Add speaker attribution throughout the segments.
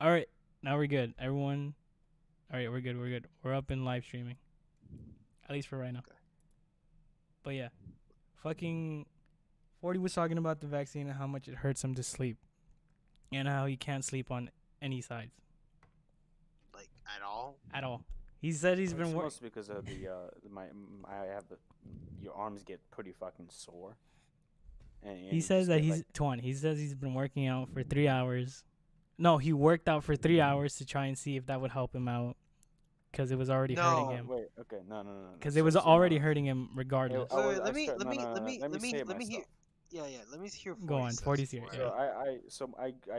Speaker 1: All right, now we're good. Everyone, all right, we're good. We're good. We're up in live streaming, at least for right now.
Speaker 2: Okay.
Speaker 1: But yeah, fucking 40 was talking about the vaccine and how much it hurts him to sleep, and how he can't sleep on any sides
Speaker 2: Like at all?
Speaker 1: at all. He said he's
Speaker 3: It's
Speaker 1: been working.
Speaker 3: mostly because of I have your arms get pretty fucking sore. And
Speaker 1: He
Speaker 3: you
Speaker 1: says
Speaker 3: just
Speaker 1: that
Speaker 3: get,
Speaker 1: he's
Speaker 3: like,
Speaker 1: 20. He says he's been working out for 3 hours. No, he worked out for 3 hours to try and see if that would help him out, because it was already hurting
Speaker 2: No.
Speaker 1: him.
Speaker 3: wait, okay, no.
Speaker 1: Because it was already hurting him regardless.
Speaker 3: I
Speaker 2: Wait,
Speaker 3: was-
Speaker 2: wait,
Speaker 3: I
Speaker 2: let me
Speaker 3: start-
Speaker 2: let
Speaker 3: no,
Speaker 2: me
Speaker 3: no, no,
Speaker 2: let
Speaker 3: no,
Speaker 2: me
Speaker 3: let me
Speaker 2: let me
Speaker 3: say
Speaker 2: let me hear.
Speaker 3: myself.
Speaker 2: Yeah. Let me hear.
Speaker 1: Go on, 40's
Speaker 2: says
Speaker 1: here,
Speaker 2: before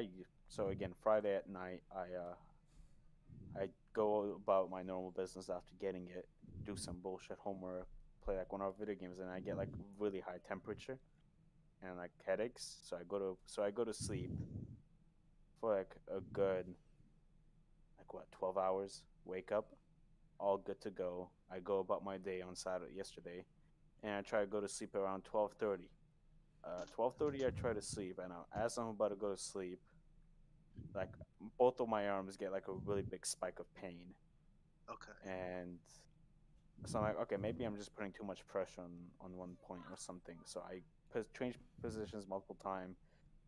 Speaker 1: yeah.
Speaker 3: So again, Friday at night, I go about my normal business after getting it, do some bullshit homework, play like one of our video games, and I get like really high temperature and like headaches. So I go to sleep for like a good, like, what, 12 hours. Wake up, all good to go. I go about my day on Saturday yesterday, and I try to go to sleep around 12:30. 12:30 I try to sleep, and as I'm about to go to sleep, like, both of my arms get like a really big spike of pain,
Speaker 2: Okay.
Speaker 3: and so I'm like, okay, maybe I'm just putting too much pressure on one point or something. So I change positions multiple times,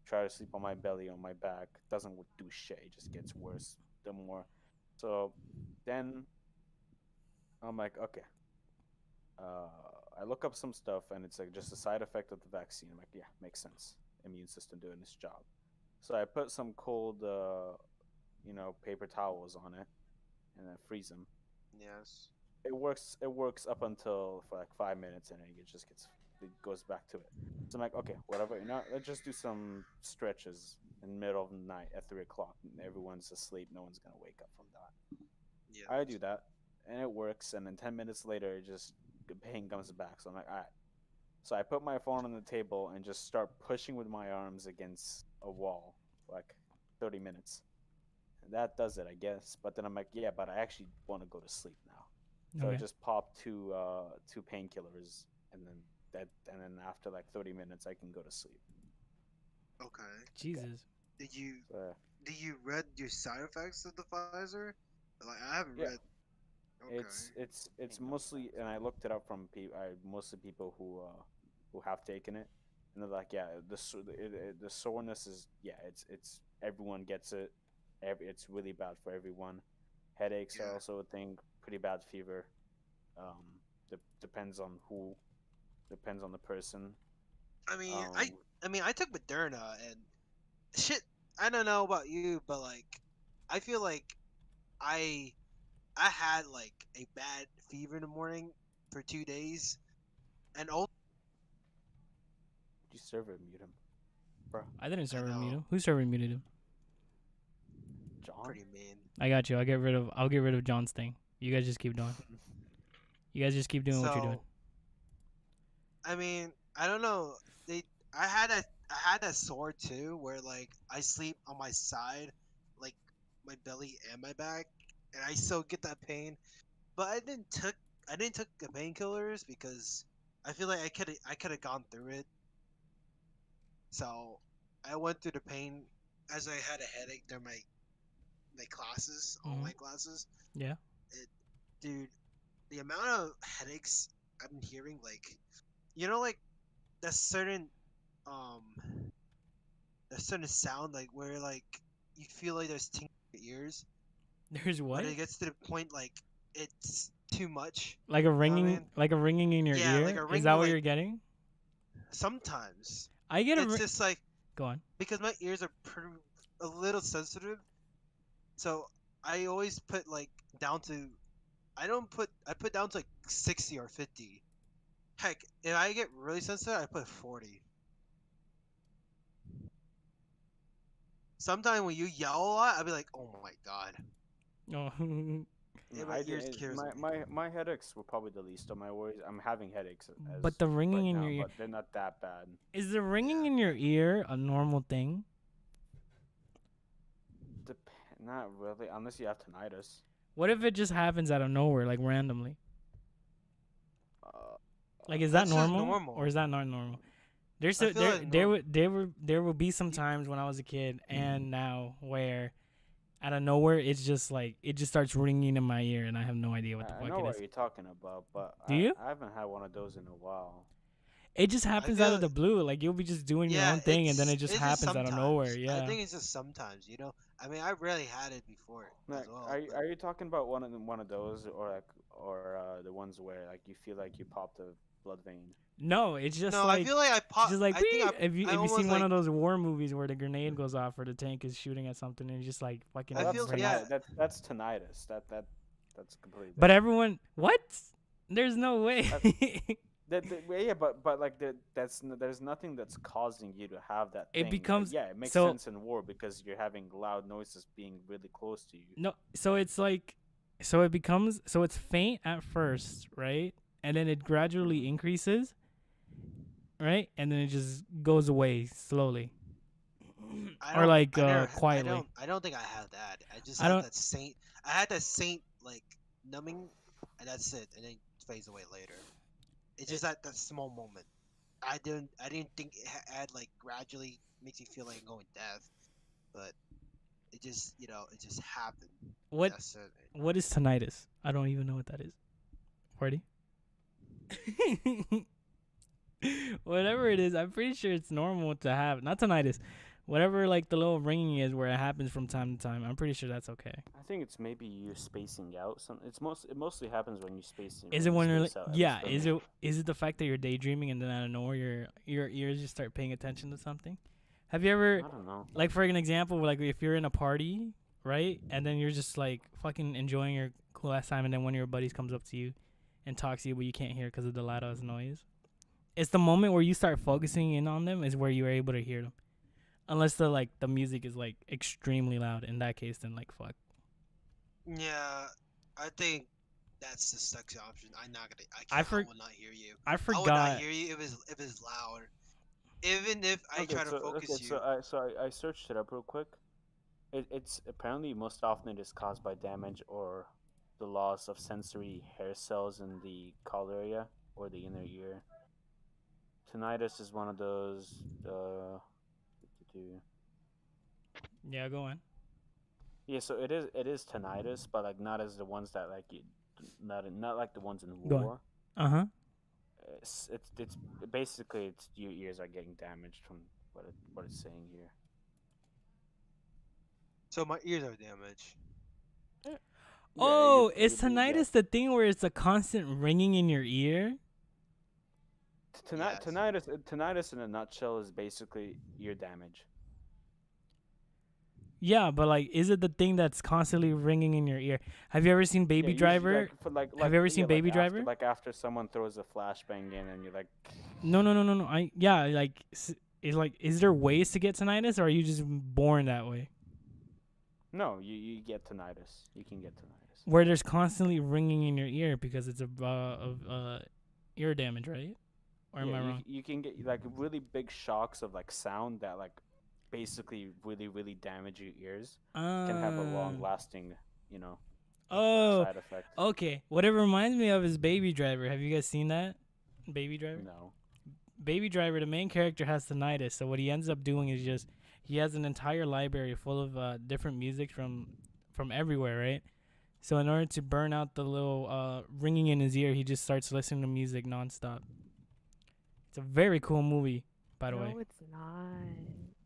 Speaker 3: try to sleep on my belly, on my back. Doesn't do shit. It just gets worse the more. So then I'm like, okay. I look up some stuff, and it's like just a side effect of the vaccine. I'm like, yeah, makes sense. Immune system doing its job. So I put some cold, paper towels on it, and then freeze them.
Speaker 2: Yes.
Speaker 3: It works. It works up until for like 5 minutes, and then it goes back to it. So I'm like, okay, whatever. Let's just do some stretches in the middle of the night at 3 o'clock. Everyone's asleep. No one's gonna wake up from that.
Speaker 2: Yeah.
Speaker 3: I do that, and it works. And then 10 minutes later, the pain comes back. So I'm like, all right. So I put my phone on the table and just start pushing with my arms against a wall for like 30 minutes. And that does it, I guess. But then I'm like, yeah, but I actually want to go to sleep now. So I
Speaker 1: Okay.
Speaker 3: just popped two painkillers, and then after like 30 minutes, I can go to sleep.
Speaker 2: Okay.
Speaker 1: Jesus.
Speaker 2: Did you
Speaker 3: So,
Speaker 2: did you read your side effects of the Pfizer? Like I haven't
Speaker 3: yeah,
Speaker 2: read. Okay.
Speaker 3: it's mostly, and I looked it up from mostly people who have taken it, and they're like, yeah, the soreness is, yeah, it's everyone gets it. It's really bad for everyone. Headaches are
Speaker 2: Yeah.
Speaker 3: also a thing. Pretty bad fever. Um, depends on who, depends on the person.
Speaker 2: I mean,
Speaker 3: Um,
Speaker 2: I took Moderna and shit. I don't know about you, but like, I feel like I I had like a bad fever in the morning for 2 days, and also
Speaker 3: you server mute him, bro.
Speaker 1: I didn't
Speaker 2: I
Speaker 1: server mute
Speaker 2: know
Speaker 1: him. Who server muted him?
Speaker 3: John.
Speaker 2: pretty mean.
Speaker 1: I got you. I'll get rid of John's thing. You guys just keep doing. You guys just keep doing what you're doing.
Speaker 2: So I mean, I don't know. They I had a sore too, where like I sleep on my side, like my belly and my back, and I still get that pain. But I didn't took the painkillers because I feel like I could have gone through it. So I went through the pain as I had a headache during my classes,
Speaker 1: Mhm.
Speaker 2: online classes.
Speaker 1: Yeah.
Speaker 2: It, dude, the amount of headaches I've been hearing, like like that certain um that certain sound, like where like you feel like there's tingling in your ears,
Speaker 1: There's
Speaker 2: but
Speaker 1: what?
Speaker 2: it gets to the point like it's too much.
Speaker 1: Like a
Speaker 2: You know what I
Speaker 1: ringing,
Speaker 2: mean?
Speaker 1: like a ringing in your
Speaker 2: Yeah, like
Speaker 1: ear.
Speaker 2: a
Speaker 1: Is
Speaker 2: ringing,
Speaker 1: that what
Speaker 2: like
Speaker 1: you're getting?
Speaker 2: sometimes
Speaker 1: I get a.
Speaker 2: it's just like
Speaker 1: Go on.
Speaker 2: because my ears are a little sensitive, so I always put like down to I put down to like 60 or 50. Heck, if I get really sensitive, I put 40. Sometimes when you yell a lot, I'll be like, "Oh my god!"
Speaker 1: No.
Speaker 2: Yeah, my
Speaker 3: I
Speaker 2: ears
Speaker 3: did
Speaker 2: kills me.
Speaker 3: my headaches were probably the least of my worries. I'm having headaches
Speaker 1: But
Speaker 3: as
Speaker 1: the
Speaker 3: right
Speaker 1: ringing in
Speaker 3: now,
Speaker 1: your ear,
Speaker 3: but they're not that bad.
Speaker 1: is the ringing
Speaker 2: Yeah.
Speaker 1: in your ear a normal thing?
Speaker 3: Dep- Not really, unless you have tinnitus.
Speaker 1: What if it just happens out of nowhere, like randomly?
Speaker 3: Uh,
Speaker 1: Like, is that
Speaker 2: That's just
Speaker 1: normal or
Speaker 2: normal.
Speaker 1: is that not normal? There's
Speaker 2: I
Speaker 1: a,
Speaker 2: feel
Speaker 1: there
Speaker 2: like
Speaker 1: there would there were there will be some
Speaker 2: y-
Speaker 1: times when I was a kid and now where out of nowhere, it's just like it just starts ringing in my ear, and I have no idea what the
Speaker 3: I
Speaker 1: fuck
Speaker 3: know
Speaker 1: it
Speaker 3: what
Speaker 1: is.
Speaker 3: you're talking about, but
Speaker 1: Do you?
Speaker 3: I haven't had one of those in a while.
Speaker 1: It just
Speaker 2: I
Speaker 1: happens out
Speaker 2: feel
Speaker 1: of the blue. Like you'll be just doing your
Speaker 2: yeah,
Speaker 1: own thing, and then it just
Speaker 2: it's just
Speaker 1: happens out of nowhere.
Speaker 2: sometimes. I
Speaker 1: Yeah.
Speaker 2: think it's just sometimes, you know. I mean, I rarely had it before as
Speaker 3: Like,
Speaker 2: well. But
Speaker 3: are you talking about one of those, or the ones where like you feel like you popped a blood vein?
Speaker 1: No, it's just
Speaker 2: no, I
Speaker 1: like
Speaker 2: feel like I
Speaker 1: it's
Speaker 2: pop.
Speaker 1: just like
Speaker 2: I think
Speaker 1: wee! Have you
Speaker 2: I
Speaker 1: have you
Speaker 2: almost
Speaker 1: seen one
Speaker 2: like
Speaker 1: of those war movies where the grenade goes off or the tank is shooting at something and it's just like fucking
Speaker 2: I
Speaker 3: Well, that's
Speaker 2: feel
Speaker 1: brings.
Speaker 2: yeah.
Speaker 3: that's tinnitus. That's completely
Speaker 1: But
Speaker 3: different.
Speaker 1: everyone, what? There's no way.
Speaker 3: Yeah, but like there's nothing that's causing you to have that
Speaker 1: It
Speaker 3: thing.
Speaker 1: becomes
Speaker 3: Yeah, it makes
Speaker 1: so
Speaker 3: sense in war because you're having loud noises being really close to you.
Speaker 1: no. So it's like, so it becomes so it's faint at first, right? And then it gradually increases, right? And then it just goes away slowly,
Speaker 2: I
Speaker 1: or
Speaker 2: don't.
Speaker 1: like
Speaker 2: I never.
Speaker 1: quietly.
Speaker 2: I don't think I have that. I just
Speaker 1: I
Speaker 2: had
Speaker 1: don't.
Speaker 2: that saint. I had that saint like numbing, and that's it. And then it fades away later. It's just that small moment. I didn't. I didn't think it had like gradually makes you feel like I'm going deaf, but it just it just happened.
Speaker 1: What
Speaker 2: That's it.
Speaker 1: what is tinnitus? I don't even know what that is. Party. Whatever it is, I'm pretty sure it's normal to have. Not tinnitus. Whatever like the little ringing is where it happens from time to time. I'm pretty sure that's okay.
Speaker 3: I think it's maybe you spacing out. It mostly happens when you space.
Speaker 1: Is it when you're
Speaker 3: space out, at
Speaker 1: yeah?
Speaker 3: least for
Speaker 1: Is
Speaker 3: me.
Speaker 1: it the fact that you're daydreaming and then out of nowhere your ears just start paying attention to something? Have you ever
Speaker 3: I don't know.
Speaker 1: like for an example like if you're in a party, right, and then you're just like fucking enjoying your cool ass time, and then one of your buddies comes up to you and talks to you, but you can't hear because of the loud ass noise. It's the moment where you start focusing in on them is where you're able to hear them, unless the music is like extremely loud. In that case, then like fuck.
Speaker 2: Yeah, I think that's the sexy option. I'm not gonna. I
Speaker 1: I
Speaker 2: can't.
Speaker 1: for-
Speaker 2: I will not hear you.
Speaker 1: I
Speaker 2: I would not
Speaker 1: forgot.
Speaker 2: hear you if it's loud. Even if I try to focus you.
Speaker 3: I searched it up real quick. It's apparently most often it is caused by damage or the loss of sensory hair cells in the collar area or the inner ear. Tinnitus is one of those.
Speaker 1: Yeah, go on.
Speaker 3: Yeah, so it is tinnitus, but like not as the ones that like you, not like the ones in
Speaker 1: Go on.
Speaker 3: war.
Speaker 1: Uh-huh.
Speaker 3: It's basically it's your ears are getting damaged from what it's saying here.
Speaker 2: So my ears are damaged.
Speaker 1: Oh,
Speaker 3: Yeah,
Speaker 1: is tinnitus the thing where it's a constant ringing in your ear?
Speaker 2: Yes.
Speaker 3: Tinnitus in a nutshell is basically ear damage.
Speaker 1: Yeah, but like, is it the thing that's constantly ringing in your ear? Have you ever seen Baby
Speaker 3: Yeah, usually,
Speaker 1: Driver?
Speaker 3: like, for, like,
Speaker 1: Have you ever seen
Speaker 3: like
Speaker 1: Baby
Speaker 3: after,
Speaker 1: Driver?
Speaker 3: Like after someone throws a flashbang in, and you're like,
Speaker 1: No. Like, is like, is there ways to get tinnitus, or are you just born that way?
Speaker 3: no, you get tinnitus. You can get tinnitus.
Speaker 1: Where there's constantly ringing in your ear because it's of ear damage, right? Or am I wrong?
Speaker 3: You can get like really big shocks of like sound that like basically really damage your ears. Can have a long lasting,
Speaker 1: Oh,
Speaker 3: side effect.
Speaker 1: okay. What it reminds me of is Baby Driver. Have you guys seen that? Baby Driver?
Speaker 3: No.
Speaker 1: Baby Driver, the main character has tinnitus, so what he ends up doing is just he has an entire library full of different music from everywhere, right? So in order to burn out the little ringing in his ear, he just starts listening to music nonstop. It's a very cool movie, by the way.
Speaker 4: No, it's not.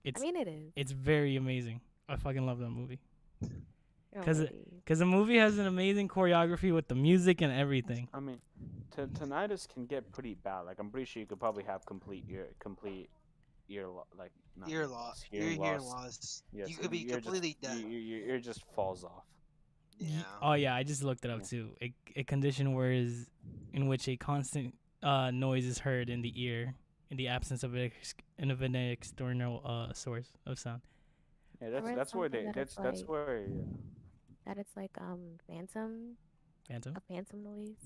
Speaker 1: It's
Speaker 4: I mean, it is.
Speaker 1: it's very amazing. I fucking love that movie.
Speaker 4: You're
Speaker 1: 'cause
Speaker 4: already-
Speaker 1: Cause the movie has an amazing choreography with the music and everything.
Speaker 3: I mean, tinnitus can get pretty bad. Like I'm pretty sure you could probably have complete ear like not
Speaker 2: Ear loss. Hearing loss.
Speaker 3: Yes,
Speaker 2: You could be
Speaker 3: your ear just-
Speaker 2: completely deaf.
Speaker 3: Your ear just falls off.
Speaker 2: Yeah.
Speaker 1: Oh yeah, I just looked it up
Speaker 3: Yeah.
Speaker 1: too. A condition in which a constant noise is heard in the ear in the absence of an external source of sound.
Speaker 3: Yeah,
Speaker 4: read
Speaker 3: that's where
Speaker 4: something
Speaker 3: they
Speaker 4: that it's
Speaker 3: that's
Speaker 4: like-
Speaker 3: where
Speaker 4: that it's like phantom noise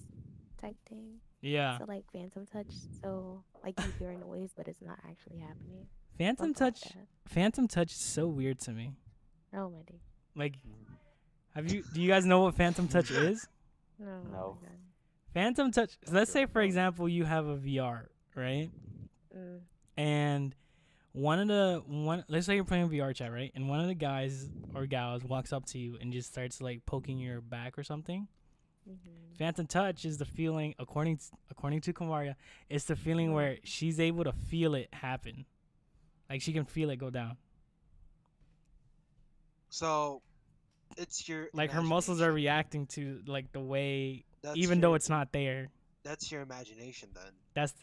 Speaker 4: type thing.
Speaker 1: Yeah,
Speaker 4: So like phantom touch. So like you hear a noise, but it's not actually happening.
Speaker 1: Phantom
Speaker 4: Something like
Speaker 1: touch.
Speaker 4: that.
Speaker 1: Phantom touch is so weird to me.
Speaker 4: Oh my d.
Speaker 1: Like, do you guys know what phantom touch is?
Speaker 4: No.
Speaker 3: No.
Speaker 4: Oh my God.
Speaker 1: Phantom touch. Let's say, for
Speaker 3: No.
Speaker 1: example, you have a VR, right?
Speaker 4: Mm.
Speaker 1: And let's say you're playing VR chat, right? And one of the guys or gals walks up to you and just starts like poking your back or something.
Speaker 4: Mhm.
Speaker 1: Phantom touch is the feeling, according to Kamaria, it's the feeling
Speaker 4: Right.
Speaker 1: where she's able to feel it happen. Like she can feel it go down.
Speaker 2: So it's your
Speaker 1: Like her muscles are
Speaker 2: imagination.
Speaker 1: reacting to like the way,
Speaker 2: That's
Speaker 1: even though
Speaker 2: your
Speaker 1: it's not there.
Speaker 2: that's your imagination then.
Speaker 1: That's,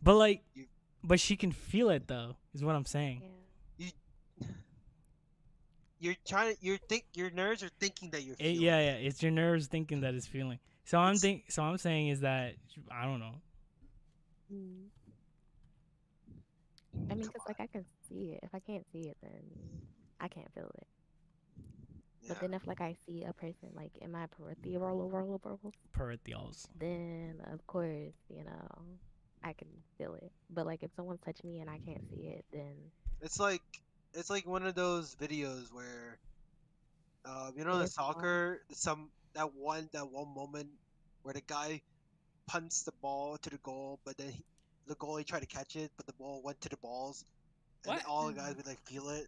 Speaker 1: but like,
Speaker 2: You
Speaker 1: but she can feel it though. Is what I'm saying.
Speaker 4: Yeah.
Speaker 2: you you're trying to your nerves are thinking that you're feeling
Speaker 1: Yeah,
Speaker 2: it.
Speaker 1: it's your nerves thinking that it's feeling.
Speaker 2: It's
Speaker 1: So I'm saying is that I don't know.
Speaker 4: Mm. I mean,
Speaker 2: come
Speaker 4: cause
Speaker 2: on.
Speaker 4: like I can see it. If I can't see it, then I can't feel it.
Speaker 2: Yeah.
Speaker 4: But then if like I see a person like in my peripheral,
Speaker 1: Peripherals.
Speaker 4: then of course, I can feel it. But like if someone's touching me and I can't see it, then
Speaker 2: It's like it's like one of those videos where the
Speaker 4: ASMR.
Speaker 2: soccer that one moment where the guy punts the ball to the goal, but then the goalie tried to catch it, but the ball went to the balls, and
Speaker 1: What?
Speaker 2: all the guys would like feel it.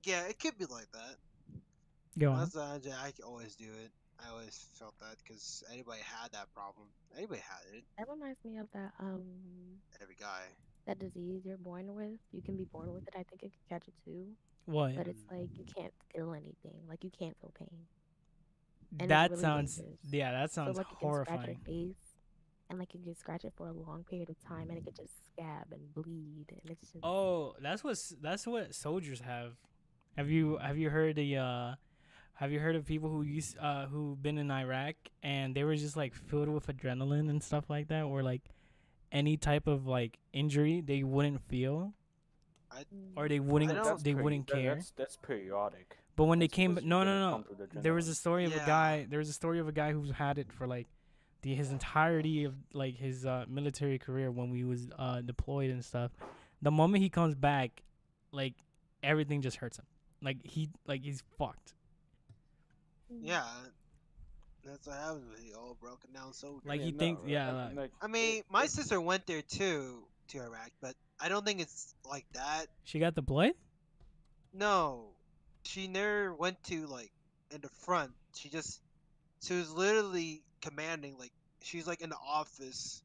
Speaker 2: Yeah, it could be like that.
Speaker 1: Go on.
Speaker 2: That's I can always do it. I always felt that because anybody had that problem. Anybody had it.
Speaker 4: That reminds me of
Speaker 2: Every guy.
Speaker 4: that disease you're born with. You can be born with it. I think it can catch it too.
Speaker 1: What?
Speaker 4: But it's
Speaker 2: Mm.
Speaker 4: like you can't feel anything. Like you can't feel pain. And it's
Speaker 1: That
Speaker 4: really
Speaker 1: sounds.
Speaker 4: dangerous.
Speaker 1: Yeah, that
Speaker 4: So
Speaker 1: sounds
Speaker 4: like you can scratch your
Speaker 1: horrifying.
Speaker 4: face and like you can scratch it for a long period of time and it could just scab and bleed and it's just
Speaker 1: Oh, that's what soldiers have. Have you heard the have you heard of people who've been in Iraq and they were just like filled with adrenaline and stuff like that, or like any type of like injury they wouldn't feel
Speaker 2: I
Speaker 1: or
Speaker 4: mm,
Speaker 1: they
Speaker 2: I
Speaker 1: wouldn't
Speaker 2: don't.
Speaker 1: they wouldn't care.
Speaker 3: That's periodic.
Speaker 1: But when they
Speaker 3: That's
Speaker 1: came,
Speaker 3: because you're
Speaker 1: no,
Speaker 3: getting
Speaker 1: no, no,
Speaker 3: pumped with
Speaker 1: there was a
Speaker 3: adrenaline.
Speaker 1: story of a
Speaker 2: Yeah.
Speaker 1: guy. There was a story of a guy who's had it for like his entirety of like his military career when we was deployed and stuff. The moment he comes back, like everything just hurts him. He's fucked.
Speaker 4: mm,
Speaker 2: Yeah. That's what happens when you all broken down soldier.
Speaker 1: Like
Speaker 3: Yeah,
Speaker 1: he
Speaker 3: no,
Speaker 1: thinks, yeah, like,
Speaker 3: like
Speaker 2: I mean, my sister went there too to Iraq, but I don't think it's like that.
Speaker 1: she got deployed.
Speaker 2: No, she never went to like in the front. She was literally commanding. Like she's like in the office,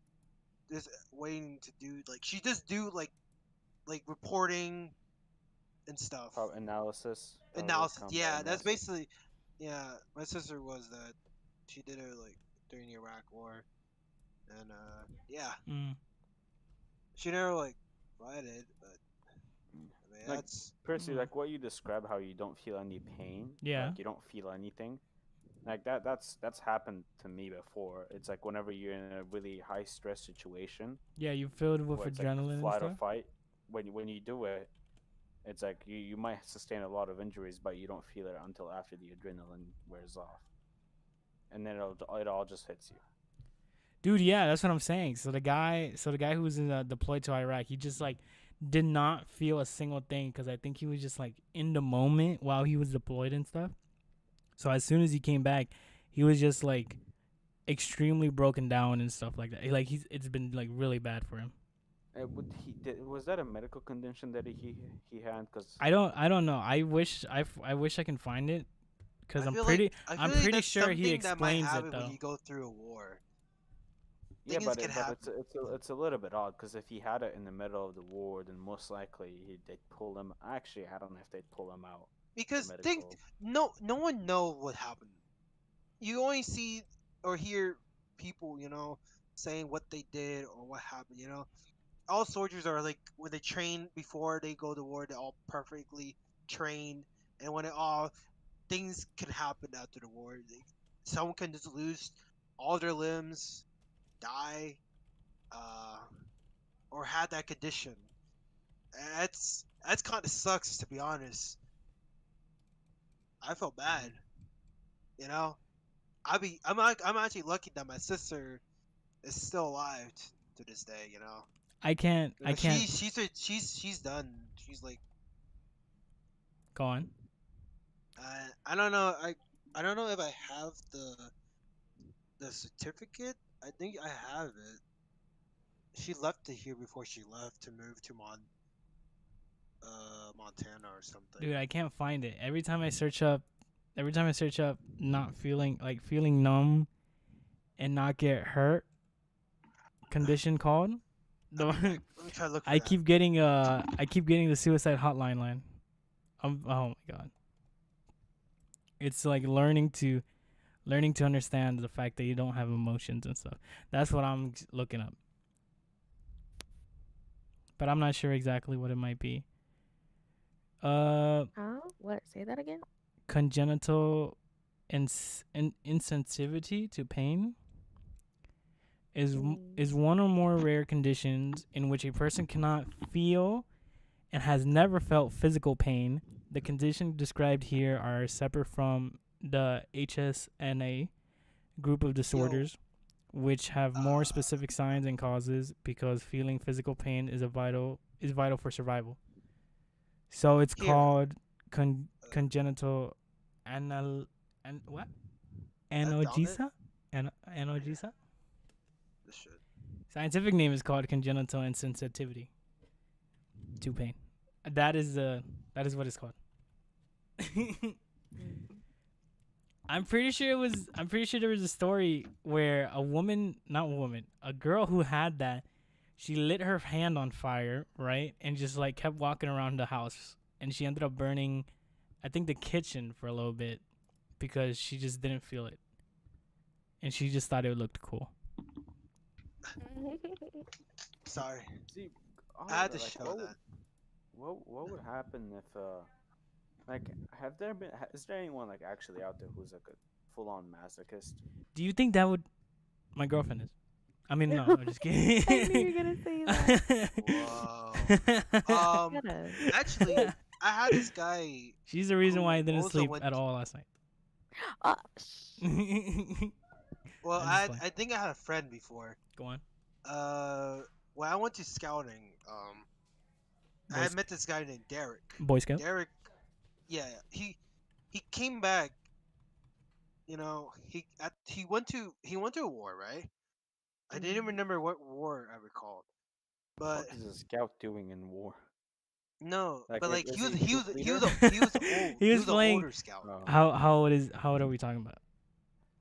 Speaker 2: just waiting to do like she just do like reporting and stuff.
Speaker 3: analysis.
Speaker 2: Analysis.
Speaker 3: Combat
Speaker 2: Yeah, that's
Speaker 3: analysis.
Speaker 2: basically. Yeah, my sister was that. She did it like during the Iraq War, and yeah,
Speaker 1: Mm,
Speaker 2: she never like fighted, but
Speaker 3: Mm.
Speaker 2: I mean
Speaker 3: Like
Speaker 2: that's
Speaker 3: Percy,
Speaker 1: mm,
Speaker 3: like what you describe, how you don't feel any pain,
Speaker 1: yeah,
Speaker 3: like you don't feel anything, like that's happened to me before. It's like whenever you're in a really high stress situation
Speaker 1: yeah. You filled with
Speaker 3: where it's like
Speaker 1: adrenaline and
Speaker 3: flight or
Speaker 1: stuff.
Speaker 3: fight, when you do it, it's like you might sustain a lot of injuries, but you don't feel it until after the adrenaline wears off, and then it all just hits you.
Speaker 1: Dude, yeah, that's what I'm saying. So the guy who was deployed to Iraq, he just like did not feel a single thing because I think he was just like in the moment while he was deployed and stuff. So as soon as he came back, he was just like extremely broken down and stuff like that. Like it's been like really bad for him.
Speaker 3: Was that a medical condition that he had? Because
Speaker 1: I don't know. I wish I can find it because
Speaker 2: I
Speaker 1: I'm
Speaker 2: feel like
Speaker 1: pretty
Speaker 2: that's
Speaker 1: sure he
Speaker 2: something that might
Speaker 1: explains it
Speaker 2: happen when
Speaker 1: though.
Speaker 2: you go through a war.
Speaker 3: yeah,
Speaker 2: Things can
Speaker 3: but
Speaker 2: happen
Speaker 3: it's a little bit odd because if he had it in the middle of the war, then most likely they'd pull him. Actually, I don't know if they'd pull him out for
Speaker 2: because things
Speaker 3: medical.
Speaker 2: no one know what happened. You only see or hear people, saying what they did or what happened. All soldiers are like when they train before they go to war, they're all perfectly trained, and when it all things can happen after the war. Someone can just lose all their limbs, die, uh, or have that condition. That's kind of sucks to be honest. I felt bad, you know. I'm actually lucky that my sister is still alive to this day.
Speaker 1: I can't
Speaker 2: She's done. She's like
Speaker 1: go on.
Speaker 2: I don't know. I don't know if I have the certificate. I think I have it. She left it here before she left to move to Mon. Montana or something.
Speaker 1: Dude, I can't find it. Every time I search up, not feeling numb and not get hurt, condition called.
Speaker 2: Let me try to look for
Speaker 1: I
Speaker 2: that.
Speaker 1: keep getting the suicide hotline line. Oh my god. It's like learning to understand the fact that you don't have emotions and stuff. That's what I'm looking up. But I'm not sure exactly what it might be.
Speaker 4: Huh? What? Say that again?
Speaker 1: Congenital insensitivity to pain is one or more rare conditions in which a person cannot feel and has never felt physical pain. The conditions described here are separate from the HSNA group of disorders, which have more specific signs and causes because feeling physical pain is vital for survival. So it's
Speaker 2: Here.
Speaker 1: called congenital what? Analgesia? Analgesia?
Speaker 2: This shit.
Speaker 1: Scientific name is called congenital insensitivity to pain. That is what it's called. I'm pretty sure there was a story where a girl who had that, she lit her hand on fire, right? And just like kept walking around the house, and she ended up burning, I think, the kitchen for a little bit because she just didn't feel it. And she just thought it looked cool.
Speaker 2: Sorry.
Speaker 3: See,
Speaker 2: I had to
Speaker 3: like,
Speaker 2: show that.
Speaker 3: What would happen if like is there anyone like actually out there who's like a full-on masochist?
Speaker 1: Do you think that would? My girlfriend is. I mean, no, I'm just kidding.
Speaker 4: I knew you were gonna say that.
Speaker 2: Whoa.
Speaker 4: Shut up.
Speaker 2: Actually, I had this guy.
Speaker 1: She's the reason why I
Speaker 2: who
Speaker 1: didn't
Speaker 2: also
Speaker 1: sleep
Speaker 2: went
Speaker 1: at all last night.
Speaker 2: Well,
Speaker 1: I'm just
Speaker 2: I think I had a friend before.
Speaker 1: Go on.
Speaker 2: When I went to scouting, I had met this guy named Derek.
Speaker 1: Boy Scout.
Speaker 2: Derek, yeah, he came back. You know, he went to a war, right? I didn't remember what war I recalled, but
Speaker 3: What is a scout doing in war?
Speaker 2: no,
Speaker 3: Like,
Speaker 2: but like
Speaker 3: is
Speaker 2: he was
Speaker 3: he
Speaker 2: he was
Speaker 3: troop
Speaker 2: he was
Speaker 3: leader?
Speaker 2: a, he was old,
Speaker 1: He was
Speaker 2: an
Speaker 1: playing-
Speaker 2: older scout,
Speaker 3: Oh.
Speaker 1: How old are we talking about?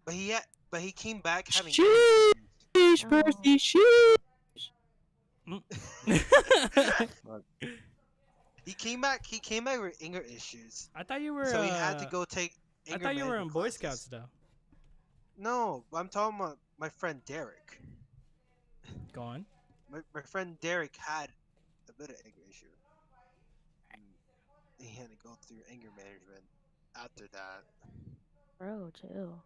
Speaker 2: but he came back having
Speaker 1: Sheesh,
Speaker 4: Oh.
Speaker 1: Percy, sheesh.
Speaker 2: he came back with anger issues,
Speaker 1: I thought you were.
Speaker 2: so he had to go take.
Speaker 1: I
Speaker 2: Anger
Speaker 1: thought you were in
Speaker 2: management
Speaker 1: Boy
Speaker 2: classes.
Speaker 1: Scouts though.
Speaker 2: No, I'm talking about my friend Derek.
Speaker 1: Go on.
Speaker 2: My friend Derek had a bit of anger issue. And he had to go through anger management after that.
Speaker 4: Bro, chill.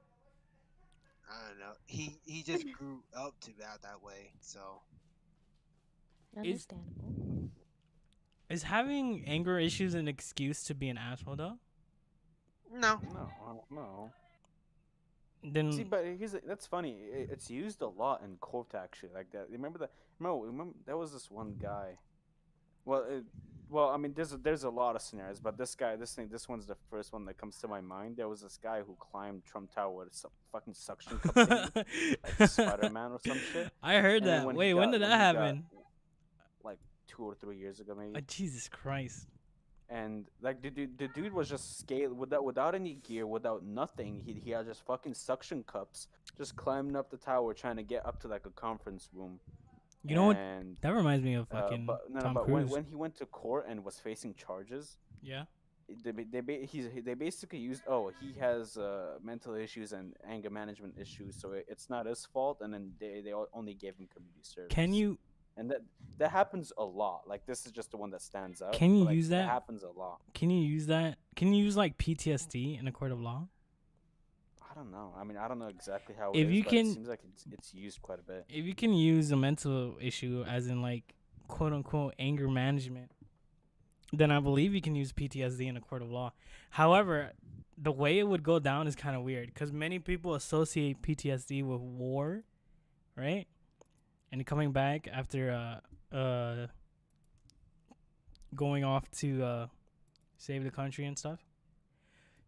Speaker 2: I don't know. He just grew up to that way. So
Speaker 4: Understandable.
Speaker 1: Is having anger issues an excuse to be an asshole though?
Speaker 2: no.
Speaker 3: No.
Speaker 1: Then
Speaker 3: See, but that's funny. It's used a lot in court actually, like that. Remember there was this one guy. Well, I mean, there's a lot of scenarios, but this one's the first one that comes to my mind. There was this guy who climbed Trump Tower with some fucking suction cup thing, like Spider-Man or some shit.
Speaker 1: I heard
Speaker 3: And then
Speaker 1: that.
Speaker 3: when
Speaker 1: Wait,
Speaker 3: he
Speaker 1: when
Speaker 3: got-
Speaker 1: did
Speaker 3: when
Speaker 1: that
Speaker 3: he got,
Speaker 1: happen?
Speaker 3: Like 2 or 3 years ago, maybe.
Speaker 1: Jesus Christ.
Speaker 3: And like the dude was just scale without any gear, without nothing. He had just fucking suction cups, just climbing up the tower, trying to get up to like a conference room.
Speaker 1: You know what?
Speaker 3: And,
Speaker 1: That reminds me of fucking Tom
Speaker 3: but
Speaker 1: Cruise.
Speaker 3: when he went to court and was facing charges,
Speaker 1: Yeah.
Speaker 3: they basically used he has mental issues and anger management issues, so it's not his fault, and then they only gave him community service.
Speaker 1: Can you
Speaker 3: And that happens a lot. Like this is just the one that stands out.
Speaker 1: Can you
Speaker 3: but, like,
Speaker 1: use that?
Speaker 3: It happens a lot.
Speaker 1: Can you use that? Can you use like PTSD in a court of law?
Speaker 3: I don't know. I mean, I don't know exactly how.
Speaker 1: If
Speaker 3: it is,
Speaker 1: you
Speaker 3: but
Speaker 1: can-
Speaker 3: it seems like it's used quite a bit.
Speaker 1: If you can use a mental issue as in like quote unquote anger management, then I believe you can use PTSD in a court of law. However, the way it would go down is kind of weird because many people associate PTSD with war, right? And coming back after going off to save the country and stuff.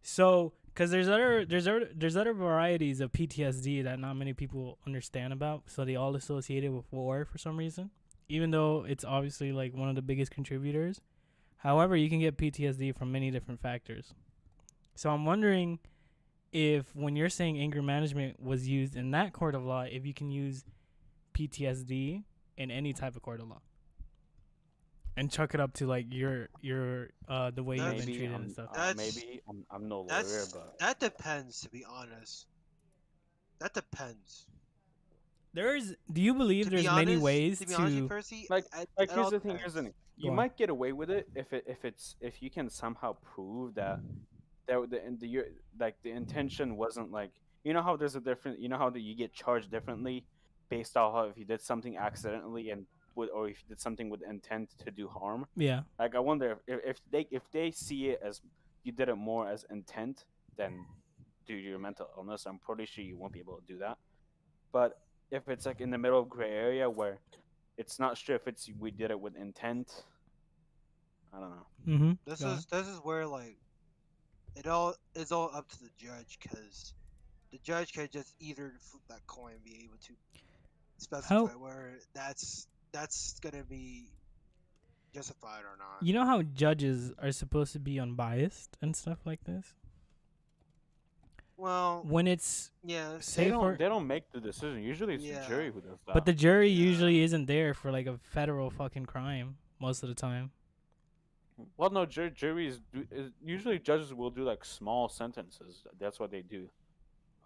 Speaker 1: So, because there's other varieties of PTSD that not many people understand about. So they all associate it with war for some reason, even though it's obviously like one of the biggest contributors. However, you can get PTSD from many different factors. So I'm wondering if when you're saying anger management was used in that court of law, if you can use PTSD in any type of court of law and chuck it up to like your the way you've been
Speaker 2: Maybe
Speaker 1: treated and stuff.
Speaker 3: I'm no lawyer,
Speaker 2: That's
Speaker 3: but
Speaker 2: that depends, to be honest. That depends.
Speaker 1: Do you believe there's many ways
Speaker 2: to be honest, with you,
Speaker 1: to
Speaker 2: Percy,
Speaker 3: like
Speaker 2: it
Speaker 3: here's
Speaker 2: all
Speaker 3: the thing. Here's the
Speaker 2: depends.
Speaker 3: thing. You
Speaker 1: Go on.
Speaker 3: might get away with it if you can somehow prove that the intention wasn't like, you know how there's a different, you know how that you get charged differently based off of if you did something accidentally and or if you did something with intent to do harm.
Speaker 1: Yeah.
Speaker 3: Like I wonder if they see it as you did it more as intent than due to your mental illness, I'm pretty sure you won't be able to do that. But if it's like in the middle of gray area where it's not sure if it's we did it with intent, I don't know.
Speaker 1: Mm-hmm.
Speaker 2: This is where like it all is all up to the judge, because the judge could just either flip that coin and be able to specify where that's gonna be justified or not.
Speaker 1: You know how judges are supposed to be unbiased and stuff like this?
Speaker 2: Well,
Speaker 1: When it's
Speaker 2: yeah,
Speaker 1: say
Speaker 3: They don't make the decision. Usually it's
Speaker 2: Yeah.
Speaker 3: the jury who does that.
Speaker 1: but the jury
Speaker 2: Yeah.
Speaker 1: usually isn't there for like a federal fucking crime most of the time.
Speaker 3: Well, no, juries usually judges will do like small sentences. That's what they do.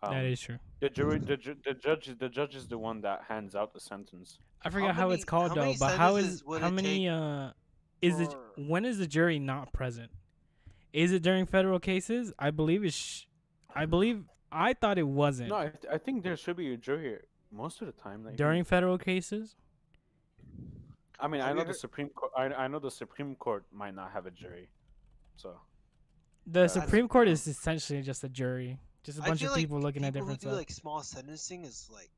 Speaker 1: That is true.
Speaker 3: The jury, the judge is the one that hands out the sentence.
Speaker 1: I forgot how it's called
Speaker 2: how
Speaker 1: though,
Speaker 2: many
Speaker 1: but how
Speaker 2: sentences
Speaker 1: is
Speaker 2: would
Speaker 1: how
Speaker 2: it
Speaker 1: many is it
Speaker 2: for-
Speaker 1: when is the jury not present? Is it during federal cases? I believe I thought it wasn't.
Speaker 3: No, I think there should be a jury most of the time. Like,
Speaker 1: During federal cases?
Speaker 3: I mean,
Speaker 2: Have
Speaker 3: I
Speaker 2: you
Speaker 3: know
Speaker 2: heard-
Speaker 3: the Supreme Court. I know the Supreme Court might not have a jury, so
Speaker 1: The
Speaker 3: That's-
Speaker 1: Supreme Court is essentially just a jury. Just a
Speaker 2: I
Speaker 1: bunch
Speaker 2: feel
Speaker 1: of
Speaker 2: like
Speaker 1: people looking at
Speaker 2: people
Speaker 1: different
Speaker 2: who do
Speaker 1: stuff.
Speaker 2: like small sentencing is like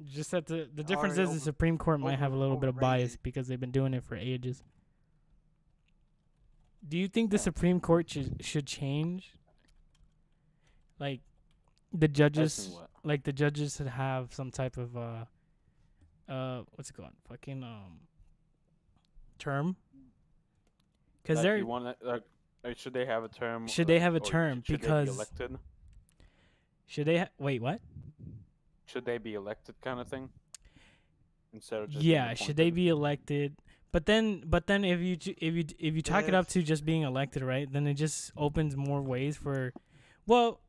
Speaker 1: Just that the difference
Speaker 2: already
Speaker 1: is the Supreme Court might have a little bit of bias
Speaker 2: overrated.
Speaker 1: because they've been doing it for ages. Do you think the
Speaker 3: Yeah.
Speaker 1: Supreme Court should change? Like the
Speaker 3: as in
Speaker 1: judges,
Speaker 3: what?
Speaker 1: like the judges should have some type of what's it called? Fucking term. Because
Speaker 3: Like,
Speaker 1: they're
Speaker 3: you want should they have a term?
Speaker 1: Should they have a
Speaker 3: or
Speaker 1: term?
Speaker 3: should they
Speaker 1: Because-
Speaker 3: be elected?
Speaker 1: should they wait what?
Speaker 3: Should they be elected, kind of thing? Instead of just being
Speaker 1: Yeah, should they
Speaker 3: appointed?
Speaker 1: be elected? But then if you talk it up
Speaker 2: If-
Speaker 1: to just being elected, right? Then it just opens more ways for. Well,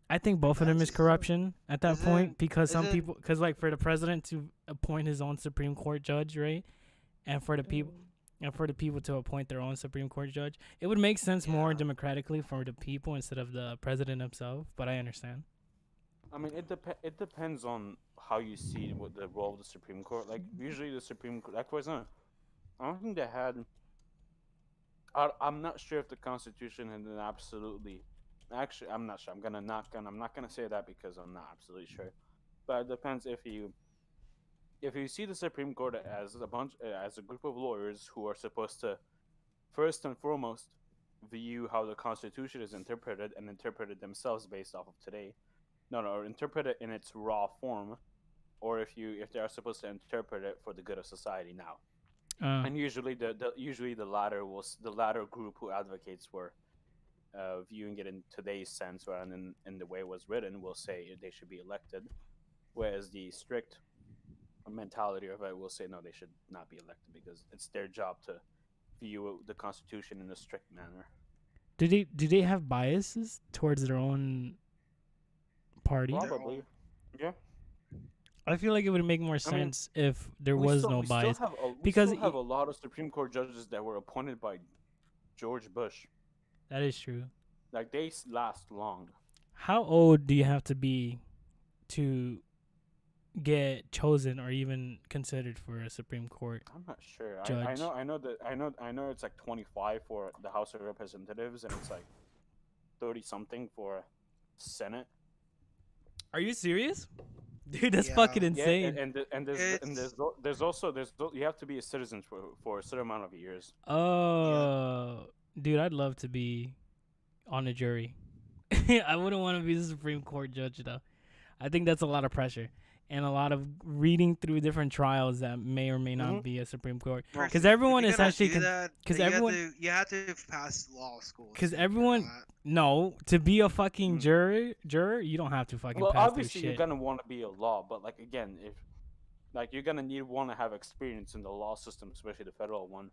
Speaker 1: I think both of them is
Speaker 2: That's-
Speaker 1: corruption at that point
Speaker 2: isn't-
Speaker 1: because some
Speaker 2: isn't-
Speaker 1: people, because like for the president to appoint his own Supreme Court judge, right? And for the people. And for the people to appoint their own Supreme Court judge, it would make sense more
Speaker 2: Yeah.
Speaker 1: democratically for the people instead of the president himself. But I understand.
Speaker 3: I mean, it depends on how you see what the role of the Supreme Court. Like usually the Supreme Court, like for example, I don't think they had. I'm not sure if the Constitution had an absolutely. Actually, I'm not sure. I'm not gonna say that because I'm not absolutely sure. But it depends if you see the Supreme Court as as a group of lawyers who are supposed to, first and foremost, view how the Constitution is interpreted and interpret it themselves based off of today. No, or interpret it in its raw form, or if they are supposed to interpret it for the good of society now. And usually the latter group who advocates for viewing it in today's sense rather than in the way it was written will say they should be elected, whereas the strict mentality of it will say no, they should not be elected because it's their job to view the Constitution in a strict manner.
Speaker 1: Do they have biases towards their own party?
Speaker 3: Probably. Yeah.
Speaker 1: I feel like it would make more
Speaker 3: I mean,
Speaker 1: sense if there was no bias.
Speaker 3: We
Speaker 1: because
Speaker 3: still have a lot of Supreme Court judges that were appointed by George Bush.
Speaker 1: That is true.
Speaker 3: Like they last long.
Speaker 1: How old do you have to be to get chosen or even considered for a Supreme Court?
Speaker 3: I'm not sure. I
Speaker 1: Judge.
Speaker 3: know it's like 25 for the House of Representatives and it's like 30 something for Senate.
Speaker 1: Are you serious? Dude, that's
Speaker 2: Yeah.
Speaker 1: fucking
Speaker 3: Yeah,
Speaker 1: insane.
Speaker 3: there's also you have to be a citizen for a certain amount of years.
Speaker 1: Oh, dude, I'd love to be on a jury. I wouldn't want to be the Supreme Court judge though. I think that's a lot of pressure. and a lot of reading through different trials that may or may not
Speaker 3: Mhm.
Speaker 1: be a Supreme Court.
Speaker 3: Well,
Speaker 1: Because
Speaker 2: If
Speaker 1: everyone
Speaker 2: you're
Speaker 1: is
Speaker 2: gonna
Speaker 1: actually
Speaker 2: do that,
Speaker 1: because
Speaker 2: then
Speaker 1: everyone
Speaker 2: you have to pass law school.
Speaker 1: because
Speaker 2: so
Speaker 1: everyone
Speaker 2: not-
Speaker 1: no to be a fucking
Speaker 3: Mm.
Speaker 1: juror you don't have to fucking
Speaker 3: Well,
Speaker 1: pass through
Speaker 3: obviously you're
Speaker 1: shit.
Speaker 3: gonna want to be a law, but like again, if like you're gonna want to have experience in the law system, especially the federal one.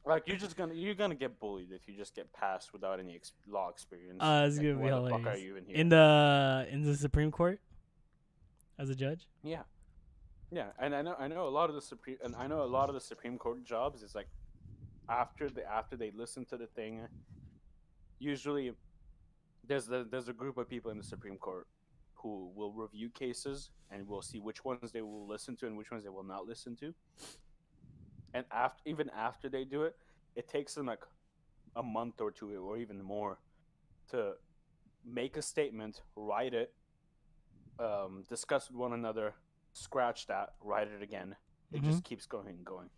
Speaker 3: Like you're gonna get bullied if you just get passed without any law experience.
Speaker 1: It's
Speaker 3: Like,
Speaker 1: gonna be
Speaker 3: why the fuck are
Speaker 1: hilarious.
Speaker 3: you in here?
Speaker 1: In the Supreme Court as a judge.
Speaker 3: Yeah, yeah, and I know a lot of the Supreme Court jobs is like after they listen to the thing. Usually, there's a group of people in the Supreme Court who will review cases and will see which ones they will listen to and which ones they will not listen to. And even after they do it, it takes them like a month or two or even more to make a statement, write it, discuss with one another, scratch that, write it again. It just keeps going and going.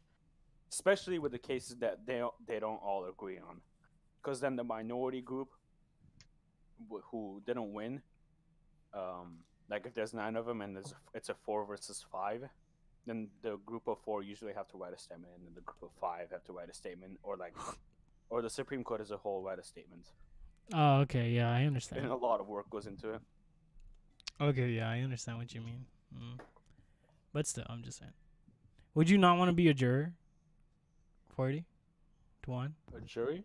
Speaker 3: Especially with the cases that they don't all agree on, because then the minority group who didn't win, like if there's 9 of them and it's a 4 versus 5, then the group of 4 usually have to write a statement, and then the group of 5 have to write a statement, or the Supreme Court as a whole write a statement.
Speaker 1: Oh, okay, yeah, I understand.
Speaker 3: And a lot of work goes into it.
Speaker 1: Okay, yeah, I understand what you mean. But still, I'm just saying. Would you not want to be a juror? 40 to 1?
Speaker 3: A jury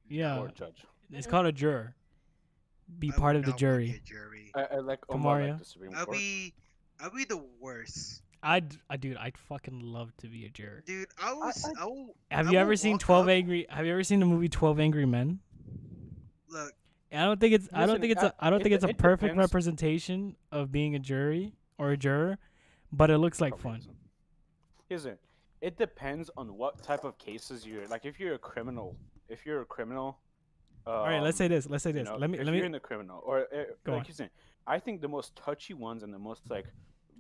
Speaker 1: Yeah,
Speaker 3: or a judge?
Speaker 1: it's called a juror. Be
Speaker 2: I
Speaker 1: part
Speaker 2: would
Speaker 1: of the
Speaker 2: not wanna be
Speaker 1: jury.
Speaker 2: a jury.
Speaker 3: I like
Speaker 1: Kamaria?
Speaker 3: like the Supreme
Speaker 2: I'd
Speaker 3: Court.
Speaker 2: be the worst,
Speaker 1: Dude, I'd fucking love to be a juror.
Speaker 2: dude. I will.
Speaker 1: Have
Speaker 2: I
Speaker 1: you
Speaker 2: will
Speaker 1: ever seen
Speaker 2: walk
Speaker 1: 12
Speaker 2: up-
Speaker 1: Angry? Have you ever seen the movie 12 Angry Men?
Speaker 2: Look,
Speaker 1: I don't think it's a
Speaker 3: It
Speaker 1: perfect
Speaker 3: depends.
Speaker 1: representation of being a jury or a juror, but it looks like
Speaker 3: Probably
Speaker 1: fun.
Speaker 3: isn't. Here's it. It depends on what type of cases you're like. If you're a criminal,
Speaker 1: All right, let's say this. Let's say
Speaker 3: you
Speaker 1: this.
Speaker 3: know,
Speaker 1: Let me
Speaker 3: if
Speaker 1: let
Speaker 3: you're
Speaker 1: me
Speaker 3: in the criminal, or
Speaker 1: Go
Speaker 3: like
Speaker 1: on.
Speaker 3: you're saying, I think the most touchy ones and the most like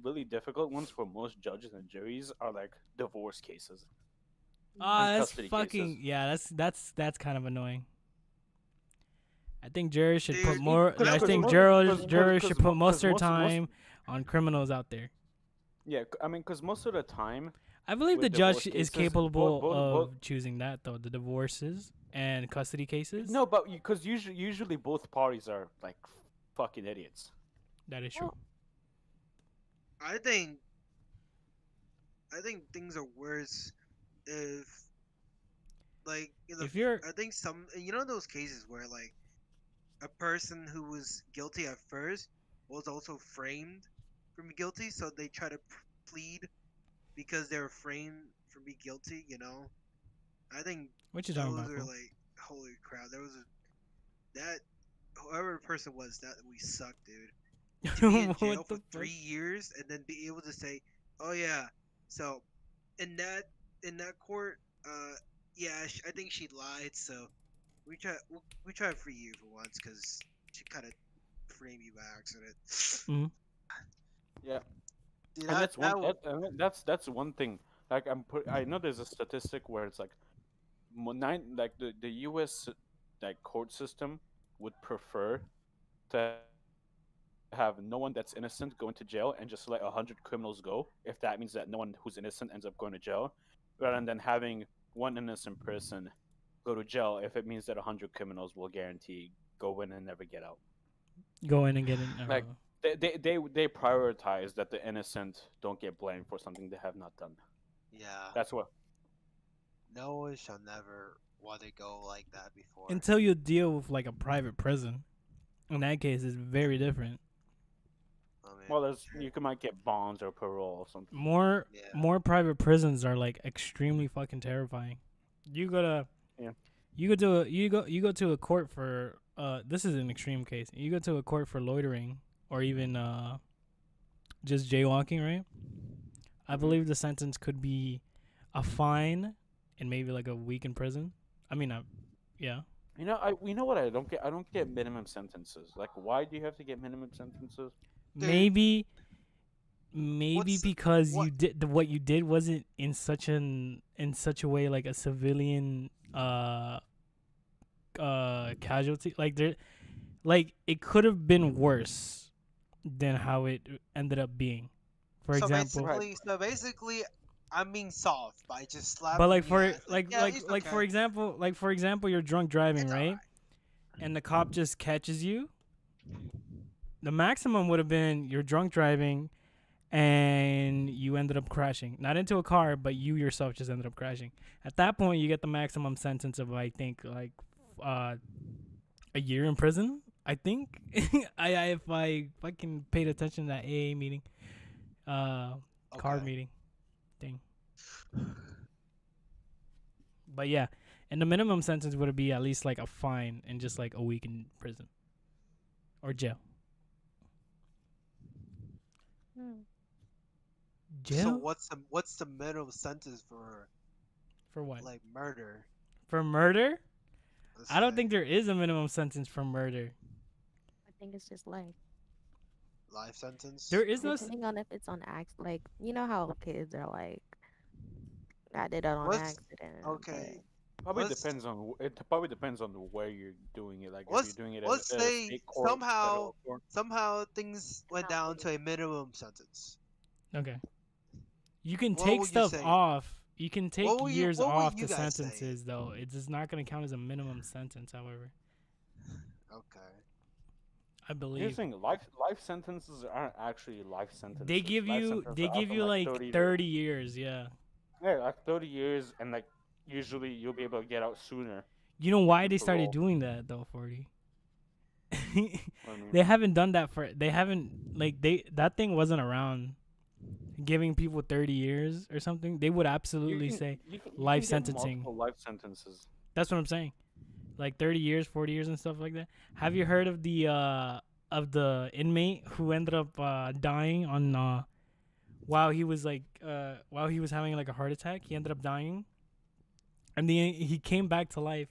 Speaker 3: really difficult ones for most judges and juries are like divorce cases. and
Speaker 1: that's
Speaker 3: custody
Speaker 1: fucking
Speaker 3: cases.
Speaker 1: that's kind of annoying. I think jurors should put
Speaker 2: Dude,
Speaker 1: more.
Speaker 2: because-
Speaker 1: I
Speaker 2: because
Speaker 1: think
Speaker 2: most-
Speaker 1: jurors should put most of their
Speaker 3: most-
Speaker 1: time on criminals out there.
Speaker 3: Yeah, I mean, because most of the time,
Speaker 1: I believe
Speaker 3: with
Speaker 1: the judge
Speaker 3: divorce
Speaker 1: is
Speaker 3: cases,
Speaker 1: capable
Speaker 3: both-
Speaker 1: of choosing that though. The divorces and custody cases.
Speaker 3: no, but because usually both parties are like fucking idiots.
Speaker 1: That is true.
Speaker 2: I think things are worse if, like,
Speaker 1: If you're
Speaker 2: I think those cases where like a person who was guilty at first was also framed from guilty, so they try to plead because they were framed from being guilty. I think
Speaker 1: what you
Speaker 2: those
Speaker 1: talking about?
Speaker 2: are
Speaker 1: fool?
Speaker 2: like, holy crap. That whoever the person was, that we suck, dude. To be in jail
Speaker 1: What
Speaker 2: for
Speaker 1: the
Speaker 2: 3 years and then be able to say, "Oh yeah, so in that court, yeah, I think she lied. So we try to free you for once because she kind of framed you by accident."
Speaker 3: Yeah,
Speaker 2: Dude,
Speaker 3: and
Speaker 2: that would-
Speaker 3: that's one thing. Like I know there's a statistic where it's like like the U.S. like court system would prefer to have no one that's innocent go into jail and just let 100 criminals go, if that means that no one who's innocent ends up going to jail, rather than having one innocent person go to jail if it means that 100 criminals will guarantee go in and never get out.
Speaker 1: Go in and get in.
Speaker 3: Like, They prioritize that the innocent don't get blamed for something they have not done.
Speaker 2: yeah.
Speaker 3: That's what.
Speaker 2: No one shall never want to go like that before.
Speaker 1: until you deal with like a private prison. In that case, it's very different.
Speaker 2: I mean,
Speaker 3: Well, might get bonds or parole or something.
Speaker 1: More
Speaker 2: Yeah.
Speaker 1: more private prisons are like extremely fucking terrifying. You go to
Speaker 3: Yeah.
Speaker 1: you go to a court for this is an extreme case. You go to a court for loitering or even just jaywalking, right? I believe the sentence could be a fine and maybe like a week in prison. I mean, yeah.
Speaker 3: You know what I don't get? I don't get minimum sentences. Like, why do you have to get minimum sentences?
Speaker 2: Dude,
Speaker 1: Maybe
Speaker 2: what's-
Speaker 1: because
Speaker 2: what-
Speaker 1: you did what you did wasn't in such a way like a civilian casualty, like it could have been worse, than how it ended up being. For
Speaker 2: So
Speaker 1: example,
Speaker 2: basically, I'm being soft by just slapping
Speaker 1: but like
Speaker 2: you.
Speaker 1: for
Speaker 2: It's yeah, it's okay.
Speaker 1: for example, you're drunk driving,
Speaker 2: It's
Speaker 1: right?
Speaker 2: alright.
Speaker 1: And the cop just catches you. The maximum would have been you're drunk driving and you ended up crashing. Not into a car, but you yourself just ended up crashing. At that point, you get the maximum sentence of, I think, like a year in prison. I think. If I fucking paid attention to that AA meeting, car
Speaker 2: Okay.
Speaker 1: meeting thing. But yeah, and the minimum sentence would be at least like a fine and just like a week in prison or jail.
Speaker 4: Hmm.
Speaker 2: So
Speaker 1: Jail
Speaker 2: what's the minimum sentence for
Speaker 1: for what?
Speaker 2: like murder?
Speaker 1: For murder?
Speaker 2: Let's
Speaker 1: I don't
Speaker 2: say
Speaker 1: think there is a minimum sentence for murder.
Speaker 4: I think it's just life.
Speaker 2: life sentence.
Speaker 1: There is no.
Speaker 4: Depending on if it's on accident, like you know how kids are like, I did it on
Speaker 2: What's
Speaker 4: accident.
Speaker 2: okay?
Speaker 3: Probably
Speaker 2: Let's-
Speaker 3: depends on it. Probably depends on where you're doing it. Like if
Speaker 2: Let's
Speaker 3: you're doing it
Speaker 2: let's
Speaker 3: at a
Speaker 2: say
Speaker 3: state court, federal court.
Speaker 2: somehow things went
Speaker 4: How
Speaker 2: down
Speaker 4: big
Speaker 2: to a minimum sentence.
Speaker 1: Okay. You can
Speaker 2: What
Speaker 1: take
Speaker 2: would you
Speaker 1: stuff
Speaker 2: say?
Speaker 1: off. You can take
Speaker 2: What would you-
Speaker 1: years
Speaker 2: what would
Speaker 1: off
Speaker 2: you
Speaker 1: the
Speaker 2: guys say?
Speaker 1: sentences, though. It's just not going to count as a minimum sentence, however.
Speaker 2: Okay.
Speaker 1: I
Speaker 3: Here's
Speaker 1: believe.
Speaker 3: the thing: life sentences aren't actually life sentences.
Speaker 1: They give
Speaker 3: Life
Speaker 1: you
Speaker 3: sentences
Speaker 1: they
Speaker 3: are
Speaker 1: give
Speaker 3: from,
Speaker 1: you like
Speaker 3: 30
Speaker 1: 30 years, yeah.
Speaker 3: Yeah, like 30 years, and like usually you'll be able to get out sooner.
Speaker 1: You know why they
Speaker 3: With
Speaker 1: started
Speaker 3: parole.
Speaker 1: doing that though, 40?
Speaker 3: I mean,
Speaker 1: They haven't done that for they haven't like that thing wasn't around giving people 30 years or something. They would absolutely say
Speaker 3: you can
Speaker 1: life
Speaker 3: get
Speaker 1: sentencing.
Speaker 3: multiple life sentences.
Speaker 1: that's what I'm saying. Like 30 years, 40 years and stuff like that. Have you heard of the inmate who ended up dying on while he was having like a heart attack? He ended up dying. And then he came back to life,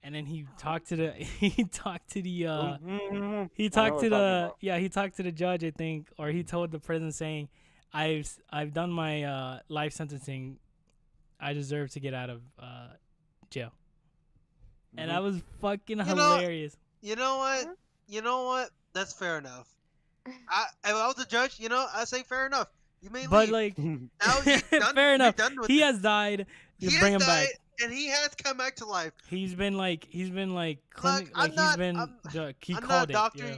Speaker 1: and then he talked to the he talked to the he talked to the he talked to the judge, I think, or he told the prison saying, I've done my life sentencing. I deserve to get out of jail. And that was fucking
Speaker 2: know-
Speaker 1: hilarious.
Speaker 2: You know what? You know what? That's fair enough. If I was a judge, I say fair enough. You may
Speaker 1: But
Speaker 2: leave.
Speaker 1: like
Speaker 2: Now you're done,
Speaker 1: fair
Speaker 2: you're
Speaker 1: enough.
Speaker 2: done with
Speaker 1: He
Speaker 2: it.
Speaker 1: has died.
Speaker 2: He
Speaker 1: You
Speaker 2: has
Speaker 1: bring him
Speaker 2: died,
Speaker 1: back.
Speaker 2: and he has come back to life.
Speaker 1: He's been like
Speaker 2: Look, I'm
Speaker 1: he's
Speaker 2: not-
Speaker 1: been
Speaker 2: I'm-
Speaker 1: he
Speaker 2: I'm not
Speaker 1: called
Speaker 2: a
Speaker 1: it.
Speaker 2: doctor.
Speaker 1: Yeah.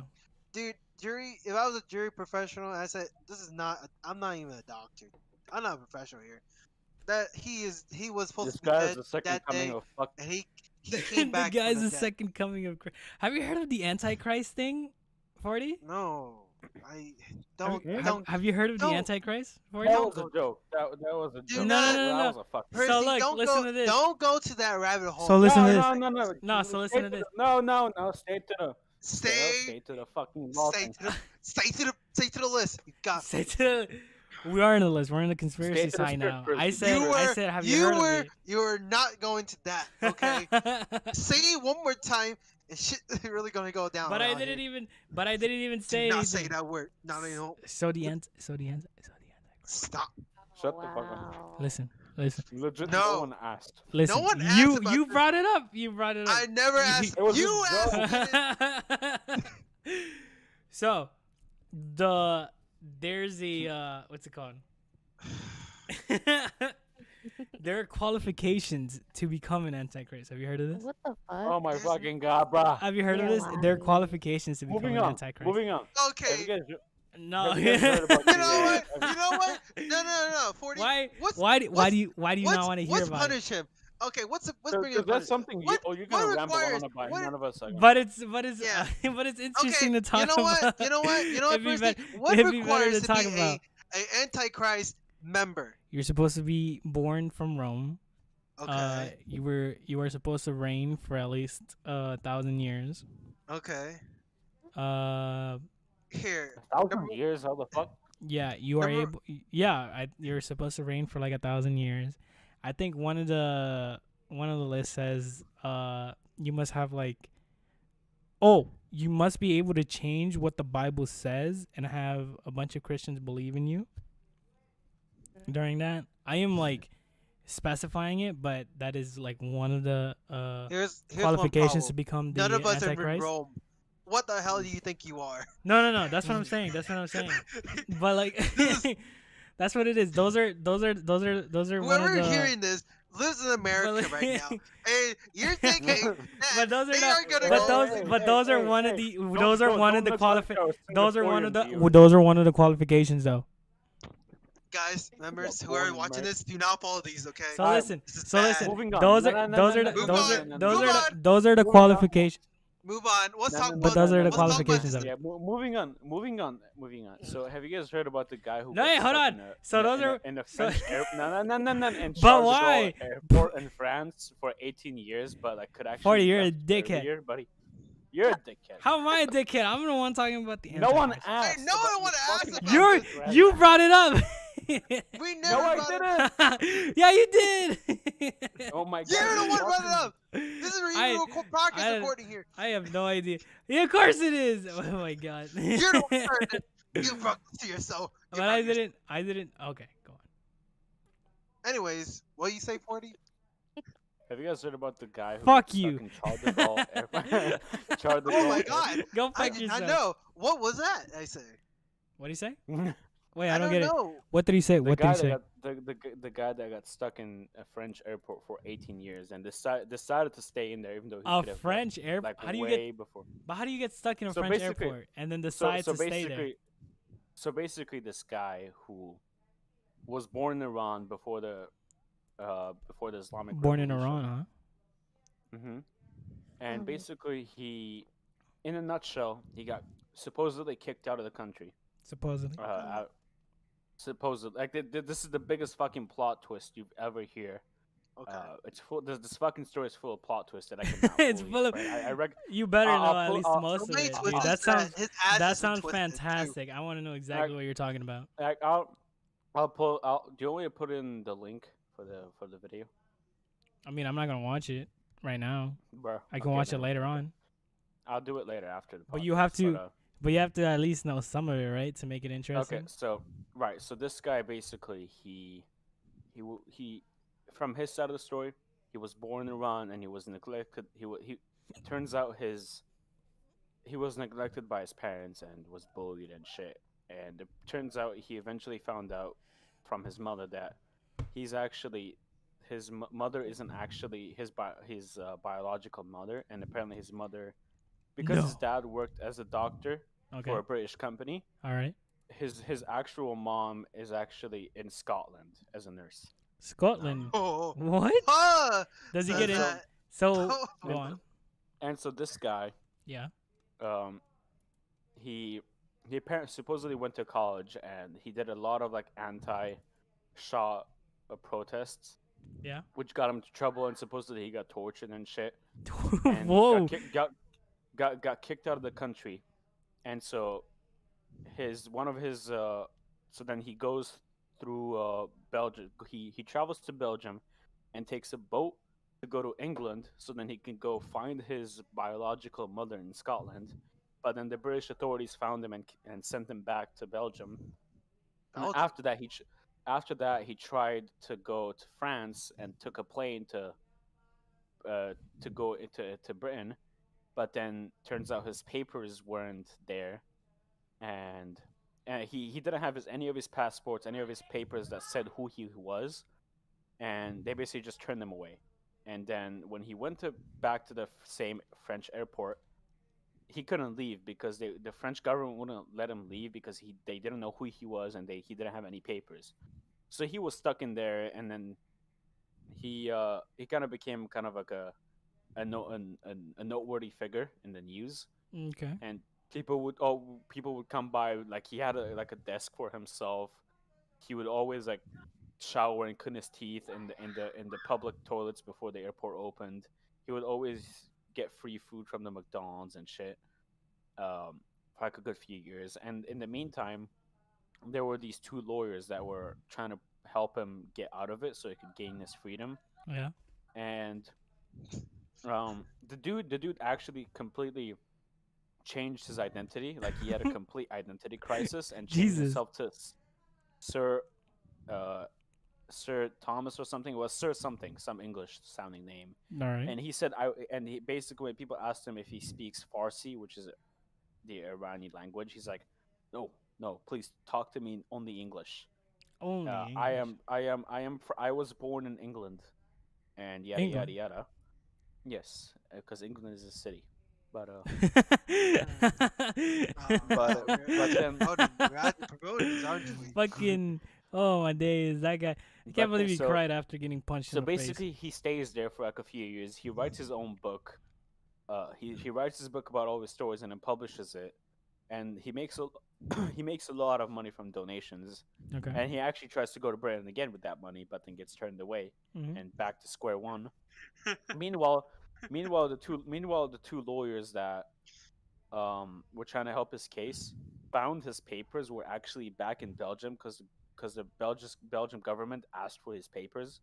Speaker 2: Dude, jury. If I was a jury professional, I said this is not. I'm not even a doctor. I'm not a professional here. That he was supposed
Speaker 3: This
Speaker 2: to be
Speaker 3: guy
Speaker 2: dead
Speaker 3: is the second
Speaker 2: that
Speaker 3: coming
Speaker 2: day,
Speaker 3: of fuck.
Speaker 2: and he came
Speaker 1: The
Speaker 2: back.
Speaker 1: guy's
Speaker 2: from
Speaker 1: the
Speaker 2: dead.
Speaker 1: second coming of Christ. Have you heard of the Antichrist thing, 40?
Speaker 2: No, I don't.
Speaker 1: Have you heard of the
Speaker 2: don't-
Speaker 1: Antichrist, 40?
Speaker 3: That was a joke. That was a
Speaker 2: Dude,
Speaker 3: joke.
Speaker 2: no,
Speaker 1: no.
Speaker 3: That was a fuck.
Speaker 2: Percy,
Speaker 1: So look,
Speaker 2: don't
Speaker 1: listen
Speaker 2: go,
Speaker 1: to this.
Speaker 2: Don't go to that rabbit hole.
Speaker 1: So listen to this.
Speaker 3: No.
Speaker 1: No, so listen to this.
Speaker 3: No. Stay to the.
Speaker 2: Stay
Speaker 3: Stay to the fucking law.
Speaker 2: Stay
Speaker 3: thing.
Speaker 2: stay to the list. You got.
Speaker 1: Say to we are in the list. We're in the conspiracy
Speaker 3: to the
Speaker 1: side
Speaker 3: spirit
Speaker 1: now.
Speaker 3: person.
Speaker 1: I said, have you heard of
Speaker 2: You were not going to that. Okay.
Speaker 1: it?
Speaker 2: Say it one more time, and shit is really gonna go down.
Speaker 1: But I
Speaker 2: around
Speaker 1: didn't
Speaker 2: here.
Speaker 1: even. But I didn't even
Speaker 2: Do
Speaker 1: say
Speaker 2: not
Speaker 1: anything.
Speaker 2: say that word. Not even.
Speaker 1: So the Antichrist.
Speaker 2: Stop.
Speaker 3: Shut the fuck up.
Speaker 4: Wow.
Speaker 1: Listen.
Speaker 3: Legit,
Speaker 2: No.
Speaker 3: no one asked.
Speaker 1: Listen.
Speaker 2: one asked about
Speaker 1: You
Speaker 2: this.
Speaker 1: brought it up. You brought it up.
Speaker 2: I never asked.
Speaker 3: It was
Speaker 2: You
Speaker 3: just
Speaker 2: asked.
Speaker 1: So, there's a what's it called? There are qualifications to become an antichrist. Have you heard of this?
Speaker 4: What the fuck?
Speaker 3: Oh my
Speaker 2: Yes.
Speaker 3: fucking god, bruh.
Speaker 1: Have you heard of
Speaker 4: Yeah,
Speaker 1: this?
Speaker 4: why?
Speaker 1: There are qualifications to become
Speaker 3: Moving
Speaker 1: an
Speaker 3: on.
Speaker 1: antichrist.
Speaker 3: Moving on.
Speaker 2: Okay.
Speaker 3: Have you guys-
Speaker 1: No.
Speaker 3: have you guys heard about
Speaker 2: You
Speaker 3: the,
Speaker 2: know what?
Speaker 3: uh,
Speaker 2: You know what? No. 40.
Speaker 1: why?
Speaker 2: What's,
Speaker 1: Why do
Speaker 2: what's-
Speaker 1: you not want to hear
Speaker 2: What's
Speaker 1: about it?
Speaker 2: punish him? Okay. What's
Speaker 3: So-
Speaker 2: bring
Speaker 3: so
Speaker 2: him?
Speaker 3: that's something
Speaker 2: What-
Speaker 3: you're gonna
Speaker 2: what
Speaker 3: ramble
Speaker 2: requires-
Speaker 3: on about.
Speaker 2: what-
Speaker 3: None of us are gonna.
Speaker 1: But it's
Speaker 2: Yeah.
Speaker 1: but it's interesting
Speaker 2: Okay.
Speaker 1: to talk
Speaker 2: You know what?
Speaker 1: about.
Speaker 2: You know what? You know what?
Speaker 1: It'd be
Speaker 2: Percy?
Speaker 1: bet-
Speaker 2: What
Speaker 1: it'd be better
Speaker 2: requires
Speaker 1: to
Speaker 2: to
Speaker 1: talk
Speaker 2: be
Speaker 1: about.
Speaker 2: a antichrist member?
Speaker 1: You're supposed to be born from Rome.
Speaker 2: Okay.
Speaker 1: You were supposed to reign for at least 1,000 years.
Speaker 2: Okay. Here.
Speaker 3: 1,000 years? How the fuck?
Speaker 1: Yeah, you are
Speaker 2: Number-
Speaker 1: able. Yeah, you're supposed to reign for like 1,000 years. I think one of the lists says you must have like, you must be able to change what the Bible says and have a bunch of Christians believe in you. During that, I am like specifying it, but that is like one of the
Speaker 2: Here's
Speaker 1: qualifications to
Speaker 2: one
Speaker 1: become the
Speaker 2: problem. None of us are in
Speaker 1: Antichrist.
Speaker 2: Rome. what the hell do you think you are?
Speaker 1: No. That's what I'm saying. That's what I'm saying. But like,
Speaker 2: This is
Speaker 1: that's what it is. Those are one of
Speaker 2: whoever
Speaker 1: the.
Speaker 2: hearing this lives in America right now, and you're thinking
Speaker 1: But
Speaker 2: that
Speaker 1: those are
Speaker 2: they
Speaker 1: not.
Speaker 2: are gonna
Speaker 1: But
Speaker 2: go.
Speaker 1: those are one of the. Those are one of the Those are one of the.
Speaker 3: Viewers.
Speaker 1: Those are one of the qualifications, though.
Speaker 2: Guys, members
Speaker 3: Yeah,
Speaker 2: who are
Speaker 3: born in
Speaker 2: watching
Speaker 3: America.
Speaker 2: this, do not follow these. Okay.
Speaker 1: So
Speaker 3: Alright,
Speaker 1: listen.
Speaker 2: This is
Speaker 1: So
Speaker 2: bad.
Speaker 1: listen.
Speaker 3: Moving on.
Speaker 1: Those
Speaker 3: No,
Speaker 1: are
Speaker 3: no,
Speaker 1: those
Speaker 3: no,
Speaker 1: are
Speaker 3: no,
Speaker 1: the
Speaker 2: Move
Speaker 1: those
Speaker 2: on,
Speaker 1: are
Speaker 3: no,
Speaker 1: those
Speaker 2: move
Speaker 1: are
Speaker 2: on.
Speaker 1: the those are the
Speaker 3: Moving on.
Speaker 1: qualifications.
Speaker 2: Move on. Let's
Speaker 3: No,
Speaker 2: talk
Speaker 3: no,
Speaker 2: about.
Speaker 1: But those are the
Speaker 2: let's talk about
Speaker 1: qualifications
Speaker 2: this.
Speaker 1: of it.
Speaker 3: Yeah, moving on. So, have you guys heard about the guy who
Speaker 1: No,
Speaker 3: got
Speaker 1: hey, hold
Speaker 3: stuck
Speaker 1: on.
Speaker 3: in a,
Speaker 1: So
Speaker 3: in a,
Speaker 1: those
Speaker 3: in a,
Speaker 1: are
Speaker 3: in a
Speaker 1: so.
Speaker 3: French air, no, in
Speaker 1: But
Speaker 3: Charles de
Speaker 1: why?
Speaker 3: Gaulle airport in France for 18 years, but like could actually
Speaker 1: 40,
Speaker 3: be
Speaker 1: you're a
Speaker 3: left
Speaker 1: dickhead.
Speaker 3: earlier, buddy. You're a dickhead.
Speaker 1: How am I a dickhead? I'm the one talking about the
Speaker 3: No one
Speaker 1: Antichrist.
Speaker 3: asked.
Speaker 2: I know I
Speaker 3: about
Speaker 2: wanna
Speaker 3: your
Speaker 2: ask
Speaker 3: fucking
Speaker 2: about
Speaker 1: You're
Speaker 2: this.
Speaker 3: Antichrist.
Speaker 1: you brought it up.
Speaker 2: We
Speaker 3: No,
Speaker 2: never
Speaker 3: I
Speaker 2: brought it up.
Speaker 3: didn't.
Speaker 1: Yeah, you did.
Speaker 3: Oh my god.
Speaker 2: You're the one
Speaker 3: fucking-
Speaker 2: brought it up. This is where
Speaker 1: I-
Speaker 2: you do a podcast
Speaker 1: I-
Speaker 2: recording here.
Speaker 1: I have no idea. Yeah, of course it is. Oh my god.
Speaker 2: You're the one heard it. You brought this to yourself. You
Speaker 1: But
Speaker 2: brought
Speaker 1: I
Speaker 2: yourself.
Speaker 1: didn't. I didn't. Okay, go on.
Speaker 2: Anyways, what you say, 40?
Speaker 3: Have you guys heard about the guy who
Speaker 1: Fuck
Speaker 3: got
Speaker 1: you.
Speaker 3: stuck in Charles de Gaulle airport? Charles de
Speaker 2: Oh
Speaker 3: Gaulle
Speaker 2: my
Speaker 3: airport?
Speaker 2: god.
Speaker 1: Go
Speaker 2: I
Speaker 1: fuck
Speaker 2: did not
Speaker 1: yourself.
Speaker 2: know. What was that? I say.
Speaker 1: What do you say? Wait, I
Speaker 2: I
Speaker 1: don't
Speaker 2: don't
Speaker 1: get it.
Speaker 2: know.
Speaker 1: What did he say?
Speaker 3: The
Speaker 1: What did
Speaker 3: guy
Speaker 1: he say?
Speaker 3: that got the guy that got stuck in a French airport for 18 years and decided to stay in there even though he
Speaker 1: A
Speaker 3: could have
Speaker 1: French
Speaker 3: left,
Speaker 1: airport.
Speaker 3: like
Speaker 1: How do you
Speaker 3: way
Speaker 1: get?
Speaker 3: before.
Speaker 1: But how do you get stuck in a
Speaker 3: So
Speaker 1: French
Speaker 3: basically-
Speaker 1: airport and then
Speaker 3: So
Speaker 1: decide to stay there?
Speaker 3: basically, this guy who was born in Iran before the Islamic
Speaker 1: Born in
Speaker 3: Revolution.
Speaker 1: Iran, huh?
Speaker 3: Mm-hmm. And
Speaker 4: Mhm.
Speaker 3: basically, in a nutshell, he got supposedly kicked out of the country.
Speaker 1: Supposedly.
Speaker 3: Supposedly, like this is the biggest fucking plot twist you've ever hear.
Speaker 2: Okay.
Speaker 3: It's full. This fucking story is full of plot twists that I cannot.
Speaker 1: It's
Speaker 3: fully
Speaker 1: full of-
Speaker 3: explain.
Speaker 1: You better
Speaker 3: I'll
Speaker 1: know at
Speaker 3: pull-
Speaker 1: least
Speaker 3: I'll-
Speaker 1: most of
Speaker 2: Wait,
Speaker 1: it.
Speaker 2: twist
Speaker 1: Dude,
Speaker 2: his
Speaker 1: that sounds
Speaker 2: his ass
Speaker 1: that
Speaker 2: is
Speaker 1: sounds
Speaker 2: twisted, too.
Speaker 1: fantastic. I want to know exactly what you're talking about.
Speaker 3: Like, I'll pull. Do you want me to put in the link for the video,
Speaker 1: I mean, I'm not gonna watch it right now.
Speaker 3: bro?
Speaker 1: I can
Speaker 3: Okay,
Speaker 1: watch it
Speaker 3: then.
Speaker 1: later on.
Speaker 3: I'll do it later after the.
Speaker 1: But you have
Speaker 3: podcast,
Speaker 1: to-
Speaker 3: but,
Speaker 1: But you have to at least know some of it, right, to make it interesting.
Speaker 3: okay, so right, so this guy basically he from his side of the story, he was born in Iran and he was neglected. He turns out he was neglected by his parents and was bullied and shit. And it turns out he eventually found out from his mother that he's actually his mother isn't actually his biological mother, and apparently his mother, because his
Speaker 1: No.
Speaker 3: dad worked as a doctor
Speaker 1: Okay.
Speaker 3: for a British company,
Speaker 1: All right.
Speaker 3: his actual mom is actually in Scotland as a nurse.
Speaker 1: Scotland.
Speaker 2: Oh.
Speaker 1: What? Does he
Speaker 2: Says
Speaker 1: get in?
Speaker 2: that.
Speaker 1: So
Speaker 2: Oh.
Speaker 1: go on.
Speaker 3: And so this guy,
Speaker 1: Yeah.
Speaker 3: he apparently supposedly went to college and he did a lot of like anti-Shah protests,
Speaker 1: Yeah.
Speaker 3: which got him into trouble, and supposedly he got tortured and shit. And
Speaker 1: Whoa.
Speaker 3: got kicked out of the country, and so so then he goes through Belgium. He travels to Belgium, and takes a boat to go to England, so then he can go find his biological mother in Scotland. But then the British authorities found him and sent him back to Belgium. And
Speaker 2: Belgium.
Speaker 3: after that, he tried to go to France and took a plane to go to Britain, but then turns out his papers weren't there, and he didn't have any of his passports, any of his papers that said who he was, and they basically just turned them away. And then when he went back to the same French airport, he couldn't leave because the French government wouldn't let him leave because they didn't know who he was, and he didn't have any papers. So he was stuck in there, and then he kind of became kind of like a noteworthy figure in the news,
Speaker 1: Okay.
Speaker 3: and people would come by, like he had a desk for himself. He would always like shower and clean his teeth in the public toilets before the airport opened. He would always get free food from the McDonald's and shit, for like a good few years. And in the meantime, there were these two lawyers that were trying to help him get out of it so he could gain his freedom.
Speaker 1: Yeah.
Speaker 3: And the dude actually completely changed his identity. Like he had a complete identity crisis and changed
Speaker 1: Jesus.
Speaker 3: himself to Sir Thomas or something. It was Sir something, some English sounding name.
Speaker 1: All right.
Speaker 3: And he said, he basically, when people asked him if he speaks Farsi, which is the Iranian language. He's like, no, no, please talk to me in only English.
Speaker 1: Only
Speaker 3: I
Speaker 1: English.
Speaker 3: am, I am, I am. I was born in England, and yada yada
Speaker 1: England.
Speaker 3: yada. Yes, because England is a city. But
Speaker 2: Wow,
Speaker 3: but then
Speaker 2: we're actually promoting this, aren't we?
Speaker 1: Fucking oh my days, that guy! I can't
Speaker 3: but
Speaker 1: believe he
Speaker 3: so
Speaker 1: cried after getting punched
Speaker 3: so
Speaker 1: in the face.
Speaker 3: basically he stays there for like a few years. He writes his own book. He writes his book about all his stories and then publishes it. And he makes a he makes a lot of money from donations.
Speaker 1: Okay.
Speaker 3: And he actually tries to go to Britain again with that money, but then gets turned away
Speaker 1: Mhm.
Speaker 3: and back to square one. Meanwhile, meanwhile the two lawyers that were trying to help his case found his papers were actually back in Belgium because the Belgian government asked for his papers,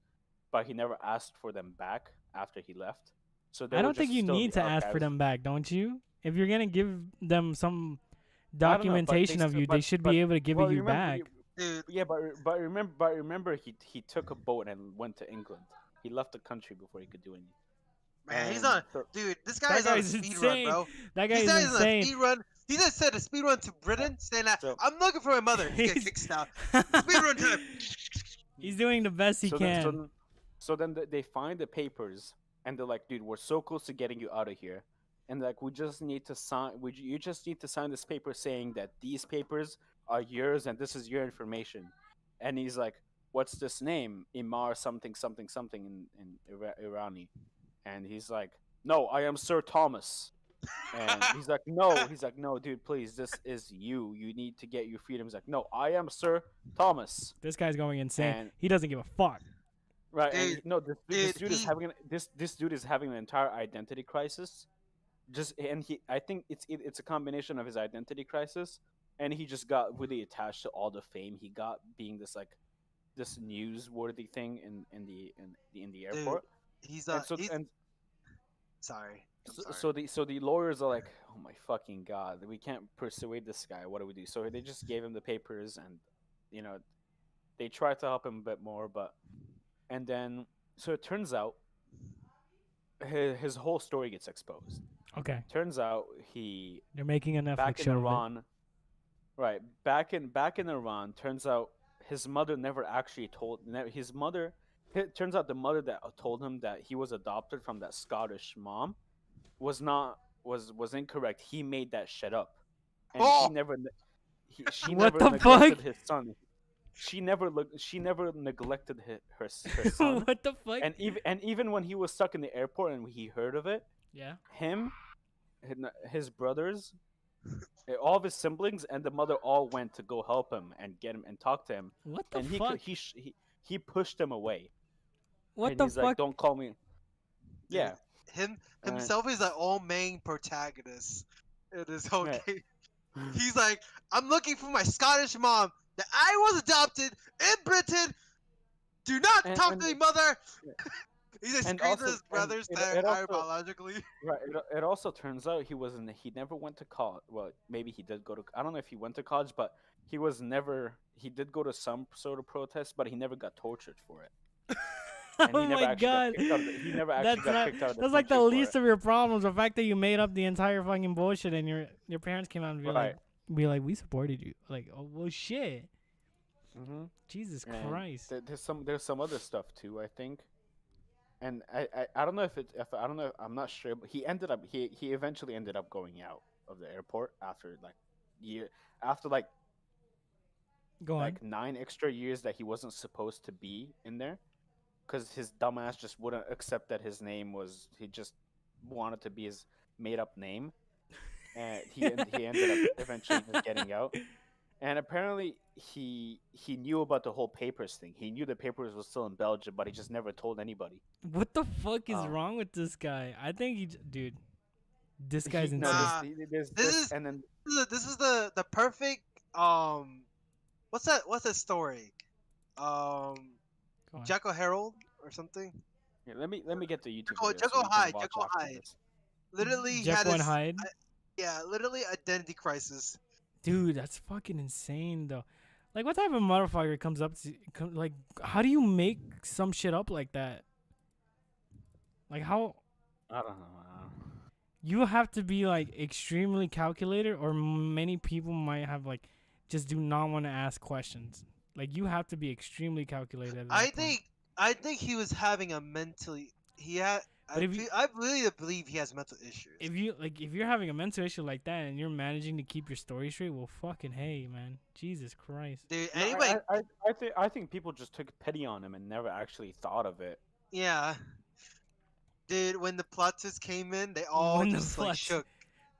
Speaker 3: but he never asked for them back after he left. So they
Speaker 1: I
Speaker 3: were
Speaker 1: don't think
Speaker 3: just
Speaker 1: you
Speaker 3: still in
Speaker 1: need
Speaker 3: the
Speaker 1: to ask for
Speaker 3: archives.
Speaker 1: them back, don't you? If you're gonna give them some
Speaker 3: I don't know, but they
Speaker 1: documentation of
Speaker 3: still,
Speaker 1: you, they should be able to give
Speaker 3: well,
Speaker 1: it you
Speaker 3: remember,
Speaker 1: back.
Speaker 2: Dude,
Speaker 3: yeah, but remember, he took a boat and went to England. He left the country before he could do anything.
Speaker 2: man, he's
Speaker 3: And
Speaker 2: on.
Speaker 3: so-
Speaker 2: Dude, this
Speaker 1: That
Speaker 2: guy's on a
Speaker 1: guy's
Speaker 2: speed run,
Speaker 1: insane.
Speaker 2: bro.
Speaker 1: That guy
Speaker 2: He's
Speaker 1: is
Speaker 2: on a
Speaker 1: insane.
Speaker 2: speed run. He just said a speed run to Britain, saying that
Speaker 3: So-
Speaker 2: I'm looking for my mother. He gets
Speaker 1: He's-
Speaker 2: kicked out. Speed run time.
Speaker 1: He's doing the best he
Speaker 3: so
Speaker 1: can.
Speaker 3: Then, so then they find the papers and they're like, dude, we're so close to getting you out of here, and like we just need to sign. You just need to sign this paper saying that these papers are yours and this is your information. And he's like, what's this name? Imar something something something in Irani, and he's like, no, I am Sir Thomas. And he's like, no, dude, please, this is you. You need to get your freedom. He's like, no, I am Sir Thomas.
Speaker 1: This guy's going insane.
Speaker 3: And-
Speaker 1: He doesn't give a fuck.
Speaker 3: Right,
Speaker 2: Dude,
Speaker 3: and no, this dude is
Speaker 2: he-
Speaker 3: having this dude is having an entire identity crisis. I think it's a combination of his identity crisis, and he just got really attached to all the fame he got being this newsworthy thing in the airport.
Speaker 2: He's
Speaker 3: And so
Speaker 2: he's,
Speaker 3: and
Speaker 2: sorry. I'm
Speaker 3: so,
Speaker 2: sorry.
Speaker 3: so the lawyers are like, oh my fucking god, we can't persuade this guy. What do we do? So they just gave him the papers, and they tried to help him a bit more, and then so it turns out his whole story gets exposed.
Speaker 1: Okay.
Speaker 3: Turns out he
Speaker 1: They're making a Netflix
Speaker 3: back in
Speaker 1: show of it.
Speaker 3: Iran, right? Back in Iran. Turns out his mother never actually told his mother. It turns out the mother that told him that he was adopted from that Scottish mom was incorrect. He made that shit up, and
Speaker 2: Oh!
Speaker 3: she
Speaker 1: What
Speaker 3: never
Speaker 1: the
Speaker 3: neglected
Speaker 1: fuck?
Speaker 3: his son. She never neglected her son.
Speaker 1: What the fuck?
Speaker 3: And even when he was stuck in the airport and he heard of it,
Speaker 1: Yeah.
Speaker 3: his brothers, all of his siblings, and the mother all went to go help him and get him and talk to him.
Speaker 1: What the
Speaker 3: And
Speaker 1: fuck?
Speaker 3: he pushed them away.
Speaker 1: What
Speaker 3: and
Speaker 1: the
Speaker 3: he's
Speaker 1: fuck?
Speaker 3: like, "Don't call me." Yeah,
Speaker 2: Himself is the all main protagonist in this whole
Speaker 3: Right.
Speaker 2: game. He's like, I'm looking for my Scottish mom that I was adopted in Britain. Do not
Speaker 3: And-
Speaker 2: talk
Speaker 3: and-
Speaker 2: to me, mother.
Speaker 3: Yeah.
Speaker 2: He just
Speaker 3: And
Speaker 2: screams
Speaker 3: also-
Speaker 2: at his brothers
Speaker 3: and
Speaker 2: that
Speaker 3: it
Speaker 2: are
Speaker 3: also-
Speaker 2: biologically.
Speaker 3: right. It also turns out he never went to college. Well, maybe he did go to. I don't know if he went to college, but he did go to some sort of protest, but he never got tortured for it. And
Speaker 1: Oh
Speaker 3: he never
Speaker 1: my
Speaker 3: actually
Speaker 1: god.
Speaker 3: got kicked out of the, he never actually
Speaker 1: That's
Speaker 3: got
Speaker 1: not,
Speaker 3: kicked out of the
Speaker 1: that's like the
Speaker 3: country for
Speaker 1: least
Speaker 3: it.
Speaker 1: of your problems. The fact that you made up the entire fucking bullshit and your parents came out and
Speaker 3: Right.
Speaker 1: be like, we supported you. Like, oh well, shit.
Speaker 3: Mm-hmm.
Speaker 1: Jesus
Speaker 3: And
Speaker 1: Christ.
Speaker 3: there's some other stuff too, I think. And I don't know if I don't know, I'm not sure, but he eventually ended up going out of the airport after like
Speaker 1: Go on.
Speaker 3: like 9 extra years that he wasn't supposed to be in there, because his dumbass just wouldn't accept that his name was, he just wanted to be his made up name, and he ended up eventually just getting out. And apparently he knew about the whole papers thing. He knew the papers were still in Belgium, but he just never told anybody.
Speaker 1: What the fuck is
Speaker 3: Um,
Speaker 1: wrong with this guy? I think dude, this guy's insane.
Speaker 2: Nah.
Speaker 3: There's
Speaker 2: This
Speaker 3: this,
Speaker 2: is-
Speaker 3: and then
Speaker 2: This is the perfect what's that story?
Speaker 1: Go on.
Speaker 2: Jekyll Harold or something.
Speaker 3: here, let me get the YouTube.
Speaker 2: Jekyll-
Speaker 3: video
Speaker 2: Jekyll
Speaker 3: you can
Speaker 2: Hyde,
Speaker 3: watch
Speaker 2: Jekyll
Speaker 3: after
Speaker 2: Hyde.
Speaker 3: this.
Speaker 2: Literally he
Speaker 1: Jekyll
Speaker 2: had
Speaker 1: and
Speaker 2: his,
Speaker 1: Hyde.
Speaker 2: yeah, literally identity crisis.
Speaker 1: Dude, that's fucking insane though. Like, what type of motherfucker comes up to like? How do you make some shit up like that? Like how?
Speaker 3: I don't know.
Speaker 1: you have to be like extremely calculated, or many people might have like just do not want to ask questions. Like you have to be extremely calculated at that
Speaker 2: I
Speaker 1: point.
Speaker 2: think I think he was having a mentally. He had.
Speaker 1: But if you-
Speaker 2: I really believe he has mental issues.
Speaker 1: if you're having a mental issue like that and you're managing to keep your story straight, well, fucking hey, man, Jesus Christ.
Speaker 2: Dude,
Speaker 3: No,
Speaker 2: anyway,
Speaker 3: I think people just took pity on him and never actually thought of it.
Speaker 2: yeah. Dude, when the plot twist came in, they all
Speaker 1: When the
Speaker 2: just like
Speaker 1: plot-
Speaker 2: shook.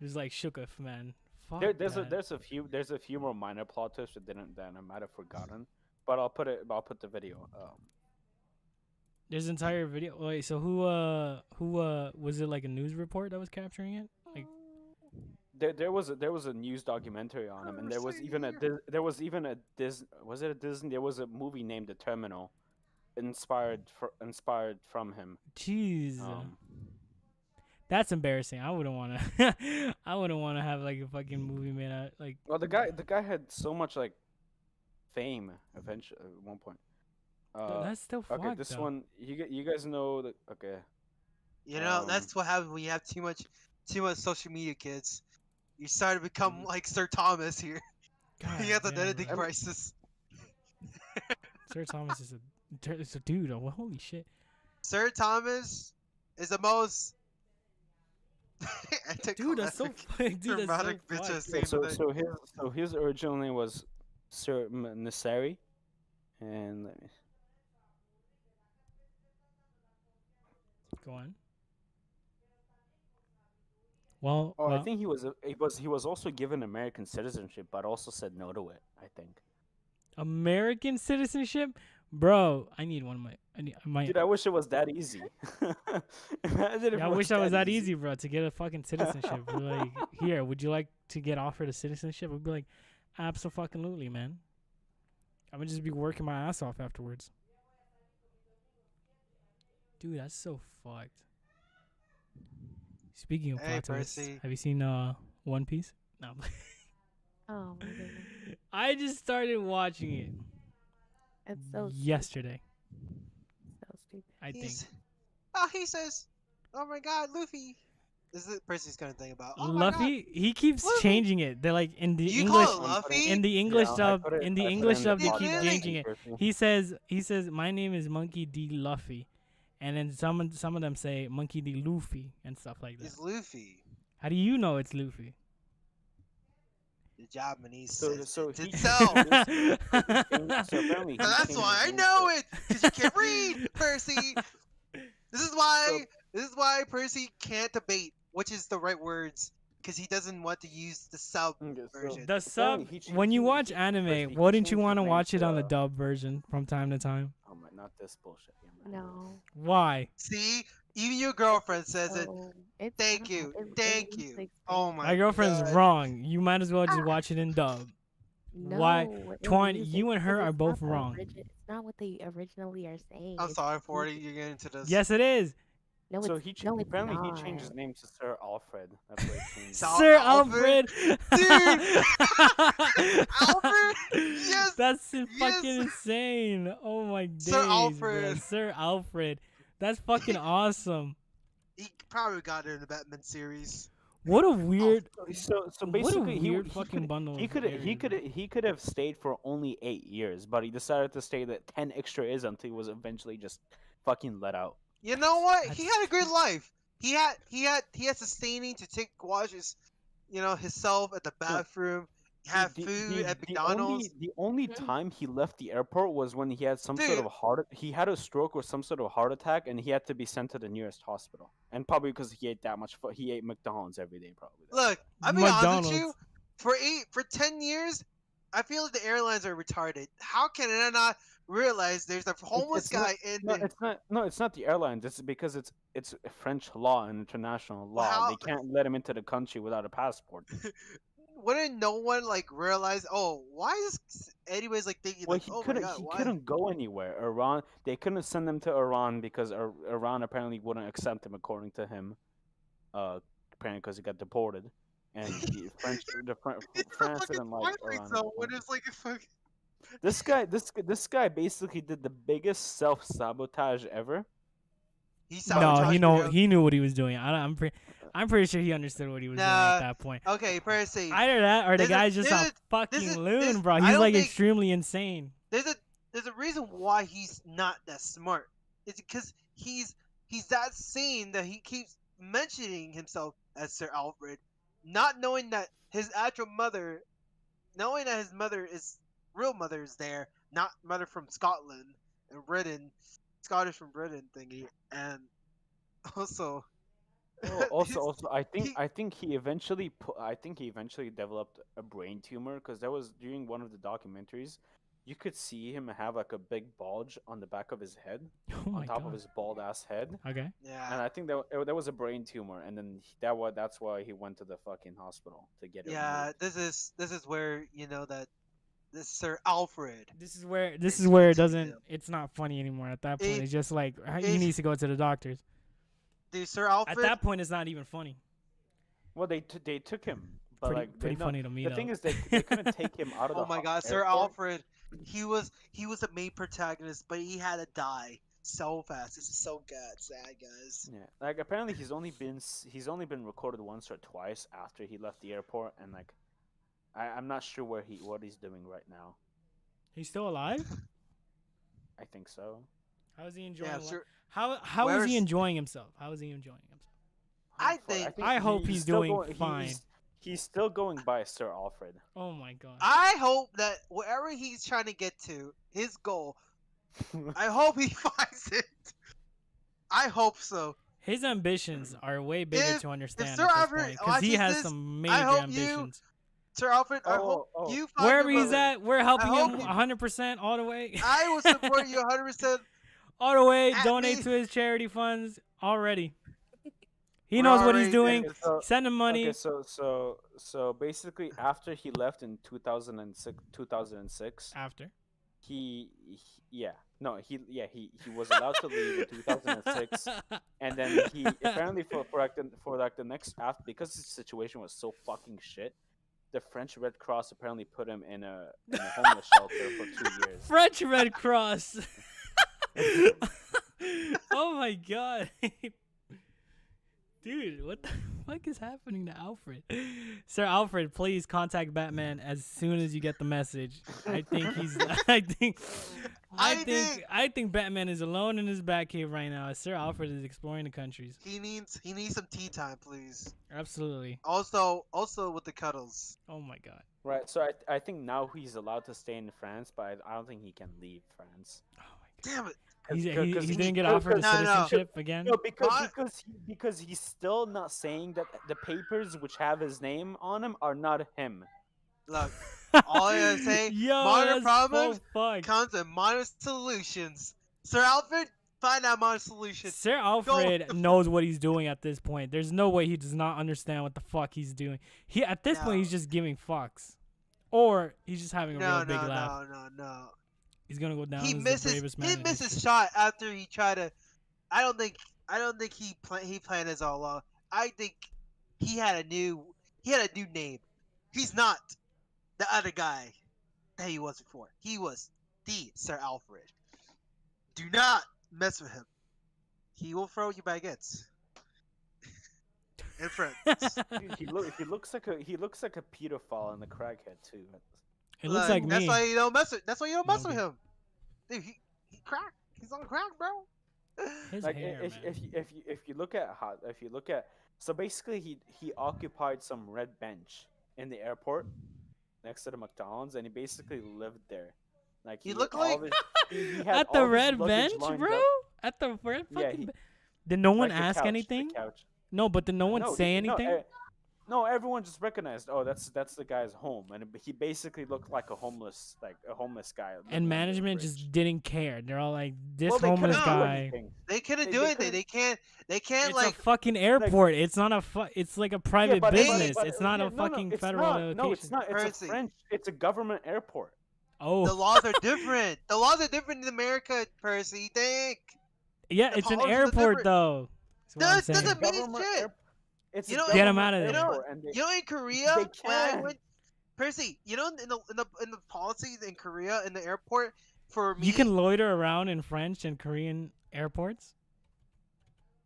Speaker 1: It was like shooketh, man. Fuck
Speaker 3: There's
Speaker 1: that.
Speaker 3: there's a few more minor plot twists that I might have forgotten, but I'll put the video.
Speaker 1: There's entire video. Wait, so who was it like a news report that was capturing it? Like
Speaker 3: There was a news documentary on him, and there was even a was it a Disney? There was a movie named The Terminal, inspired from him.
Speaker 1: jeez.
Speaker 3: Um,
Speaker 1: That's embarrassing. I wouldn't want to. I wouldn't want to have like a fucking movie made out like.
Speaker 3: well, the guy had so much like fame eventually at one point.
Speaker 1: But that's still fucked.
Speaker 3: Okay, this
Speaker 1: though.
Speaker 3: one you guys know that. Okay,
Speaker 2: You know,
Speaker 3: Um,
Speaker 2: that's what happens when you have too much social media, kids. You start to become like Sir Thomas here.
Speaker 1: God
Speaker 2: He has an
Speaker 1: damn,
Speaker 2: identity
Speaker 1: bro.
Speaker 2: crisis.
Speaker 1: Sir Thomas is a dude. Oh, well, holy shit.
Speaker 2: Sir Thomas is the most
Speaker 1: Dude, that's so
Speaker 2: anticlimactic,
Speaker 1: dude, that's so
Speaker 2: dramatic bitch I've
Speaker 1: fucked.
Speaker 2: seen today.
Speaker 3: so his original name was Sir Nasari, and let me.
Speaker 1: Go on. Well,
Speaker 3: Oh,
Speaker 1: well,
Speaker 3: I think he was also given American citizenship, but also said no to it. I think.
Speaker 1: American citizenship, bro. I need one of my. I might.
Speaker 3: Dude, I wish it was that easy. Imagine if
Speaker 1: Yeah, I
Speaker 3: it was
Speaker 1: wish that was that easy, bro, to get a fucking citizenship. We're like, here, would you like to get offered a citizenship? We'd be like, absolutely, man. I would just be working my ass off afterwards. Dude, that's so fucked. Speaking of
Speaker 2: Hey,
Speaker 1: plot twists,
Speaker 2: Percy.
Speaker 1: have you seen One Piece? No.
Speaker 4: Oh my goodness.
Speaker 1: I just started watching it
Speaker 4: It's so
Speaker 1: yesterday.
Speaker 4: so stupid.
Speaker 1: I think.
Speaker 2: He says, "Oh my God, Luffy." This is Percy's gonna think about. Oh my God.
Speaker 1: Luffy, he keeps
Speaker 2: Luffy.
Speaker 1: changing it. They're like in the
Speaker 2: You
Speaker 1: English.
Speaker 2: call it Luffy?
Speaker 1: In the English
Speaker 3: Yeah, I
Speaker 1: dub,
Speaker 3: put it-
Speaker 1: in the
Speaker 3: I put it
Speaker 1: English
Speaker 3: in
Speaker 1: dub,
Speaker 3: the
Speaker 1: they
Speaker 2: podcast
Speaker 1: keep
Speaker 2: description.
Speaker 1: changing it. He says, my name is Monkey D. Luffy, and then some of them say Monkey D. Luffy and stuff like that.
Speaker 2: It's Luffy.
Speaker 1: How do you know it's Luffy?
Speaker 2: The Japanese
Speaker 3: So-
Speaker 2: says
Speaker 3: so
Speaker 2: it
Speaker 3: he-
Speaker 2: itself.
Speaker 3: So apparently, he
Speaker 2: That's
Speaker 3: changed
Speaker 2: why I
Speaker 3: his name
Speaker 2: know
Speaker 3: to-
Speaker 2: it, because you can't read, Percy. This is why. This is why Percy can't debate which is the right words, because he doesn't want to use the sub
Speaker 3: Okay, so-
Speaker 2: version.
Speaker 1: The sub.
Speaker 3: he changed-
Speaker 1: When you
Speaker 3: he-
Speaker 1: watch
Speaker 3: he-
Speaker 1: anime,
Speaker 3: Percy, he
Speaker 1: wouldn't you
Speaker 3: changed
Speaker 1: want to
Speaker 3: his name
Speaker 1: watch it on the
Speaker 3: to-
Speaker 1: dub version from time to time?
Speaker 3: Oh my, not this bullshit. Yeah, man.
Speaker 4: No.
Speaker 1: Why?
Speaker 2: See, even your girlfriend says it.
Speaker 4: So, it's
Speaker 2: Thank
Speaker 4: I don't
Speaker 2: you,
Speaker 4: know, it
Speaker 2: thank
Speaker 4: needs
Speaker 2: you.
Speaker 4: to
Speaker 2: Oh my.
Speaker 1: My girlfriend's
Speaker 2: God.
Speaker 1: wrong. You might as well just watch it in dub. Why-
Speaker 4: No, it
Speaker 1: Twan,
Speaker 4: needs
Speaker 1: you
Speaker 4: to-
Speaker 1: and her
Speaker 4: because
Speaker 1: are
Speaker 4: it's
Speaker 1: both
Speaker 4: not the
Speaker 1: wrong.
Speaker 4: It's not what they originally are saying.
Speaker 2: I'm
Speaker 4: It's-
Speaker 2: sorry, 40. You're getting into this.
Speaker 1: Yes, it is.
Speaker 4: No,
Speaker 3: So
Speaker 4: it's,
Speaker 3: he
Speaker 4: no, it's
Speaker 3: apparently
Speaker 4: not.
Speaker 3: he changed his name to Sir Alfred. That's what he changed.
Speaker 2: Sal-
Speaker 1: Sir
Speaker 2: Alfred?
Speaker 1: Alfred.
Speaker 2: Alfred? Yes!
Speaker 1: That's
Speaker 2: Yes!
Speaker 1: fucking insane. Oh my days,
Speaker 2: Sir
Speaker 1: bro.
Speaker 2: Alfred.
Speaker 1: Sir Alfred. That's fucking awesome.
Speaker 2: He probably got it in the Batman series.
Speaker 1: What a weird,
Speaker 3: So
Speaker 1: what a
Speaker 3: basically,
Speaker 1: weird
Speaker 3: he
Speaker 1: fucking
Speaker 3: could
Speaker 1: bundle.
Speaker 3: he
Speaker 1: of
Speaker 3: could
Speaker 1: areas, bro.
Speaker 3: he could have stayed for only 8 years, but he decided to stay that 10 extra years until he was eventually just fucking let out.
Speaker 2: You know what? He
Speaker 1: That's-
Speaker 2: had a good life. He had sustaining to take wash his, himself at the bathroom. Have food at McDonald's.
Speaker 3: The only
Speaker 4: Mhm.
Speaker 3: time he left the airport was when he had some sort
Speaker 2: Dude.
Speaker 3: of he had a stroke or some sort of heart attack, and he had to be sent to the nearest hospital. And probably because he ate that much, he ate McDonald's every day, probably.
Speaker 2: Look, I'll be honest with you.
Speaker 1: McDonald's.
Speaker 2: For 10 years, I feel like the airlines are retarded. How can I not realize there's a homeless
Speaker 3: it's not-
Speaker 2: guy in
Speaker 3: No,
Speaker 2: the
Speaker 3: it's not. No, it's not the airlines. It's because it's French law and international law.
Speaker 2: how-
Speaker 3: They can't let him into the country without a passport.
Speaker 2: Wouldn't no one realize? Oh, why is anyways thinking
Speaker 3: Well,
Speaker 2: like,
Speaker 3: he
Speaker 2: oh my
Speaker 3: couldn't.
Speaker 2: god,
Speaker 3: He
Speaker 2: why?
Speaker 3: couldn't go anywhere. Iran. They couldn't send him to Iran because Iran apparently wouldn't accept him, according to him. Apparently because he got deported, and the French,
Speaker 2: It's a
Speaker 3: France
Speaker 2: fucking
Speaker 3: didn't like
Speaker 2: Twilight
Speaker 3: Iran.
Speaker 2: Zone when it's like a fucking.
Speaker 3: This guy basically did the biggest self sabotage ever.
Speaker 2: He
Speaker 1: No,
Speaker 2: sabotaged
Speaker 1: he
Speaker 2: me,
Speaker 1: know
Speaker 2: yo.
Speaker 1: he knew what he was doing. I'm pretty sure he understood what he was doing at that point.
Speaker 2: Okay, Percy.
Speaker 1: Either that or the
Speaker 2: There's a-
Speaker 1: guy's just
Speaker 2: there's
Speaker 1: a
Speaker 2: a-
Speaker 1: fucking
Speaker 2: this is-
Speaker 1: loon,
Speaker 2: this-
Speaker 1: bro.
Speaker 2: I
Speaker 1: He's
Speaker 2: don't
Speaker 1: like
Speaker 2: think-
Speaker 1: extremely insane.
Speaker 2: There's a reason why he's not that smart. It's because he's that sane that he keeps mentioning himself as Sir Alfred, not knowing that his actual mother, knowing that his real mother is there, not mother from Scotland and Britain, Scottish from Britain thingy, and also.
Speaker 3: Also,
Speaker 2: he-
Speaker 3: I think he eventually developed a brain tumor because that was during one of the documentaries. You could see him have like a big bulge on the back of his head,
Speaker 1: Oh my
Speaker 3: on top
Speaker 1: god.
Speaker 3: of his bald ass head,
Speaker 1: Okay.
Speaker 3: and
Speaker 2: Yeah,
Speaker 3: I think that was a brain tumor, and then that's why he went to the fucking hospital to get it
Speaker 2: yeah.
Speaker 3: removed.
Speaker 2: This is where you know that this Sir Alfred.
Speaker 1: This is where
Speaker 2: It's
Speaker 1: it
Speaker 2: too
Speaker 1: doesn't.
Speaker 2: dumb.
Speaker 1: It's not funny anymore. At that point,
Speaker 2: It-
Speaker 1: it's just like he
Speaker 2: it-
Speaker 1: needs to go to the doctors.
Speaker 2: Dude, Sir Alfred.
Speaker 1: At that point, it's not even funny.
Speaker 3: Well, they took him, but
Speaker 1: Pretty,
Speaker 3: like
Speaker 1: pretty
Speaker 3: no,
Speaker 1: funny to me
Speaker 3: the
Speaker 1: though.
Speaker 3: thing is they couldn't take him out of the
Speaker 2: Oh my God, Sir
Speaker 3: airport.
Speaker 2: Alfred. He was the main protagonist, but he had to die so fast. This is so sad, guys.
Speaker 3: Yeah, like apparently he's only been recorded once or twice after he left the airport, and like I'm not sure what he's doing right now.
Speaker 1: He's still alive.
Speaker 3: I think so.
Speaker 1: How is he enjoying?
Speaker 2: Yeah,
Speaker 1: li-
Speaker 2: Sir.
Speaker 1: How is he
Speaker 2: Where's-
Speaker 1: enjoying himself? How is he enjoying himself?
Speaker 2: I
Speaker 1: hope he's
Speaker 3: still
Speaker 1: doing fine.
Speaker 3: He's still going by Sir Alfred.
Speaker 1: Oh my god.
Speaker 2: I hope that wherever he's trying to get to, his goal, I hope he finds it. I hope so.
Speaker 1: His ambitions are way bigger
Speaker 2: If-
Speaker 1: to understand
Speaker 2: Sir
Speaker 1: at this
Speaker 2: Alfred
Speaker 1: point because he
Speaker 2: watches
Speaker 1: has
Speaker 2: this,
Speaker 1: some
Speaker 2: I
Speaker 1: major
Speaker 2: hope
Speaker 1: ambitions.
Speaker 2: Sir Alfred, I
Speaker 3: Oh,
Speaker 2: hope
Speaker 3: oh.
Speaker 2: you find
Speaker 1: Wherever
Speaker 2: your
Speaker 1: he's
Speaker 2: mother.
Speaker 1: at, we're helping
Speaker 2: hope
Speaker 1: him
Speaker 2: he-
Speaker 1: 100% all the way.
Speaker 2: I will support you 100%.
Speaker 1: All the way.
Speaker 2: At
Speaker 1: Donate
Speaker 2: me.
Speaker 1: to his charity funds already. He
Speaker 2: We're
Speaker 1: knows what he's
Speaker 2: already
Speaker 1: doing.
Speaker 2: there.
Speaker 3: So,
Speaker 1: Send him money.
Speaker 3: okay, so basically, after he left in 2006,
Speaker 1: After.
Speaker 3: he was allowed to leave in 2006, and then he apparently for the next after, because his situation was so fucking shit, the French Red Cross apparently put him in a homeless shelter for 2 years.
Speaker 1: French Red Cross. Oh my god. Dude, what the fuck is happening to Alfred? Sir Alfred, please contact Batman as soon as you get the message. I think he's I think Batman is alone in his Batcave right now as Sir Alfred is exploring the countries.
Speaker 2: He needs some tea time, please.
Speaker 1: Absolutely.
Speaker 2: Also with the cuddles.
Speaker 1: Oh my god.
Speaker 3: Right, so I think now he's allowed to stay in France, but I don't think he can leave France.
Speaker 1: Oh my god.
Speaker 2: Damn it.
Speaker 1: He
Speaker 3: 'Cause
Speaker 1: didn't get offered
Speaker 2: No, no.
Speaker 1: citizenship again.
Speaker 3: No,
Speaker 2: What?
Speaker 3: because he's still not saying that the papers which have his name on them are not him.
Speaker 2: Look, all I gotta say,
Speaker 1: Yo,
Speaker 2: minor
Speaker 1: that's
Speaker 2: problems
Speaker 1: so fucked.
Speaker 2: comes in minor solutions. Sir Alfred, find that minor solution.
Speaker 1: Sir Alfred knows what he's doing at this point. There's no way he does not understand what the fuck he's doing. He at this point he's just giving fucks, or he's just having a real big laugh.
Speaker 2: No.
Speaker 1: He's gonna go down
Speaker 2: He
Speaker 1: as the
Speaker 2: misses.
Speaker 1: bravest man.
Speaker 2: He
Speaker 1: in
Speaker 2: misses
Speaker 1: history.
Speaker 2: shot after he tried to. I don't think he planned this all along. I think he had a new name. He's not the other guy that he was before. He was the Sir Alfred. Do not mess with him. He will throw you baguettes. And friends.
Speaker 3: Dude, he looks like a pedophile and a crackhead too.
Speaker 1: It looks like
Speaker 2: That's
Speaker 1: me.
Speaker 2: why you don't mess with. That's why you don't mess with
Speaker 1: Okay.
Speaker 2: him. Dude, he crack. He's on crack, bro.
Speaker 1: His
Speaker 3: Like
Speaker 1: hair, man.
Speaker 3: if you look at so basically he occupied some red bench in the airport next to the McDonald's, and he basically lived there. Like
Speaker 2: You
Speaker 3: he
Speaker 2: look
Speaker 3: all
Speaker 2: like-
Speaker 3: of his- he had
Speaker 1: At the
Speaker 3: all of his
Speaker 1: red
Speaker 3: luggage
Speaker 1: bench,
Speaker 3: lined
Speaker 1: bro.
Speaker 3: up,
Speaker 1: At the red
Speaker 3: Yeah,
Speaker 1: fucking.
Speaker 3: he-
Speaker 1: Did no one
Speaker 3: like the
Speaker 1: ask
Speaker 3: couch, the
Speaker 1: anything?
Speaker 3: couch.
Speaker 1: No, but did no one
Speaker 3: No,
Speaker 1: say
Speaker 3: he- no,
Speaker 1: anything?
Speaker 3: No, everyone just recognized. Oh, that's the guy's home, and he basically looked like a homeless guy. living
Speaker 1: And
Speaker 3: under a
Speaker 1: management
Speaker 3: bridge.
Speaker 1: just didn't care. They're all like, "This
Speaker 3: Well, they
Speaker 1: homeless
Speaker 3: couldn't do
Speaker 1: guy."
Speaker 3: anything.
Speaker 2: They couldn't
Speaker 3: They-
Speaker 2: do
Speaker 3: they
Speaker 2: anything.
Speaker 3: couldn't-
Speaker 2: They can't
Speaker 1: It's
Speaker 2: like.
Speaker 1: a fucking airport. It's not a. It's like a private
Speaker 3: but-
Speaker 1: business.
Speaker 3: but-
Speaker 1: it's not
Speaker 3: yeah,
Speaker 1: a
Speaker 3: no,
Speaker 1: fucking
Speaker 3: it's
Speaker 1: federal
Speaker 3: not.
Speaker 1: location.
Speaker 3: No, it's not. It's
Speaker 2: Currency.
Speaker 3: a French. It's a government airport.
Speaker 1: Oh,
Speaker 2: The laws are different. The laws are different in America, Percy. Think.
Speaker 1: yeah,
Speaker 2: the
Speaker 1: it's an
Speaker 2: policies are
Speaker 1: airport
Speaker 2: different.
Speaker 1: though. That's what I'm
Speaker 2: Does-
Speaker 1: saying.
Speaker 2: doesn't mean
Speaker 3: Government
Speaker 2: shit.
Speaker 3: air- It's
Speaker 2: You
Speaker 3: a
Speaker 2: know-
Speaker 1: Get 'em
Speaker 3: government
Speaker 1: outta there.
Speaker 3: airport, and
Speaker 2: You know, in Korea,
Speaker 3: They
Speaker 2: when I
Speaker 3: can.
Speaker 2: went, Percy, you know, in the policies in Korea in the airport for me.
Speaker 1: You can loiter around in French and Korean airports.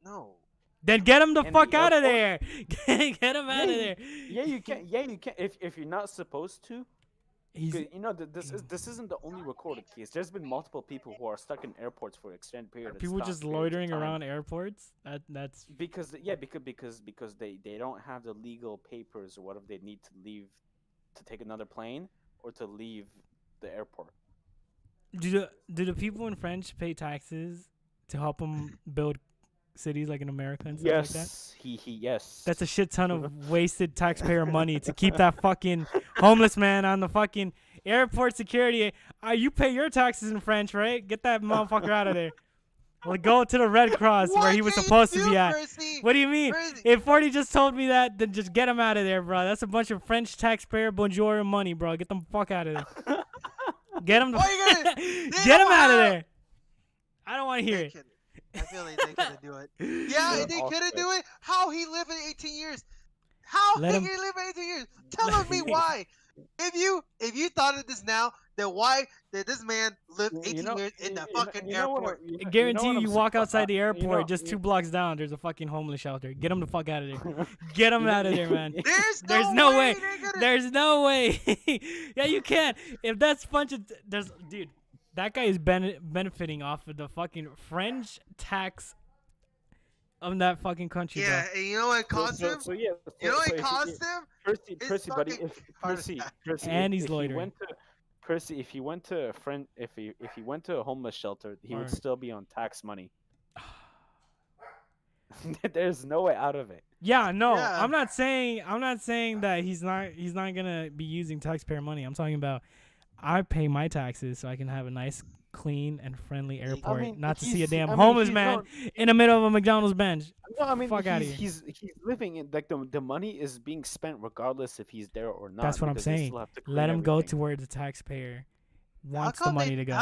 Speaker 2: No.
Speaker 1: Then get him the
Speaker 3: In
Speaker 1: fuck
Speaker 3: the
Speaker 1: out of
Speaker 3: airport?
Speaker 1: there. Get him out of
Speaker 3: Yeah,
Speaker 1: there.
Speaker 3: Yeah, you can. Yeah, you can. If you're not supposed to,
Speaker 1: He's
Speaker 3: 'cause, this isn't the only recorded case. There's been multiple people who are stuck in airports for extended
Speaker 1: people just loitering around airports. That's
Speaker 3: because they don't have the legal papers or whatever they need to leave to take another plane or to leave the airport.
Speaker 1: do the people in French pay taxes to help them build cities like in America and stuff like that?
Speaker 3: Yes, yes.
Speaker 1: That's a shit ton of wasted taxpayer money to keep that fucking homeless man on the fucking airport security. You pay your taxes in French, right? Get that motherfucker out of there. Well, go to the Red Cross where he was supposed to be at.
Speaker 2: Percy?
Speaker 1: What do you mean?
Speaker 2: Percy.
Speaker 1: If 40 just told me that, then just get him out of there, bro. That's a bunch of French taxpayer bonjour money, bro. Get them fuck out of there. Get him the
Speaker 2: Why you gonna-
Speaker 1: get him out of there. I don't want to hear
Speaker 2: They
Speaker 1: it.
Speaker 2: couldn't. I feel like they couldn't do it. Yeah,
Speaker 3: They're
Speaker 2: they
Speaker 3: all
Speaker 2: couldn't
Speaker 3: fake.
Speaker 2: do it. How he lived in 18 years? How
Speaker 1: Let
Speaker 2: he
Speaker 1: him-
Speaker 2: live 18 years? Tell me why. If you thought of this now, then why did this man live 18 years in the fucking airport?
Speaker 1: I guarantee you walk outside the airport,
Speaker 3: you
Speaker 1: just
Speaker 3: know-
Speaker 1: 2 blocks down, there's a fucking homeless shelter. Get him the fuck out of there. Get him out of there, man.
Speaker 2: There's
Speaker 1: no way.
Speaker 2: they're gonna-
Speaker 1: There's no way. Yeah, you can't. If that's bunch of dude, that guy is benefiting off of the fucking French tax of that fucking country,
Speaker 2: Yeah,
Speaker 1: bro.
Speaker 2: and you know what it cost him? You know what it cost him? His
Speaker 3: Percy, buddy,
Speaker 2: fucking
Speaker 3: if
Speaker 2: heart
Speaker 3: Percy,
Speaker 2: attack.
Speaker 3: Percy,
Speaker 1: And
Speaker 3: if,
Speaker 1: he's
Speaker 3: if he
Speaker 1: loitering.
Speaker 3: went to Percy, if he went to a friend, if he went to a homeless shelter, he would
Speaker 1: Alright.
Speaker 3: still be on tax money. There's no way out of it.
Speaker 1: Yeah, no,
Speaker 2: Yeah.
Speaker 1: I'm not saying that he's not gonna be using taxpayer money. I'm talking about I pay my taxes so I can have a nice, clean, and friendly airport,
Speaker 3: mean,
Speaker 1: not to see a
Speaker 3: he's-
Speaker 1: damn
Speaker 3: I mean,
Speaker 1: homeless
Speaker 3: he's
Speaker 1: man
Speaker 3: not-
Speaker 1: in the middle of a McDonald's bench.
Speaker 3: No, I mean,
Speaker 1: Fuck outta
Speaker 3: he's living in like the money is being spent regardless if he's there or not.
Speaker 1: That's what I'm
Speaker 3: because they
Speaker 1: saying.
Speaker 3: still have to clean
Speaker 1: Let him go
Speaker 3: everything.
Speaker 1: to where the taxpayer wants
Speaker 2: How
Speaker 1: the
Speaker 2: come
Speaker 1: money
Speaker 2: they-
Speaker 1: to go.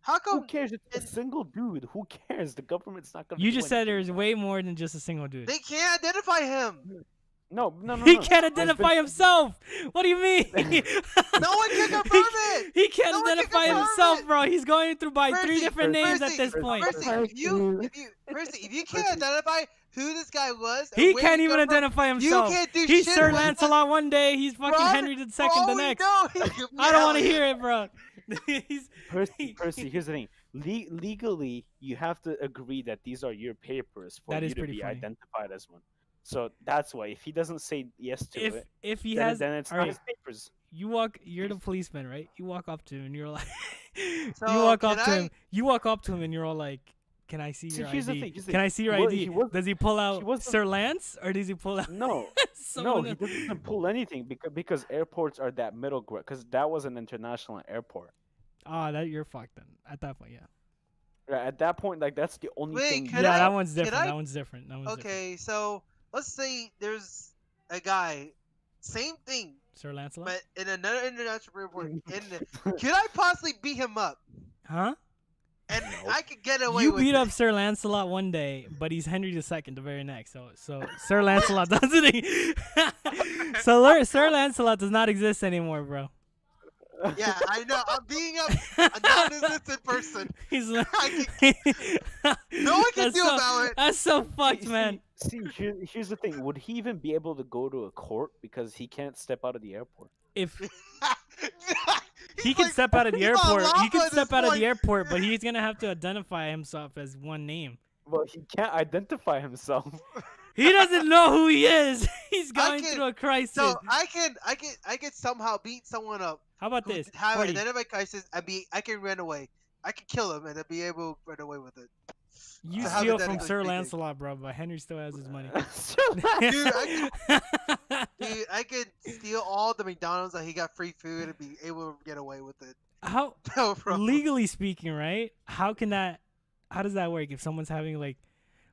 Speaker 2: How
Speaker 3: Who
Speaker 2: come?
Speaker 3: cares? It's a
Speaker 2: it-
Speaker 3: single dude. Who cares? The government's not gonna.
Speaker 1: You
Speaker 3: do
Speaker 1: just said
Speaker 3: anything.
Speaker 1: there's way more than just a single dude.
Speaker 2: They can't identify him.
Speaker 3: No.
Speaker 1: He
Speaker 3: no.
Speaker 1: can't
Speaker 3: There's been-
Speaker 1: identify himself. What do you mean?
Speaker 2: No one can confirm it.
Speaker 1: He can't
Speaker 2: No one can
Speaker 1: identify
Speaker 2: confirm
Speaker 1: himself,
Speaker 2: it.
Speaker 1: bro. He's going through by 3
Speaker 2: Percy,
Speaker 1: different names at
Speaker 2: Percy,
Speaker 1: this point.
Speaker 2: Percy, if you can't identify who this guy was, and
Speaker 1: He
Speaker 2: where
Speaker 1: can't even
Speaker 2: come from,
Speaker 1: identify
Speaker 2: You
Speaker 1: himself.
Speaker 2: can't do
Speaker 1: He's
Speaker 2: shit
Speaker 1: Sir
Speaker 2: with that.
Speaker 1: Lancelot one day. He's fucking
Speaker 2: For all-
Speaker 1: Henry the
Speaker 2: for
Speaker 1: Second
Speaker 2: all
Speaker 1: the
Speaker 2: we
Speaker 1: next.
Speaker 2: know, he could be
Speaker 1: I don't want to
Speaker 2: Elliot.
Speaker 1: hear it, bro. He's
Speaker 3: Percy, here's the thing. Legally, you have to agree that these are your papers for
Speaker 1: That
Speaker 3: you
Speaker 1: is
Speaker 3: to
Speaker 1: pretty
Speaker 3: be
Speaker 1: funny.
Speaker 3: identified as one. So that's why if he doesn't say yes to it,
Speaker 1: if he
Speaker 3: then,
Speaker 1: has,
Speaker 3: then it's
Speaker 1: all
Speaker 3: not
Speaker 1: right,
Speaker 3: his papers.
Speaker 1: you're the policeman, right? You walk up to him and you're like, you
Speaker 2: So,
Speaker 1: walk
Speaker 2: can
Speaker 1: up to
Speaker 2: I-
Speaker 1: him. You walk up to him and you're all like, "Can I see
Speaker 3: See,
Speaker 1: your
Speaker 3: here's the
Speaker 1: ID?
Speaker 3: thing, here's the
Speaker 1: Can
Speaker 3: thing.
Speaker 1: I see your
Speaker 3: Well,
Speaker 1: ID?"
Speaker 3: he wasn't-
Speaker 1: Does he pull out
Speaker 3: wasn't-
Speaker 1: Sir Lance or does he pull out
Speaker 3: No, no,
Speaker 1: someone
Speaker 3: he
Speaker 1: else?
Speaker 3: doesn't pull anything because airports are that middle ground. Because that was an international airport.
Speaker 1: Oh, that you're fucked then. At that point, yeah.
Speaker 3: Right, at that point, like that's the only
Speaker 2: Wait,
Speaker 3: thing.
Speaker 2: can
Speaker 1: Yeah,
Speaker 2: I-
Speaker 1: that one's
Speaker 2: can
Speaker 1: different.
Speaker 2: I-
Speaker 1: That one's different. That one's different.
Speaker 2: Okay, so let's say there's a guy, same thing,
Speaker 1: Sir Lancelot?
Speaker 2: but in another international airport. Could I possibly beat him up?
Speaker 1: Huh?
Speaker 2: And
Speaker 3: No.
Speaker 2: I could get away
Speaker 1: You
Speaker 2: with
Speaker 1: beat
Speaker 2: it.
Speaker 1: up Sir Lancelot one day, but he's Henry II the very next. So Sir Lancelot doesn't. Sir Lancelot does not exist anymore, bro.
Speaker 2: Yeah, I know. I'm beating up a non-existent person.
Speaker 1: He's like,
Speaker 2: No one can
Speaker 1: That's
Speaker 2: do
Speaker 1: so-
Speaker 2: about it.
Speaker 1: That's so fucked, man.
Speaker 3: See, here's the thing. Would he even be able to go to a court because he can't step out of the airport?
Speaker 1: If he
Speaker 2: He's
Speaker 1: can
Speaker 2: like-
Speaker 1: step out of the
Speaker 2: he's on
Speaker 1: airport,
Speaker 2: lava
Speaker 1: he can
Speaker 2: at this
Speaker 1: step out of
Speaker 2: point.
Speaker 1: the airport, but he's gonna have to identify himself as one name.
Speaker 3: Well, he can't identify himself.
Speaker 1: He doesn't know who he is. He's going
Speaker 2: can-
Speaker 1: through a crisis.
Speaker 2: So I can somehow beat someone up
Speaker 1: How about
Speaker 2: who
Speaker 1: this?
Speaker 2: have
Speaker 1: 40.
Speaker 2: identified crisis. I can run away. I can kill him and then be able to run away with it.
Speaker 1: You
Speaker 2: So
Speaker 1: steal from
Speaker 2: hypothetically
Speaker 1: Sir
Speaker 2: speaking.
Speaker 1: Lancelot, bro, but Henry still has his money.
Speaker 2: Dude, I could steal all the McDonald's that he got free food and be able to get away with it.
Speaker 1: How
Speaker 2: No problem.
Speaker 1: legally speaking, right? How does that work if someone's having like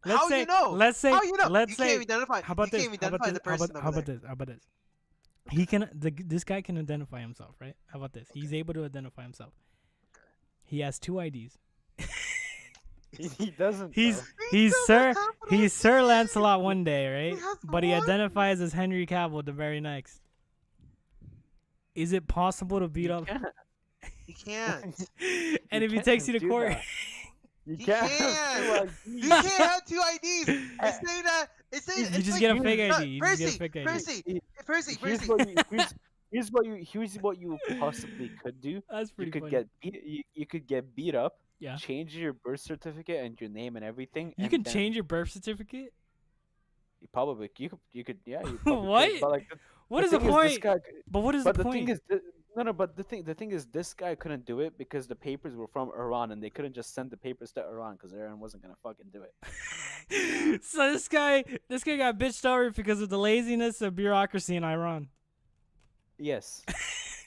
Speaker 1: let's
Speaker 2: How
Speaker 1: say
Speaker 2: you know?
Speaker 1: let's say
Speaker 2: How you know?
Speaker 1: let's
Speaker 2: you
Speaker 1: say
Speaker 2: can't identify.
Speaker 1: how about
Speaker 2: you
Speaker 1: this?
Speaker 2: can't
Speaker 1: How about
Speaker 2: identify
Speaker 1: this?
Speaker 2: the person
Speaker 1: How
Speaker 2: over
Speaker 1: about
Speaker 2: there.
Speaker 1: this? How about this? He can this guy can identify himself, right? How about this? He's able to identify himself. He has 2 IDs.
Speaker 3: he doesn't.
Speaker 1: He's
Speaker 3: though.
Speaker 1: he's
Speaker 2: so
Speaker 1: Sir
Speaker 2: confident.
Speaker 1: he's Sir Lancelot one day, right?
Speaker 2: has
Speaker 1: But he
Speaker 2: one.
Speaker 1: identifies as Henry Cavill the very next. Is it possible to beat
Speaker 3: You
Speaker 1: up?
Speaker 3: can't.
Speaker 2: You can't.
Speaker 1: And if he
Speaker 3: can't
Speaker 1: takes you to
Speaker 3: do
Speaker 1: court,
Speaker 3: that. You
Speaker 2: He
Speaker 3: can't
Speaker 2: can.
Speaker 3: have
Speaker 2: You
Speaker 3: two
Speaker 2: can't
Speaker 3: IDs.
Speaker 2: have two IDs. It's saying that. It's saying
Speaker 1: You
Speaker 2: it's
Speaker 1: just
Speaker 2: like
Speaker 1: get a fake
Speaker 3: here's-
Speaker 1: ID. You just get a
Speaker 2: Percy,
Speaker 1: fake ID.
Speaker 2: Percy.
Speaker 3: Here's what you possibly could do.
Speaker 1: That's
Speaker 3: You
Speaker 1: pretty
Speaker 3: could
Speaker 1: funny.
Speaker 3: get beat. You could get beat up.
Speaker 1: Yeah.
Speaker 3: Change your birth certificate and your name and everything.
Speaker 1: You
Speaker 3: and
Speaker 1: can
Speaker 3: then
Speaker 1: change your birth certificate.
Speaker 3: you could yeah you probably
Speaker 1: What?
Speaker 3: could, but like
Speaker 1: What
Speaker 3: the
Speaker 1: is the
Speaker 3: thing is, this
Speaker 1: point?
Speaker 3: guy,
Speaker 1: But what is
Speaker 3: but
Speaker 1: the
Speaker 3: the thing
Speaker 1: point?
Speaker 3: is no no but the thing is this guy couldn't do it because the papers were from Iran and they couldn't just send the papers to Iran because Iran wasn't gonna fucking do it.
Speaker 1: So this guy got bitched over because of the laziness of bureaucracy in Iran.
Speaker 3: Yes.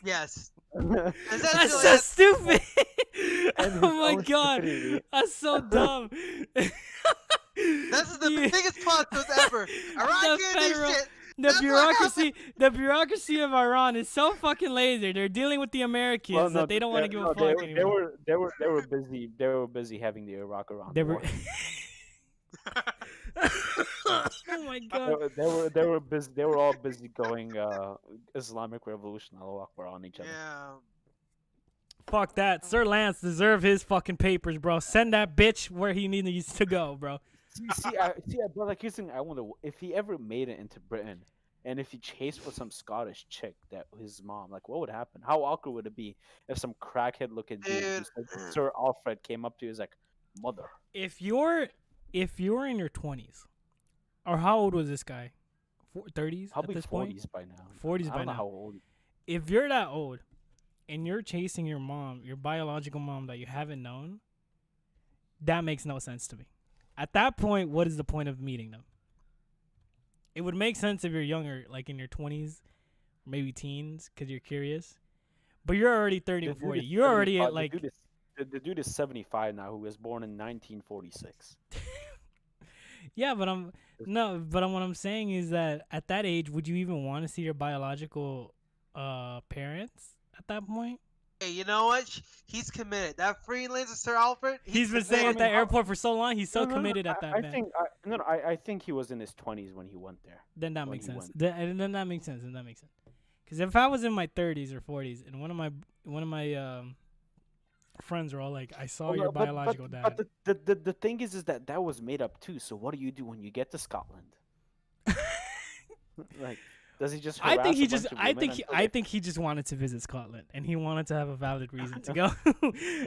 Speaker 2: Yes.
Speaker 3: And
Speaker 1: That's
Speaker 2: Essentially,
Speaker 1: so stupid.
Speaker 3: And his
Speaker 1: Oh my
Speaker 3: own
Speaker 1: god,
Speaker 3: stupidity.
Speaker 1: that's so dumb.
Speaker 2: this is the
Speaker 1: Yeah.
Speaker 2: biggest plot twist ever. Iran can't do
Speaker 1: federal-
Speaker 2: shit.
Speaker 1: The
Speaker 2: That's what
Speaker 1: the bureaucracy of Iran is so fucking lazy. They're dealing with the Americans
Speaker 3: Well, no,
Speaker 1: that they don't want to give a
Speaker 3: they,
Speaker 1: fuck
Speaker 3: they
Speaker 1: anymore.
Speaker 3: they were busy having the Iraq-Iran
Speaker 1: They
Speaker 3: war.
Speaker 1: were. Oh my god.
Speaker 3: They were busy. They were all busy going Islamic Revolution Allahu Akbar on each other.
Speaker 2: Yeah.
Speaker 1: Fuck that. Sir Lance deserve his fucking papers, bro. Send that bitch where he needs to go, bro.
Speaker 3: But like here's the thing, I wonder if he ever made it into Britain, and if he chased for some Scottish chick that his mom, like what would happen? How awkward would it be if some crackhead looking dude who
Speaker 2: Dude.
Speaker 3: said Sir Alfred came up to you and was like, mother?
Speaker 1: If you're in your 20s, or how old was this guy? 30s at
Speaker 3: Probably
Speaker 1: this point?
Speaker 3: 40s by now.
Speaker 1: 40s
Speaker 3: I
Speaker 1: by
Speaker 3: don't know
Speaker 1: now.
Speaker 3: how old.
Speaker 1: If you're that old and you're chasing your mom, your biological mom that you haven't known, that makes no sense to me. At that point, what is the point of meeting them? It would make sense if you're younger, like in your 20s, maybe teens, because you're curious. But you're already 30
Speaker 3: The
Speaker 1: or
Speaker 3: dude
Speaker 1: 40.
Speaker 3: is
Speaker 1: You're already
Speaker 3: 75
Speaker 1: at like...
Speaker 3: the dude is 75 now, who was born in 1946.
Speaker 1: Yeah, but what I'm saying is that at that age, would you even want to see your biological parents at that point?
Speaker 2: Hey, you know what? He's committed. That freelancer Sir Alfred.
Speaker 1: He's been staying at that airport for so long. He's so committed at that.
Speaker 3: I think he was in his 20s when he went there.
Speaker 1: Then that
Speaker 3: when
Speaker 1: makes
Speaker 3: he
Speaker 1: sense.
Speaker 3: went.
Speaker 1: Then that makes sense. Because if I was in my 30s or 40s and one of my friends were all like, "I saw your biological dad."
Speaker 3: But the thing is that was made up too. So what do you do when you get to Scotland? Like, does he just?
Speaker 1: I think he
Speaker 3: harass a
Speaker 1: just.
Speaker 3: bunch of
Speaker 1: I
Speaker 3: women
Speaker 1: think.
Speaker 3: until
Speaker 1: I
Speaker 3: they-
Speaker 1: think he just wanted to visit Scotland, and he wanted to have a valid reason to go.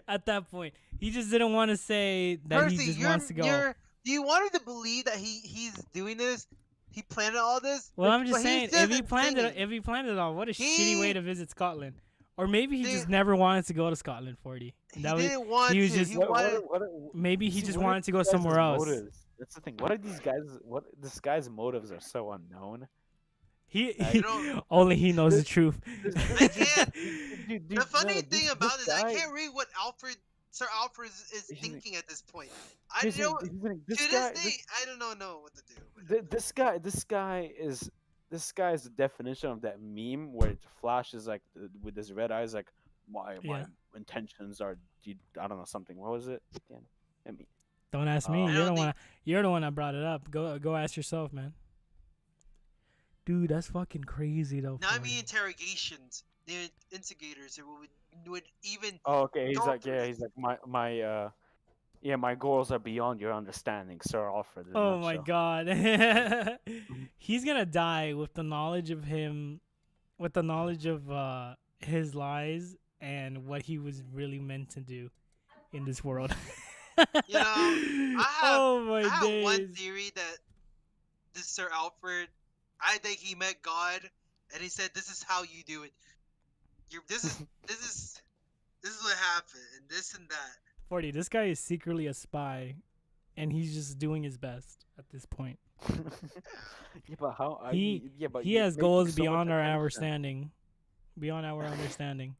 Speaker 1: At that point, he just didn't want to say that
Speaker 2: Percy,
Speaker 1: he just wants to go.
Speaker 2: Do you want him to believe that he's doing this? He planned all this.
Speaker 1: Well, I'm just
Speaker 2: But
Speaker 1: saying,
Speaker 2: he's
Speaker 1: if he
Speaker 2: just
Speaker 1: planned it,
Speaker 2: singing.
Speaker 1: if he planned it all, what a shitty way
Speaker 2: He-
Speaker 1: to visit Scotland. Or maybe he just
Speaker 2: Dude.
Speaker 1: never wanted to go to Scotland, 40.
Speaker 2: He
Speaker 1: That was,
Speaker 2: didn't want
Speaker 1: he was
Speaker 2: to.
Speaker 1: just-
Speaker 2: He
Speaker 3: What-
Speaker 2: wanted.
Speaker 1: maybe he
Speaker 3: see,
Speaker 1: just
Speaker 3: what are
Speaker 1: wanted to go
Speaker 3: these guys'
Speaker 1: somewhere else.
Speaker 3: motives? That's the thing. What are these guys? What this guy's motives are so unknown.
Speaker 1: He
Speaker 2: don't-
Speaker 1: only he knows the truth.
Speaker 2: I can't.
Speaker 3: Dude,
Speaker 2: The funny
Speaker 3: no,
Speaker 2: thing
Speaker 3: this
Speaker 2: about it is I
Speaker 3: guy-
Speaker 2: can't read what Sir Alfred is
Speaker 3: He's-
Speaker 2: thinking at this point. I
Speaker 3: here's the-
Speaker 2: know.
Speaker 3: here's the thing,
Speaker 2: To
Speaker 3: this
Speaker 2: this
Speaker 3: guy,
Speaker 2: day, I don't know what to do.
Speaker 3: this guy is the definition of that meme where it flashes like with his red eyes, like my
Speaker 1: Yeah.
Speaker 3: intentions are, I don't know, something. What was it? Again? I mean,
Speaker 1: Don't ask me.
Speaker 3: I
Speaker 1: You're the
Speaker 2: don't
Speaker 1: one. You're the one that brought it up. Go ask yourself, man. Dude, that's fucking crazy though.
Speaker 2: Not
Speaker 1: 40.
Speaker 2: me interrogations. The instigators who would even.
Speaker 3: oh, okay. He's
Speaker 2: Go
Speaker 3: like,
Speaker 2: through
Speaker 3: yeah.
Speaker 2: it.
Speaker 3: He's like, my goals are beyond your understanding, Sir Alfred. in a
Speaker 1: Oh my
Speaker 3: nutshell.
Speaker 1: god. He's gonna die with the knowledge of him, with the knowledge of his lies and what he was really meant to do in this world.
Speaker 2: You know,
Speaker 1: oh my
Speaker 2: I have one
Speaker 1: days.
Speaker 2: theory that this Sir Alfred, I think he met God, and he said, "This is how you do it. This is what happened, and this and that."
Speaker 1: 40. This guy is secretly a spy, and he's just doing his best at this point.
Speaker 3: Yeah, but how?
Speaker 1: He
Speaker 3: but
Speaker 1: he
Speaker 3: you're
Speaker 1: has
Speaker 3: making
Speaker 1: goals
Speaker 3: so much
Speaker 1: beyond our
Speaker 3: attention.
Speaker 1: understanding. Beyond our understanding.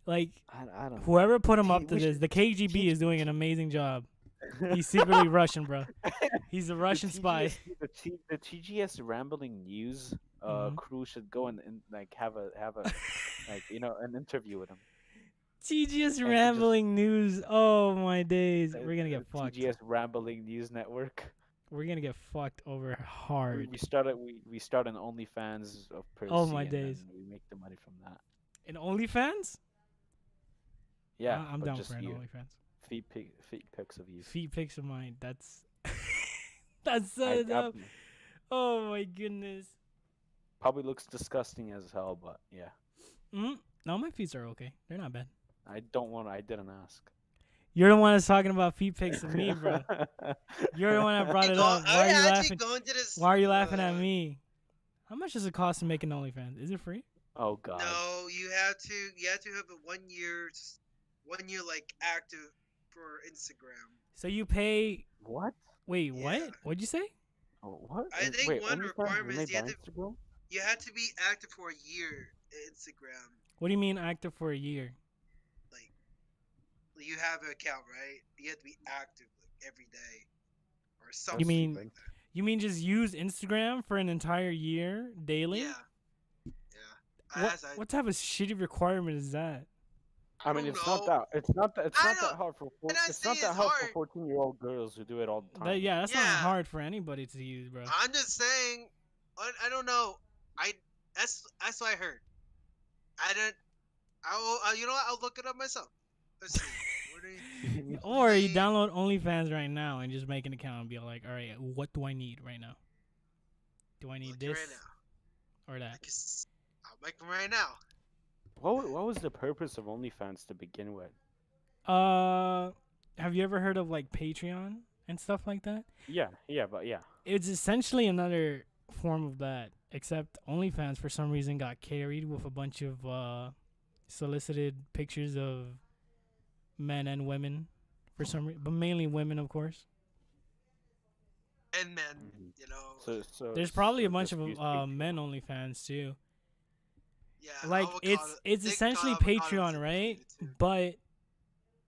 Speaker 1: Like
Speaker 3: I don't.
Speaker 1: whoever put him up
Speaker 3: He-
Speaker 1: to
Speaker 3: we
Speaker 1: this, the KGB is doing an amazing job. He's secretly Russian, bro. He's a Russian spy.
Speaker 3: The TGS Rambling News
Speaker 1: Mhm.
Speaker 3: crew should go and like have a like an interview with him.
Speaker 1: TGS
Speaker 3: just-
Speaker 1: Rambling News. Oh my days.
Speaker 3: The-
Speaker 1: We're gonna
Speaker 3: the
Speaker 1: get fucked.
Speaker 3: TGS Rambling News Network.
Speaker 1: We're gonna get fucked over
Speaker 3: We,
Speaker 1: hard.
Speaker 3: we started we start an OnlyFans of Percy.
Speaker 1: Oh, my
Speaker 3: and then
Speaker 1: days.
Speaker 3: we make the money from that.
Speaker 1: In OnlyFans?
Speaker 3: Yeah,
Speaker 1: I'm
Speaker 3: but
Speaker 1: down
Speaker 3: just
Speaker 1: for an
Speaker 3: you.
Speaker 1: OnlyFans.
Speaker 3: feet pics of you.
Speaker 1: Feet pics of mine. That's that's
Speaker 3: I,
Speaker 1: so
Speaker 3: I,
Speaker 1: dumb. Oh my goodness.
Speaker 3: probably looks disgusting as hell, but yeah.
Speaker 1: No, my feet are okay. They're not bad.
Speaker 3: I didn't ask.
Speaker 1: You're the one that's talking about feet pics of me, bro. You're the one that brought it up. Why are you laughing? Why are you laughing at me? How much does it cost to make an OnlyFans? Is it free?
Speaker 3: Oh God.
Speaker 2: No, you have to have a 1 year like active for Instagram.
Speaker 1: So you pay.
Speaker 3: What?
Speaker 1: Wait,
Speaker 2: Yeah.
Speaker 1: what? What'd you say?
Speaker 3: Oh, what?
Speaker 2: I think
Speaker 3: Wait,
Speaker 2: one
Speaker 3: OnlyFans
Speaker 2: requirement
Speaker 3: was
Speaker 2: is
Speaker 3: made
Speaker 2: you
Speaker 3: by
Speaker 2: have to
Speaker 3: Instagram?
Speaker 2: you have to be active for a year at Instagram.
Speaker 1: What do you mean active for a year?
Speaker 2: Like you have an account, right? You have to be active like every day or something.
Speaker 1: You mean
Speaker 2: like that.
Speaker 1: you mean just use Instagram for an entire year daily?
Speaker 2: Yeah. Yeah.
Speaker 1: What type of shitty requirement is that?
Speaker 3: I mean,
Speaker 2: don't
Speaker 3: it's
Speaker 2: know.
Speaker 3: not that. It's not that. It's
Speaker 2: I
Speaker 3: not that
Speaker 2: don't-
Speaker 3: hard for.
Speaker 2: and I
Speaker 3: It's not
Speaker 2: say
Speaker 3: that
Speaker 2: it's
Speaker 3: hard
Speaker 2: hard.
Speaker 3: for 14-year-old girls who do it all the time.
Speaker 1: That's not
Speaker 2: Yeah.
Speaker 1: hard for anybody to use, bro.
Speaker 2: I'm just saying. I don't know. That's what I heard. I don't. You know what? I'll look it up myself. Let's see. What do you-
Speaker 1: Or you download OnlyFans right now and just make an account and be like, all right, what do I need right now? Do I need
Speaker 2: Look
Speaker 1: this
Speaker 2: right now.
Speaker 1: or that?
Speaker 2: I'll make them right now.
Speaker 3: What was the purpose of OnlyFans to begin with?
Speaker 1: Have you ever heard of like Patreon and stuff like that?
Speaker 3: Yeah, but yeah.
Speaker 1: It's essentially another form of that, except OnlyFans for some reason got carried with a bunch of solicited pictures of men and women for some reason, but mainly women, of course.
Speaker 2: And men,
Speaker 3: Mhm.
Speaker 2: you know.
Speaker 3: So
Speaker 1: There's probably a
Speaker 3: so
Speaker 1: bunch
Speaker 3: just
Speaker 1: of
Speaker 3: use Patreon.
Speaker 1: men OnlyFans too.
Speaker 2: Yeah.
Speaker 1: Like
Speaker 2: avocado-
Speaker 1: it's
Speaker 2: Nick
Speaker 1: essentially
Speaker 2: Avocado
Speaker 1: Patreon,
Speaker 2: was
Speaker 1: right?
Speaker 2: included too.
Speaker 1: But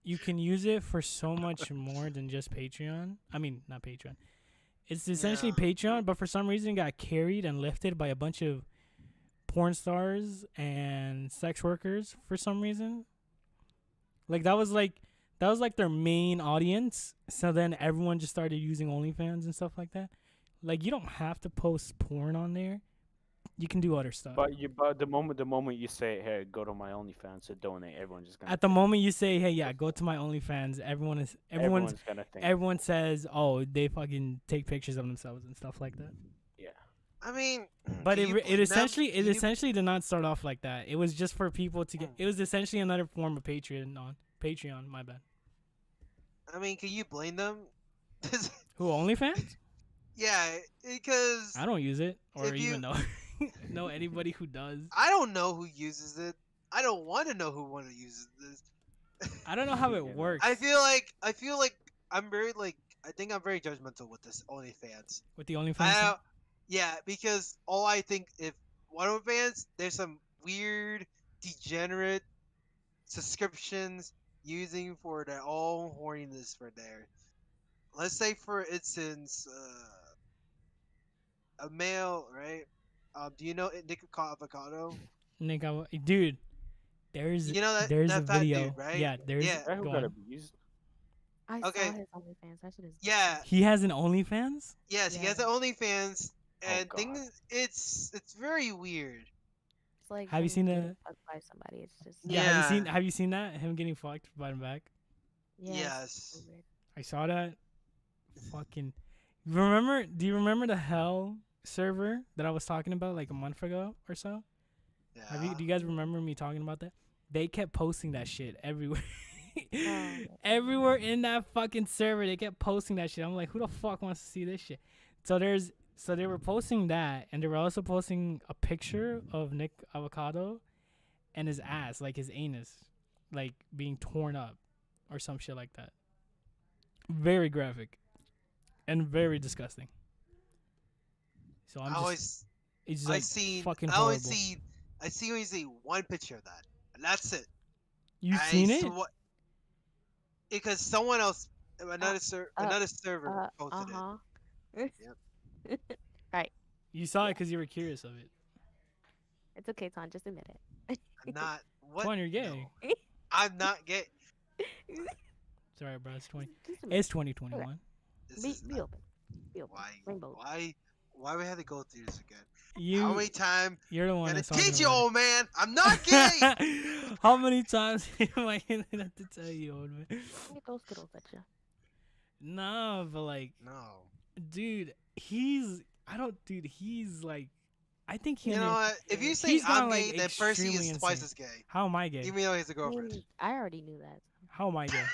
Speaker 1: you can use it for so much more than just Patreon. I mean, not Patreon. It's essentially
Speaker 2: Yeah.
Speaker 1: Patreon, but for some reason it got carried and lifted by a bunch of porn stars and sex workers for some reason. Like that was like their main audience. So then everyone just started using OnlyFans and stuff like that. Like you don't have to post porn on there. You can do other stuff.
Speaker 3: But the moment you say, "Hey, go to my OnlyFans to donate," everyone's just gonna.
Speaker 1: At the moment you say, "Hey, yeah, go to my OnlyFans," everyone's
Speaker 3: gonna think.
Speaker 1: everyone says, "Oh, they fucking take pictures of themselves and stuff like that."
Speaker 3: Yeah.
Speaker 2: I mean,
Speaker 1: But
Speaker 2: can you blame them?
Speaker 1: essentially
Speaker 2: Can you-
Speaker 1: essentially did not start off like that. It was just for people to get. It was essentially another form of Patreon. My bad.
Speaker 2: I mean, can you blame them?
Speaker 1: Who OnlyFans?
Speaker 2: Yeah, because
Speaker 1: I don't use it or
Speaker 2: If you-
Speaker 1: even know anybody who does.
Speaker 2: I don't know who uses it. I don't want to know who uses this.
Speaker 1: I don't know how it
Speaker 3: Yeah.
Speaker 1: works
Speaker 2: I feel like I'm very I think I'm very judgmental with this OnlyFans.
Speaker 1: with the OnlyFans.
Speaker 2: I
Speaker 1: thing.
Speaker 2: don't- yeah, because all I think if OnlyFans, there's some weird, degenerate subscriptions using for their own horniness for there. Let's say, for instance, a male, right? Do you know Nick Avocado?
Speaker 1: Nick, dude, there's
Speaker 2: You know that
Speaker 1: there's
Speaker 2: that
Speaker 1: a
Speaker 2: fat
Speaker 1: video.
Speaker 2: dude, right?
Speaker 1: Yeah, there's.
Speaker 2: Yeah.
Speaker 3: That who
Speaker 1: Go
Speaker 3: got
Speaker 1: on.
Speaker 3: abused?
Speaker 4: I
Speaker 2: Okay.
Speaker 4: saw his OnlyFans. That shit is.
Speaker 2: Yeah.
Speaker 1: He has an OnlyFans.
Speaker 2: Yes, he has
Speaker 4: Yeah.
Speaker 2: an OnlyFans,
Speaker 3: Oh,
Speaker 2: and
Speaker 3: God.
Speaker 2: things. It's very weird.
Speaker 4: It's like
Speaker 1: Have you
Speaker 4: him
Speaker 1: seen
Speaker 4: getting
Speaker 1: the-
Speaker 4: fucked by somebody? It's just.
Speaker 1: Yeah.
Speaker 2: Yeah.
Speaker 1: Have you seen that? Him getting fucked by the back.
Speaker 4: Yeah, it's
Speaker 2: Yes.
Speaker 4: so weird.
Speaker 1: I saw that. Fucking. Remember? Do you remember the Hell server that I was talking about like a month ago or so?
Speaker 2: Yeah.
Speaker 1: Do you guys remember me talking about that? They kept posting that shit everywhere.
Speaker 4: Oh.
Speaker 1: Everywhere in that fucking server, they kept posting that shit. I'm like, who the fuck wants to see this shit? So they were posting that, and they were also posting a picture of Nick Avocado and his ass, like his anus, like being torn up or some shit like that. Very graphic and very disgusting. So I'm
Speaker 2: I
Speaker 1: just,
Speaker 2: always,
Speaker 1: it's just
Speaker 2: I
Speaker 1: like
Speaker 2: seen,
Speaker 1: fucking
Speaker 2: I always
Speaker 1: horrible.
Speaker 2: see, I see only see one picture of that, and that's it.
Speaker 1: You've
Speaker 2: I
Speaker 1: seen it?
Speaker 2: Because someone else, another server
Speaker 4: Uh
Speaker 2: posted it.
Speaker 4: huh.
Speaker 2: Yep.
Speaker 4: Right.
Speaker 1: You saw it because you were curious of it.
Speaker 4: It's okay, Ton. Just admit it.
Speaker 2: I'm not. What?
Speaker 1: Twan, you're gay.
Speaker 2: No, I'm not gay.
Speaker 1: It's alright, bro. It's 20.
Speaker 4: Just admit
Speaker 1: It's 2021.
Speaker 2: This
Speaker 4: Be,
Speaker 2: is
Speaker 4: be
Speaker 2: not,
Speaker 4: open. Be open.
Speaker 2: why?
Speaker 4: Rainbow.
Speaker 2: Why we had to go through this again? How many times?
Speaker 1: You're the one
Speaker 2: Gotta
Speaker 1: that's talking
Speaker 2: teach you,
Speaker 1: about
Speaker 2: old man. I'm not gay.
Speaker 1: it. How many times am I gonna have to tell you, old man?
Speaker 4: Let me throw Skittles at you.
Speaker 1: No, but like,
Speaker 2: No.
Speaker 1: dude, he's like, I think he.
Speaker 2: You know what? If you say
Speaker 1: He's
Speaker 2: I'm
Speaker 1: gone, like,
Speaker 2: gay, then Percy
Speaker 1: extremely
Speaker 2: is twice
Speaker 1: insane.
Speaker 2: as gay.
Speaker 1: How am I gay?
Speaker 2: Even though he has a
Speaker 4: I
Speaker 2: girlfriend.
Speaker 4: mean, I already knew that.
Speaker 1: How am I gay?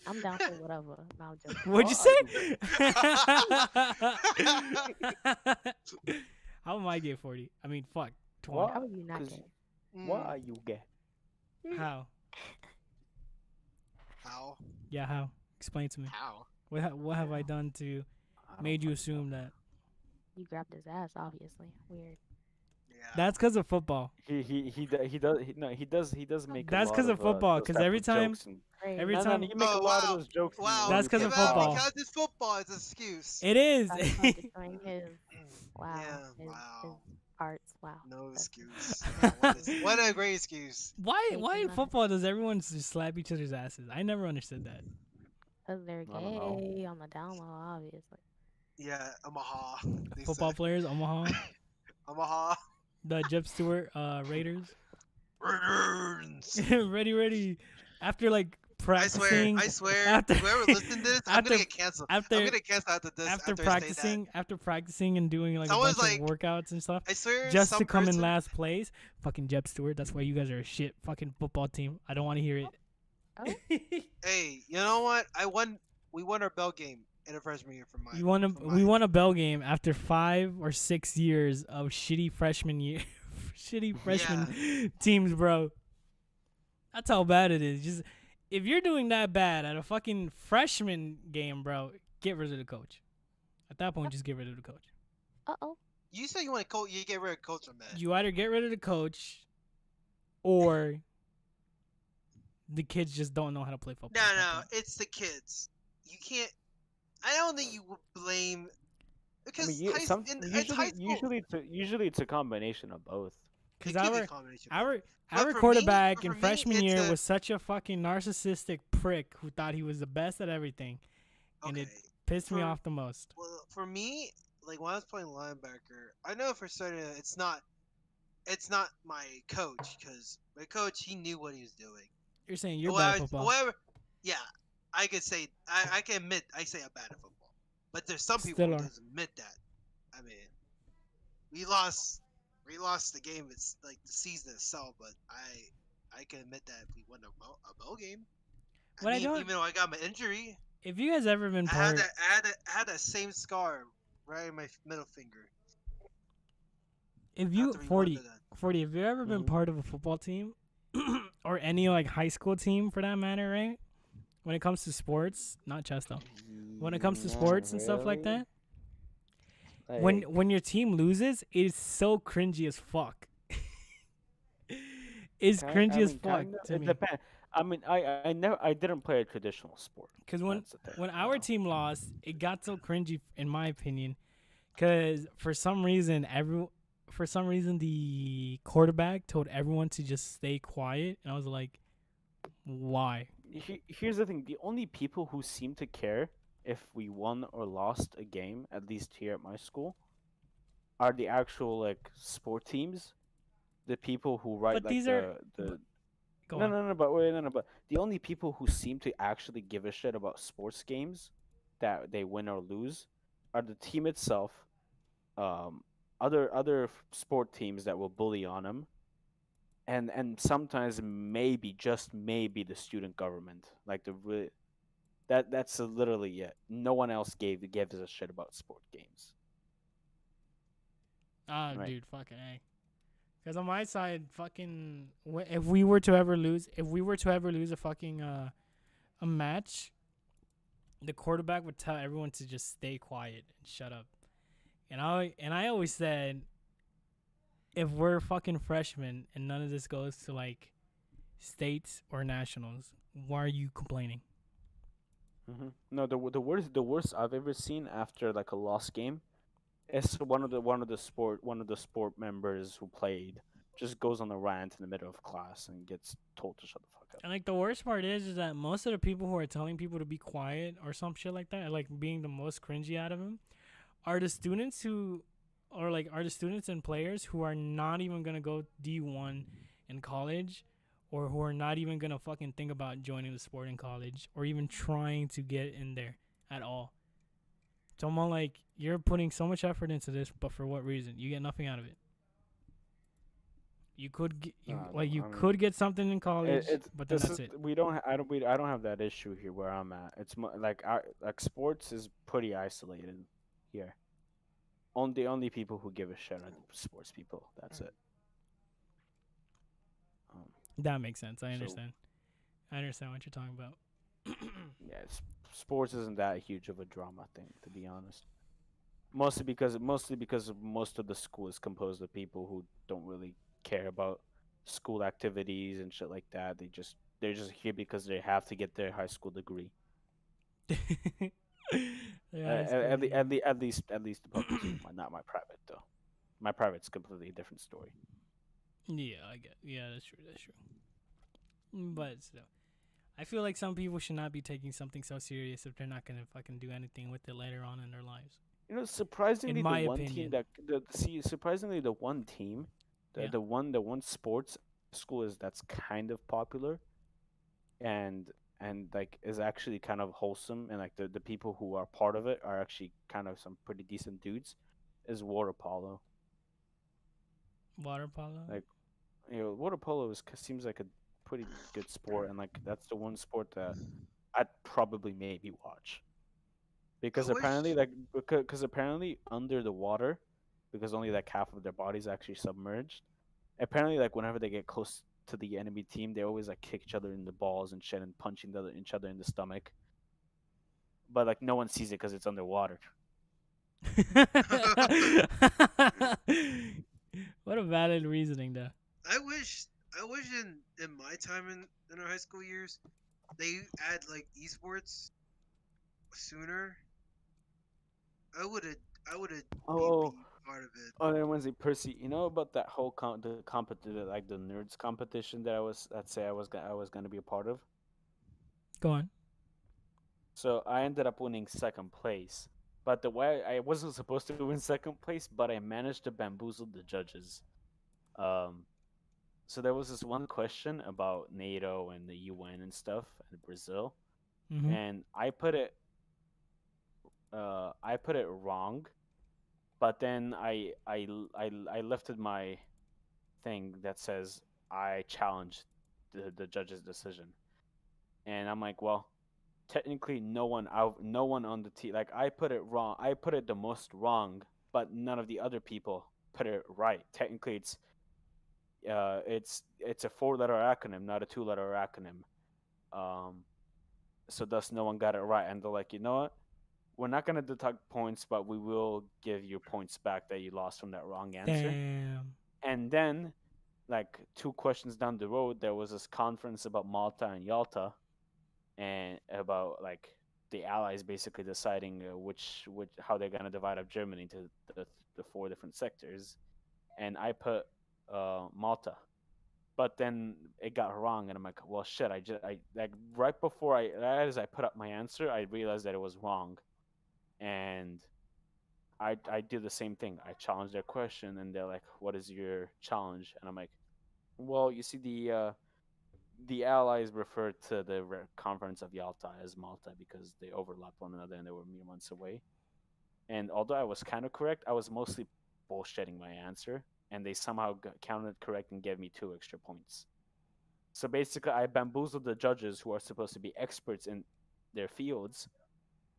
Speaker 4: I'm down for whatever. No, I'm joking.
Speaker 1: What'd you say? How am I gay? 40. I mean, fuck. 20.
Speaker 3: What?
Speaker 4: How are you not
Speaker 3: 'Cause
Speaker 4: gay?
Speaker 3: Why
Speaker 2: Mm,
Speaker 3: are you gay?
Speaker 1: How?
Speaker 2: How?
Speaker 1: Yeah, how? Explain to me.
Speaker 2: How?
Speaker 1: What have I done to
Speaker 3: I don't
Speaker 1: made you
Speaker 3: fucking know.
Speaker 1: assume that?
Speaker 4: You grabbed his ass, obviously. Weird.
Speaker 2: Yeah.
Speaker 1: That's because of football.
Speaker 3: He does make.
Speaker 1: That's
Speaker 3: a lot
Speaker 1: 'cause of football,
Speaker 3: those
Speaker 1: 'cause
Speaker 3: type
Speaker 1: every
Speaker 3: of
Speaker 1: time-
Speaker 3: jokes and-
Speaker 4: Great.
Speaker 1: Every
Speaker 3: No,
Speaker 1: time
Speaker 3: you make a
Speaker 2: Oh,
Speaker 3: lot of
Speaker 2: wow.
Speaker 3: those jokes. and
Speaker 2: Wow.
Speaker 3: you
Speaker 1: That's 'cause
Speaker 3: get
Speaker 1: of
Speaker 2: Because-
Speaker 1: football.
Speaker 2: Because it's football, it's an excuse.
Speaker 1: It is.
Speaker 4: Sorry for destroying his. Wow.
Speaker 2: Yeah.
Speaker 4: His
Speaker 2: Wow.
Speaker 4: parts. Wow.
Speaker 2: No
Speaker 4: That's-
Speaker 2: excuse. What a great excuse.
Speaker 1: why
Speaker 4: Thank
Speaker 1: in
Speaker 4: you.
Speaker 1: football does everyone just slap each other's asses? I never understood that.
Speaker 4: Because they're
Speaker 3: I don't know.
Speaker 4: gay on the down low, obviously.
Speaker 2: Yeah, Omaha. they
Speaker 1: Football
Speaker 2: said.
Speaker 1: players, Omaha,
Speaker 2: Omaha.
Speaker 1: the Jeb Stewart Raiders.
Speaker 2: Returns.
Speaker 1: ready. After like practicing,
Speaker 2: I swear.
Speaker 1: after-
Speaker 2: Whoever listened to this, I'm
Speaker 1: after-
Speaker 2: gonna get canceled.
Speaker 1: after-
Speaker 2: I'm gonna get canceled after this.
Speaker 1: after
Speaker 2: I say
Speaker 1: practicing and doing like
Speaker 2: Someone's
Speaker 1: a bunch
Speaker 2: like-
Speaker 1: of workouts and stuff,
Speaker 2: that. I swear.
Speaker 1: just
Speaker 2: some
Speaker 1: to come in
Speaker 2: person-
Speaker 1: last place. Fucking Jeb Stewart. That's why you guys are a shit fucking football team. I don't want to hear it.
Speaker 4: Oh.
Speaker 2: Hey, you know what? We won our bell game in the freshman year for my.
Speaker 1: You won a
Speaker 2: for
Speaker 1: we
Speaker 2: my-
Speaker 1: won a bell game after 5 or 6 years of shitty freshman year, shitty freshman teams, bro. That's how bad it is. Just if you're doing that bad at a fucking freshman game, bro, get rid of the coach. At that point, just get rid of the coach.
Speaker 4: Uh-oh.
Speaker 2: You said you want to coach. You get rid of coach, man.
Speaker 1: You either get rid of the coach, or the kids just don't know how to play football.
Speaker 2: No,
Speaker 1: at that
Speaker 2: no,
Speaker 1: point.
Speaker 2: it's the kids. You can't. I don't think you would blame. Because
Speaker 3: I mean,
Speaker 2: it's high school.
Speaker 3: usually it's a combination of both.
Speaker 1: Because
Speaker 2: It could be a combination.
Speaker 1: our
Speaker 2: But for me-
Speaker 1: quarterback
Speaker 2: but
Speaker 1: in
Speaker 2: for me,
Speaker 1: freshman
Speaker 2: it's
Speaker 1: year
Speaker 2: a-
Speaker 1: was such a fucking narcissistic prick who thought he was the best at everything, and
Speaker 2: Okay.
Speaker 1: it pissed me
Speaker 2: For-
Speaker 1: off the most.
Speaker 2: Well, for me, like when I was playing linebacker, I know for certain it's not my coach because my coach he knew what he was doing.
Speaker 1: You're saying you're
Speaker 2: Well,
Speaker 1: bad at football.
Speaker 2: However, yeah, I could say I can admit I say I'm bad at football, but there's some people
Speaker 1: Still
Speaker 2: who
Speaker 1: are.
Speaker 2: doesn't admit that. I mean, we lost the game. It's like the season itself, but I can admit that we won a bowl game.
Speaker 1: What I don't-
Speaker 2: even though I got my injury,
Speaker 1: If you guys ever been
Speaker 2: I had
Speaker 1: part,
Speaker 2: I had that same scar right in my middle finger.
Speaker 1: if you
Speaker 2: after we won
Speaker 1: 40,
Speaker 2: the-
Speaker 1: 40, if you ever been
Speaker 3: Mhm.
Speaker 1: part of a football team, or any like high school team for that matter, right? When it comes to sports, not chess though. When it comes to
Speaker 3: Not
Speaker 1: sports and stuff like
Speaker 3: really.
Speaker 1: that, when your team loses, it's so cringy as fuck. It's cringy as fuck to
Speaker 3: It
Speaker 1: me.
Speaker 3: depends. I mean, I didn't play a traditional sport.
Speaker 1: Because when
Speaker 3: That's the thing,
Speaker 1: when
Speaker 3: you
Speaker 1: our
Speaker 3: know.
Speaker 1: team lost, it got so cringy, in my opinion, because for some reason the quarterback told everyone to just stay quiet, and I was like, why?
Speaker 3: Here's the thing: the only people who seem to care if we won or lost a game, at least here at my school, are the actual like sport teams, the people who write
Speaker 1: But
Speaker 3: like
Speaker 1: these are-
Speaker 3: the
Speaker 1: Go
Speaker 3: no,
Speaker 1: on.
Speaker 3: no, no, but wait, no, but the only people who seem to actually give a shit about sports games that they win or lose are the team itself, other sport teams that will bully on them, and sometimes maybe just maybe the student government, like that's literally it. No one else gives a shit about sport games.
Speaker 1: Ah,
Speaker 3: Right.
Speaker 1: dude, fucking A. Because on my side, fucking, if we were to ever lose a fucking a match, the quarterback would tell everyone to just stay quiet and shut up. And I always said, if we're fucking freshmen and none of this goes to like states or nationals, why are you complaining?
Speaker 3: No, the worst I've ever seen after like a lost game is one of the sport members who played just goes on a rant in the middle of class and gets told to shut the fuck up.
Speaker 1: And like the worst part is that most of the people who are telling people to be quiet or some shit like that, like being the most cringy out of them, are the students who or like are the students and players who are not even gonna go D1 in college, or who are not even gonna fucking think about joining the sport in college, or even trying to get in there at all. Someone like you're putting so much effort into this, but for what reason? You get nothing out of it. You could get, could get something in college,
Speaker 3: It's
Speaker 1: but then
Speaker 3: this
Speaker 1: that's
Speaker 3: is
Speaker 1: it.
Speaker 3: we don't I don't have that issue here where I'm at. It's like sports is pretty isolated here. Only people who give a shit are the sports people. That's it. Um,
Speaker 1: That makes sense. I
Speaker 3: so
Speaker 1: understand. I understand what you're talking about.
Speaker 3: yeah, sports isn't that huge of a drama thing, to be honest. Mostly because most of the school is composed of people who don't really care about school activities and shit like that. They're just here because they have to get their high school degree.
Speaker 1: Yeah, it's
Speaker 3: At least the public school, not my private though. My private's completely a different story.
Speaker 1: yeah, I get. Yeah, that's true. That's true. But still, I feel like some people should not be taking something so serious if they're not gonna fucking do anything with it later on in their lives.
Speaker 3: Surprisingly,
Speaker 1: In my
Speaker 3: the one
Speaker 1: opinion.
Speaker 3: team surprisingly the one team,
Speaker 1: Yeah.
Speaker 3: the one sports school is that's kind of popular, and like is actually kind of wholesome, and like the people who are part of it are actually kind of some pretty decent dudes, is water polo.
Speaker 1: Water polo.
Speaker 3: Like water polo seems like a pretty good sport, and like that's the one sport that I'd probably maybe watch.
Speaker 2: I
Speaker 3: Because apparently
Speaker 2: wish.
Speaker 3: under the water, because only like half of their body's actually submerged. Apparently, like whenever they get close to the enemy team, they always like kick each other in the balls and shit and punching each other in the stomach. But like no one sees it because it's underwater.
Speaker 1: What a valid reasoning, though.
Speaker 2: I wish. I wish in my time in our high school years, they add like esports sooner. I would have
Speaker 3: Oh,
Speaker 2: be part of it.
Speaker 3: oh, then Wednesday, Percy, you know about that whole like the nerds competition that I'd say I was gonna be a part of.
Speaker 1: Go on.
Speaker 3: So I ended up winning second place. But the way I wasn't supposed to win second place, but I managed to bamboozle the judges. Um, so there was this one question about NATO and the UN and stuff in Brazil,
Speaker 1: Mm-hmm.
Speaker 3: and I put it wrong. But then I lifted my thing that says I challenged the judge's decision, and I'm like, well, technically no one on the team, like I put it wrong. I put it the most wrong, but none of the other people put it right. Technically, it's a 4-letter acronym, not a 2-letter acronym. Um, so thus no one got it right, and they're like, you know what? We're not gonna deduct points, but we will give you points back that you lost from that wrong answer.
Speaker 1: Damn.
Speaker 3: And then, like 2 questions down the road, there was this conference about Malta and Yalta, and about like the Allies basically deciding which how they're gonna divide up Germany into the 4 different sectors, and I put Malta, but then it got wrong, and I'm like, well, shit, I like right before as I put up my answer, I realized that it was wrong, and I did the same thing. I challenged their question, and they're like, what is your challenge? And I'm like, well, you see the Allies referred to the conference of Yalta as Malta because they overlapped one another and they were mere months away. And although I was kind of correct, I was mostly bullshitting my answer, and they somehow counted correct and gave me 2 extra points. So basically, I bamboozled the judges who are supposed to be experts in their fields.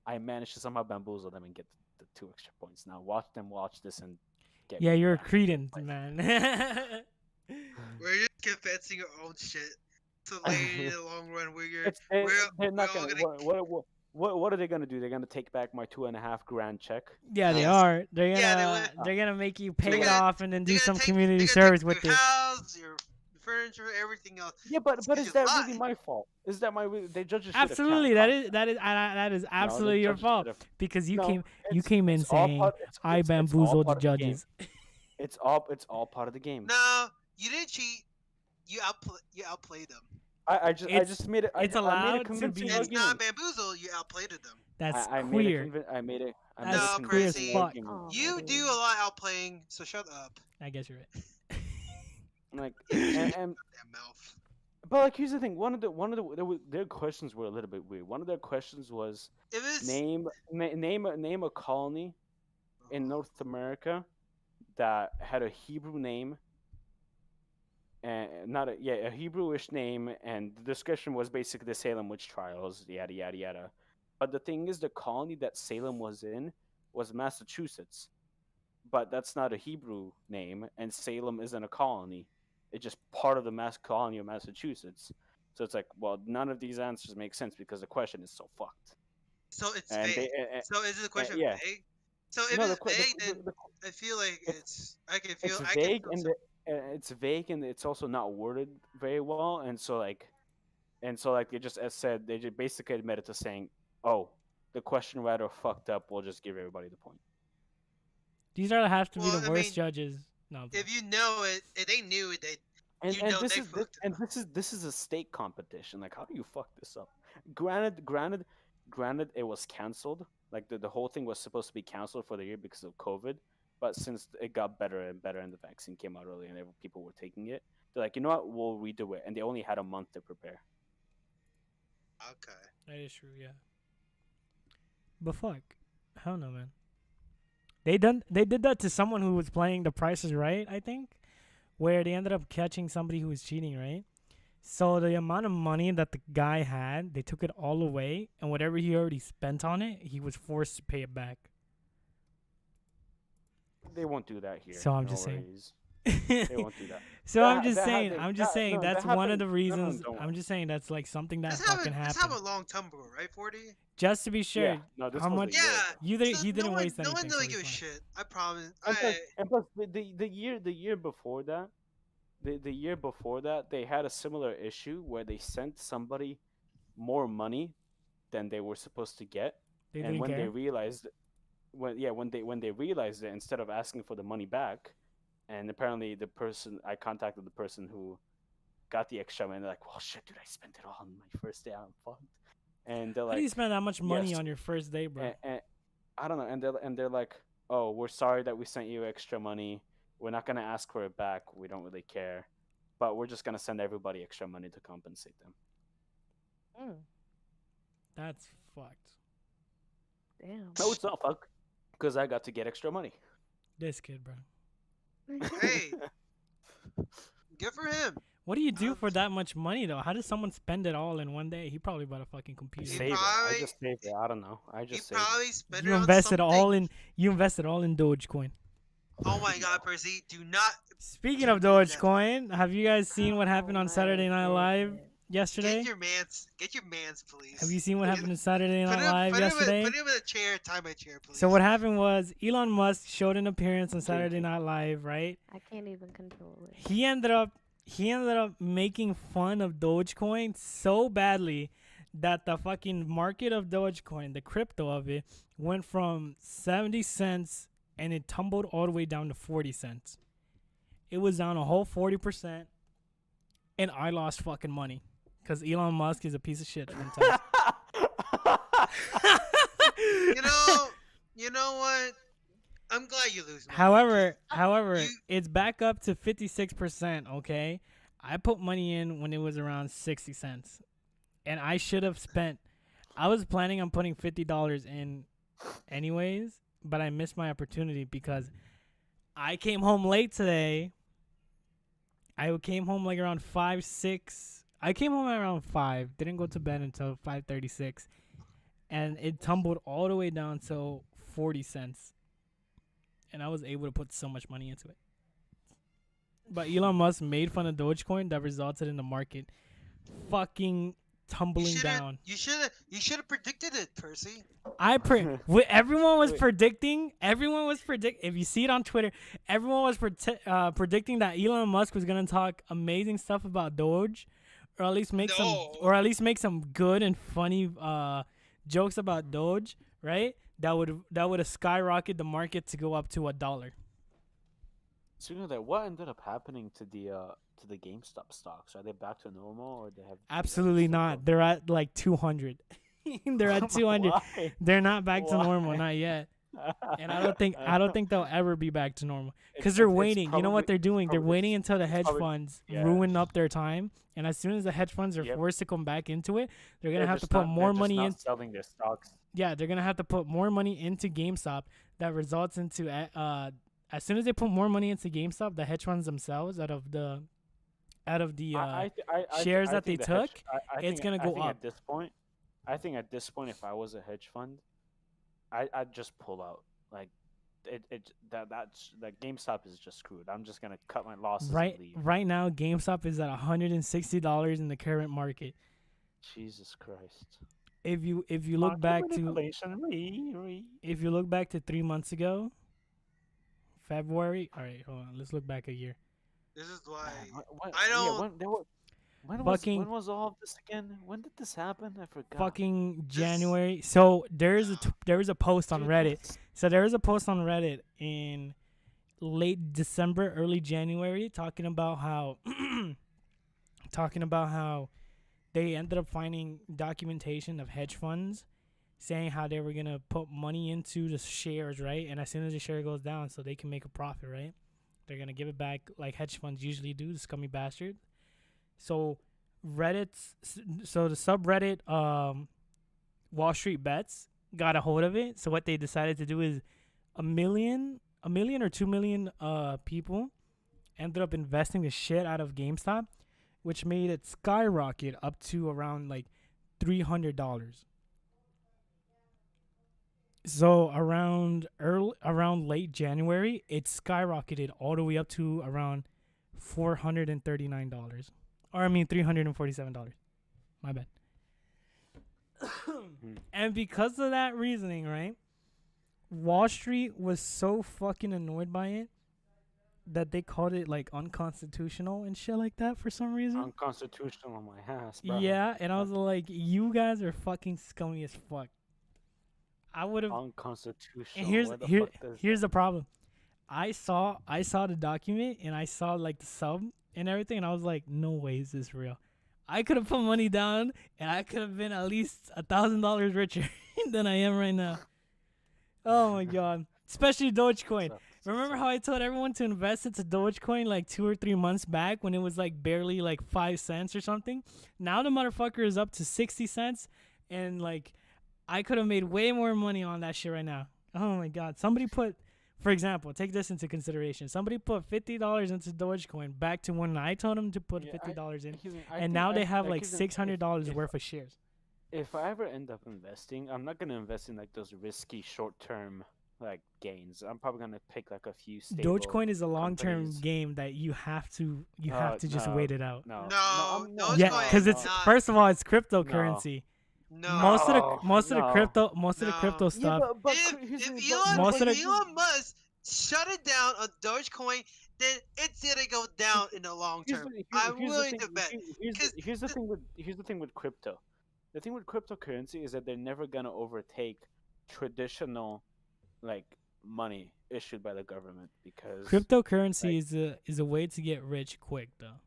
Speaker 3: I managed to somehow bamboozle them and get the 2 extra points. Now watch them watch this and get
Speaker 1: Yeah,
Speaker 3: me
Speaker 1: you're a
Speaker 3: back.
Speaker 1: credence, man.
Speaker 2: We're just confessing our own shit. So later in the long run,
Speaker 3: They're
Speaker 2: we're
Speaker 3: not
Speaker 2: all
Speaker 3: gonna.
Speaker 2: gonna.
Speaker 3: What are they gonna do? They're gonna take back my 2.5 grand check.
Speaker 1: Yeah, they
Speaker 2: Yes.
Speaker 1: are.
Speaker 2: Yeah, they would.
Speaker 1: They're gonna make you pay
Speaker 2: They're
Speaker 1: it
Speaker 2: gonna-
Speaker 1: off and then do
Speaker 2: They're
Speaker 1: some
Speaker 2: gonna
Speaker 1: community
Speaker 2: they're gonna
Speaker 1: service
Speaker 2: take
Speaker 1: with
Speaker 2: your
Speaker 1: it.
Speaker 2: house, your furniture, everything else.
Speaker 3: Yeah, but
Speaker 2: It's 'cause
Speaker 3: is
Speaker 2: you
Speaker 3: that really
Speaker 2: lied.
Speaker 3: my fault? Is that my they judges should
Speaker 1: Absolutely,
Speaker 3: have
Speaker 1: that is absolutely your fault because you came in saying I bamboozled the judges.
Speaker 3: It's all part of the game.
Speaker 2: No, you didn't cheat. You outplayed them.
Speaker 3: I just made it.
Speaker 1: It's
Speaker 3: I made
Speaker 1: allowed
Speaker 3: a
Speaker 1: to
Speaker 3: convincing
Speaker 1: be-
Speaker 2: It's not
Speaker 3: argument.
Speaker 2: bamboozle. You outplayed them.
Speaker 1: That's
Speaker 3: I
Speaker 1: queer.
Speaker 3: I made it. I made
Speaker 1: That's
Speaker 3: a
Speaker 2: No,
Speaker 1: queer as
Speaker 3: convincing
Speaker 2: Percy.
Speaker 1: fuck.
Speaker 3: argument.
Speaker 4: Oh my
Speaker 2: You do a
Speaker 4: days.
Speaker 2: lot outplaying, so shut up.
Speaker 1: I guess you're right.
Speaker 3: Like,
Speaker 2: Yeah, shut your
Speaker 3: and
Speaker 2: damn mouth.
Speaker 3: but like, here's the thing. Their questions were a little bit weird. One of their questions was
Speaker 2: It was.
Speaker 3: name a colony in North America that had a Hebrew name and not a yeah a Hebrewish name, and the description was basically the Salem witch trials, yada yada yada. But the thing is, the colony that Salem was in was Massachusetts, but that's not a Hebrew name, and Salem isn't a colony. It's just part of the mass colony of Massachusetts. So it's like, well, none of these answers make sense because the question is so fucked.
Speaker 2: So it's
Speaker 3: And
Speaker 2: vague. So is the question
Speaker 3: yeah,
Speaker 2: vague? So if
Speaker 3: no,
Speaker 2: it's vague, then I feel like
Speaker 3: it's
Speaker 2: I can
Speaker 3: it's
Speaker 2: feel. I can
Speaker 3: vague
Speaker 2: feel.
Speaker 3: and it's vague and it's also not worded very well, and so like they just as said they just basically admitted to saying, oh, the question writer fucked up. We'll just give everybody the point.
Speaker 1: These are have to be
Speaker 2: Well,
Speaker 1: the
Speaker 2: I
Speaker 1: worst
Speaker 2: mean,
Speaker 1: judges. No,
Speaker 2: if you know it, if they knew it, they
Speaker 3: And
Speaker 2: you know
Speaker 3: this
Speaker 2: they
Speaker 3: is
Speaker 2: fucked up.
Speaker 3: this is a state competition. Like, how do you fuck this up? Granted, it was canceled. Like the whole thing was supposed to be canceled for the year because of COVID. But since it got better and better and the vaccine came out early and people were taking it, they're like, you know what, we'll redo it. And they only had a month to prepare.
Speaker 2: Okay.
Speaker 1: that is true. Yeah. But fuck, hell no, man. They did that to someone who was playing The Price is Right, I think, where they ended up catching somebody who was cheating, right? So the amount of money that the guy had, they took it all away, and whatever he already spent on it, he was forced to pay it back.
Speaker 3: They won't do that here.
Speaker 1: So I'm
Speaker 3: no
Speaker 1: just saying.
Speaker 3: worries. They won't do that.
Speaker 1: So
Speaker 3: That
Speaker 1: I'm
Speaker 3: ha-
Speaker 1: just
Speaker 3: that
Speaker 1: saying.
Speaker 3: happened-
Speaker 1: I'm just
Speaker 3: that-
Speaker 1: saying
Speaker 3: no,
Speaker 1: that's
Speaker 3: that
Speaker 1: one of
Speaker 3: happened-
Speaker 1: the
Speaker 3: no, no,
Speaker 1: reasons.
Speaker 3: don't
Speaker 1: I'm
Speaker 3: worry.
Speaker 1: just saying that's like something that
Speaker 2: Let's have
Speaker 1: fucking
Speaker 2: a
Speaker 1: happened.
Speaker 2: long tongue bro, right, 40?
Speaker 1: Just to be sure,
Speaker 3: Yeah, no, this
Speaker 1: how
Speaker 3: was a
Speaker 1: much
Speaker 3: year
Speaker 2: Yeah.
Speaker 3: ago.
Speaker 1: you didn't?
Speaker 2: So
Speaker 1: He didn't
Speaker 2: no one,
Speaker 1: waste
Speaker 2: no
Speaker 1: anything.
Speaker 2: one
Speaker 1: So
Speaker 2: really
Speaker 1: he's
Speaker 2: gives a
Speaker 1: fine.
Speaker 2: shit. I promise.
Speaker 3: And plus the year before that, the year before that, they had a similar issue where they sent somebody more money than they were supposed to get,
Speaker 1: They
Speaker 3: and
Speaker 1: didn't
Speaker 3: when they
Speaker 1: care.
Speaker 3: realized, when they realized it, instead of asking for the money back, and apparently the person I contacted the person who got the extra money, they're like, well, shit, dude, I spent it all on my first day. I'm fucked. And they're
Speaker 1: How do you
Speaker 3: like,
Speaker 1: spend that much money
Speaker 3: yes,
Speaker 1: on your first day, bro?
Speaker 3: and I don't know, and they're like, oh, we're sorry that we sent you extra money. We're not gonna ask for it back. We don't really care, but we're just gonna send everybody extra money to compensate them.
Speaker 4: Mm,
Speaker 1: That's fucked.
Speaker 4: damn.
Speaker 3: No, it's not fuck, because I got to get extra money.
Speaker 1: This kid, bro.
Speaker 2: Hey, good for him.
Speaker 1: What do you do
Speaker 2: Um,
Speaker 1: for that much money though? How does someone spend it all in one day? He probably bought a fucking computer.
Speaker 2: He
Speaker 3: Save it. I
Speaker 2: probably-
Speaker 3: just saved it. I don't know. I
Speaker 2: He
Speaker 3: just saved it.
Speaker 2: probably spent it
Speaker 1: You
Speaker 2: on
Speaker 1: invested
Speaker 2: something.
Speaker 1: all in Dogecoin.
Speaker 2: Oh my God, Percy, do not
Speaker 1: Speaking of Dogecoin, have you guys seen what happened on Saturday Night Live yesterday?
Speaker 2: get your mans, please.
Speaker 1: Have you seen what happened on Saturday
Speaker 2: Put
Speaker 1: Night
Speaker 2: him,
Speaker 1: Live
Speaker 2: put him,
Speaker 1: yesterday?
Speaker 2: put him in a chair, tie my chair, please.
Speaker 1: So what happened was Elon Musk showed an appearance on Saturday Night Live, right?
Speaker 4: I can't even control it.
Speaker 1: He ended up making fun of Dogecoin so badly that the fucking market of Dogecoin, the crypto of it, went from 70 cents and it tumbled all the way down to 40 cents. It was down a whole 40%, and I lost fucking money because Elon Musk is a piece of shit sometimes.
Speaker 2: You know what? I'm glad you lose. Money.
Speaker 1: However,
Speaker 2: You-
Speaker 1: it's back up to 56%, okay? I put money in when it was around 60 cents. And I should have I was planning on putting $50 in anyways, but I missed my opportunity because I came home late today. I came home like around 5, 6. I came home around 5. Didn't go to bed until 5:36. And it tumbled all the way down to 40 cents. And I was able to put so much money into it. But Elon Musk made fun of Dogecoin that resulted in the market fucking tumbling down.
Speaker 2: You should have predicted it, Percy.
Speaker 1: Everyone was
Speaker 3: Wait.
Speaker 1: predicting. If you see it on Twitter, everyone was predicting that Elon Musk was gonna talk amazing stuff about Doge, or at least make some good and funny jokes about Doge, right? That would have skyrocketed the market to go up to $1.
Speaker 3: So you know that what ended up happening to the GameStop stocks? Are they back to normal or they have?
Speaker 1: Absolutely not. They're at like 200. They're at 200.
Speaker 3: Why?
Speaker 1: They're not back to normal,
Speaker 3: Why?
Speaker 1: not yet. And I don't think they'll ever be back to normal because
Speaker 3: It's-
Speaker 1: they're
Speaker 3: it's
Speaker 1: waiting. You know what they're doing? They're
Speaker 3: probably-
Speaker 1: waiting until the
Speaker 3: it's
Speaker 1: hedge
Speaker 3: probably-
Speaker 1: funds
Speaker 3: yeah.
Speaker 1: ruin up their time, and as soon as the hedge funds are
Speaker 3: Yep.
Speaker 1: forced to come back into it, they're gonna
Speaker 3: They're
Speaker 1: have to
Speaker 3: just
Speaker 1: put
Speaker 3: not-
Speaker 1: more
Speaker 3: they're just
Speaker 1: money
Speaker 3: not
Speaker 1: in.
Speaker 3: selling their stocks.
Speaker 1: Yeah, they're gonna have to put more money into GameStop. That results into as soon as they put more money into GameStop, the hedge funds themselves out of the shares that they took, it's gonna go up.
Speaker 3: At this point, I think at this point, if I was a hedge fund, I'd just pull out. Like, that's that GameStop is just screwed. I'm just gonna cut my losses and leave.
Speaker 1: Right now, GameStop is at $160 in the current market.
Speaker 3: Jesus Christ.
Speaker 1: If you look back to if you look back to 3 months ago, February. All right, hold on. Let's look back a year.
Speaker 2: This is why
Speaker 3: When,
Speaker 2: I don't.
Speaker 3: when was all of this again? When did this happen? I forgot.
Speaker 1: Fucking January. So there is a post on
Speaker 3: Dude,
Speaker 1: Reddit.
Speaker 3: this-
Speaker 1: So there was a post on Reddit in late December, early January, talking about how they ended up finding documentation of hedge funds saying how they were gonna put money into the shares, right? And as soon as the share goes down, so they can make a profit, right? They're gonna give it back like hedge funds usually do, the scummy bastard. So the subreddit Wall Street Bets got a hold of it. So what they decided to do is a million or 2 million people ended up investing the shit out of GameStop, which made it skyrocket up to around like $300. So around late January, it skyrocketed all the way up to around $439. Or I mean $347. My bad. And because of that reasoning, right? Wall Street was so fucking annoyed by it that they called it like unconstitutional and shit like that for some reason.
Speaker 3: Unconstitutional on my ass, bro.
Speaker 1: Yeah, and I was like, you guys are fucking scummy as fuck. I would have.
Speaker 3: Unconstitutional.
Speaker 1: And
Speaker 3: Where
Speaker 1: here's the problem. I saw the document and I saw like the sub and everything, and I was like, no way is this real. I could have put money down and I could have been at least $1,000 richer than I am right now. Oh my god. Especially Dogecoin. Remember how I told everyone to invest into Dogecoin like 2 or 3 months back when it was like barely like 5 cents or something? Now the motherfucker is up to 60 cents, and like I could have made way more money on that shit right now. Oh my god. Somebody put, for example, take this into consideration. Somebody put $50 into Dogecoin back to when I told them to put $50 in, and now they have like $600 worth of shares.
Speaker 3: If I ever end up investing, I'm not gonna invest in like those risky short-term like gains. I'm probably gonna pick like a few stable.
Speaker 1: Dogecoin is a long-term
Speaker 3: companies.
Speaker 1: game that you have to just
Speaker 3: no,
Speaker 1: wait it out.
Speaker 3: No,
Speaker 2: No,
Speaker 3: no,
Speaker 1: Yeah,
Speaker 2: Dogecoin
Speaker 1: because
Speaker 2: is
Speaker 1: it's
Speaker 2: not.
Speaker 1: first of all, it's cryptocurrency.
Speaker 2: No.
Speaker 1: Most of the
Speaker 3: No.
Speaker 1: crypto
Speaker 2: No.
Speaker 1: stuff.
Speaker 2: If Elon Musk shut it down on Dogecoin, then it's gonna go down in the long term. I'm willing to bet.
Speaker 3: Here's the thing with crypto. The thing with cryptocurrency is that they're never gonna overtake traditional, like, money issued by the government because
Speaker 1: Cryptocurrency is a way to get rich quick though.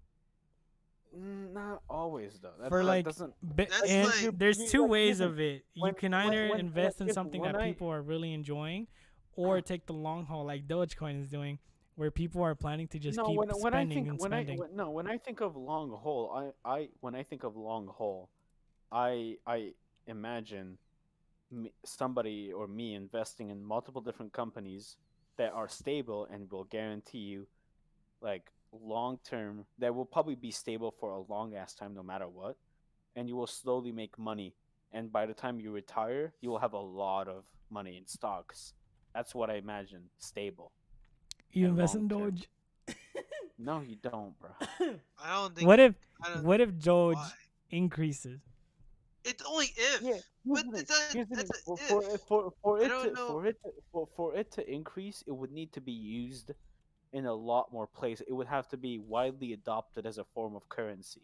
Speaker 3: not always though.
Speaker 1: For
Speaker 3: that
Speaker 1: like,
Speaker 3: doesn't.
Speaker 2: That's
Speaker 1: and
Speaker 2: like-
Speaker 1: there's two
Speaker 3: like,
Speaker 1: ways
Speaker 3: listen,
Speaker 1: of it. You
Speaker 3: when-
Speaker 1: can
Speaker 3: when-
Speaker 1: either
Speaker 3: when-
Speaker 1: invest in
Speaker 3: listen,
Speaker 1: something
Speaker 3: when
Speaker 1: that
Speaker 3: I-
Speaker 1: people are really enjoying, or take the long haul like Dogecoin is doing, where people are planning to just keep spending and spending.
Speaker 3: When I think of long haul, when I think of long haul, I imagine somebody or me investing in multiple different companies that are stable and will guarantee you like long term, that will probably be stable for a long ass time no matter what, and you will slowly make money, and by the time you retire you will have a lot of money in stocks. That's what I imagine stable.
Speaker 1: You
Speaker 3: and
Speaker 1: invest in
Speaker 3: long-term.
Speaker 1: Doge.
Speaker 3: No, you don't, bro.
Speaker 2: I don't think.
Speaker 1: What if
Speaker 2: Why?
Speaker 1: Doge increases?
Speaker 2: It's only if. But that's a if.
Speaker 3: For
Speaker 2: I don't know.
Speaker 3: it to increase, it would need to be used in a lot more places. It would have to be widely adopted as a form of currency.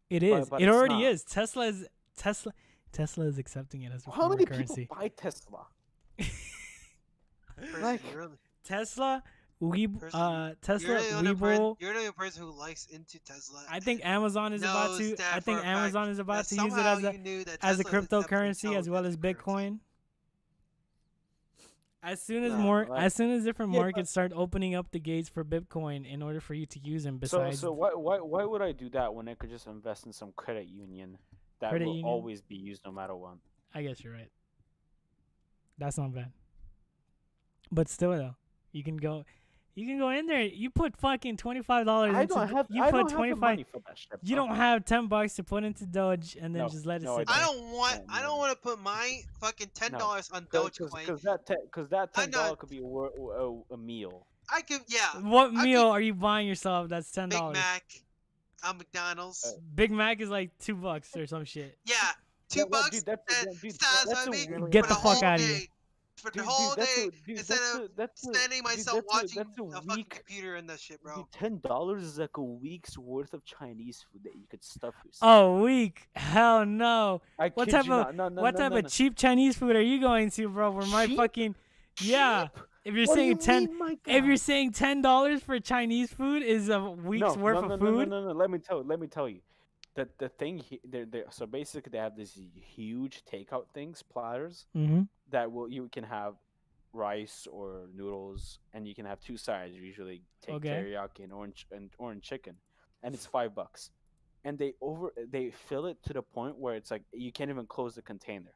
Speaker 1: It is.
Speaker 3: but
Speaker 1: It
Speaker 3: it's
Speaker 1: already
Speaker 3: not.
Speaker 1: is. Tesla is accepting it as a
Speaker 3: How
Speaker 1: form
Speaker 3: many
Speaker 1: of currency.
Speaker 3: people buy Tesla?
Speaker 2: Crazy,
Speaker 3: Like-
Speaker 2: really.
Speaker 1: Tesla Tesla
Speaker 2: You're the only person who likes into Tesla.
Speaker 1: I think Amazon is about
Speaker 2: knows
Speaker 1: to.
Speaker 2: that
Speaker 1: I
Speaker 2: for
Speaker 1: think
Speaker 2: a fact
Speaker 1: Amazon is about
Speaker 2: that
Speaker 1: to use it
Speaker 2: somehow you knew that
Speaker 1: as a
Speaker 2: Tesla is accepting
Speaker 1: cryptocurrency as well as
Speaker 2: intelligent currency.
Speaker 1: Bitcoin. As soon as
Speaker 3: No, like-
Speaker 1: as soon as different
Speaker 3: Yeah,
Speaker 1: markets start opening up the gates for Bitcoin in order for you to use them, besides
Speaker 3: So why would I do that when I could just invest in some credit union that
Speaker 1: Credit
Speaker 3: will
Speaker 1: union?
Speaker 3: always be used no matter what?
Speaker 1: I guess you're right. That's not bad. But still though, you can go in there. You put fucking $25
Speaker 3: I
Speaker 1: into
Speaker 3: don't have
Speaker 1: you
Speaker 3: I
Speaker 1: put
Speaker 3: don't have the
Speaker 1: 25
Speaker 3: money for that shit.
Speaker 1: You
Speaker 3: bro.
Speaker 1: don't have $10 to put into Doge and then
Speaker 3: No,
Speaker 1: just let it
Speaker 3: no,
Speaker 1: sit
Speaker 3: I
Speaker 2: I
Speaker 1: there.
Speaker 2: don't want.
Speaker 3: Yeah,
Speaker 2: I
Speaker 3: no,
Speaker 2: don't
Speaker 3: no.
Speaker 2: want to put my fucking $10 on
Speaker 3: Because
Speaker 2: Dogecoin.
Speaker 3: that
Speaker 2: I'm
Speaker 3: $10
Speaker 2: not.
Speaker 3: could be a meal.
Speaker 2: I could. Yeah.
Speaker 1: What
Speaker 2: I
Speaker 1: meal
Speaker 2: could-
Speaker 1: are you buying yourself that's $10?
Speaker 2: Big Mac. McDonald's.
Speaker 1: Big Mac is like $2 or some shit.
Speaker 2: Yeah.
Speaker 3: Yeah,
Speaker 2: $2
Speaker 3: well, dude,
Speaker 2: and
Speaker 3: that's
Speaker 2: satisfy
Speaker 3: a
Speaker 2: me
Speaker 3: really
Speaker 1: Get
Speaker 2: for
Speaker 1: the
Speaker 2: the
Speaker 1: fuck
Speaker 2: whole
Speaker 1: outta here.
Speaker 2: day. For the whole day, instead of spending myself watching a fucking computer and that shit, bro.
Speaker 3: $10 is like a week's worth of Chinese food that you could stuff yourself.
Speaker 1: Oh, week? Hell no.
Speaker 3: I
Speaker 1: What
Speaker 3: kid
Speaker 1: type
Speaker 3: you
Speaker 1: of
Speaker 3: not. No,
Speaker 1: what
Speaker 3: no,
Speaker 1: type
Speaker 3: no,
Speaker 1: of
Speaker 3: no.
Speaker 1: cheap Chinese food are you going to, bro? Where my
Speaker 3: Cheap?
Speaker 1: fucking yeah. If you're
Speaker 3: What do
Speaker 1: saying
Speaker 3: you
Speaker 1: 10
Speaker 3: mean, my
Speaker 1: if you're
Speaker 3: guy?
Speaker 1: saying $10 for Chinese food is a week's worth of food.
Speaker 3: No. Let me tell you. The thing they so basically they have this huge takeout things platters
Speaker 1: Mm-hmm.
Speaker 3: that you can have rice or noodles and you can have two sides. You usually take
Speaker 1: Okay.
Speaker 3: teriyaki and orange chicken, and it's $5. And they fill it to the point where it's like you can't even close the container.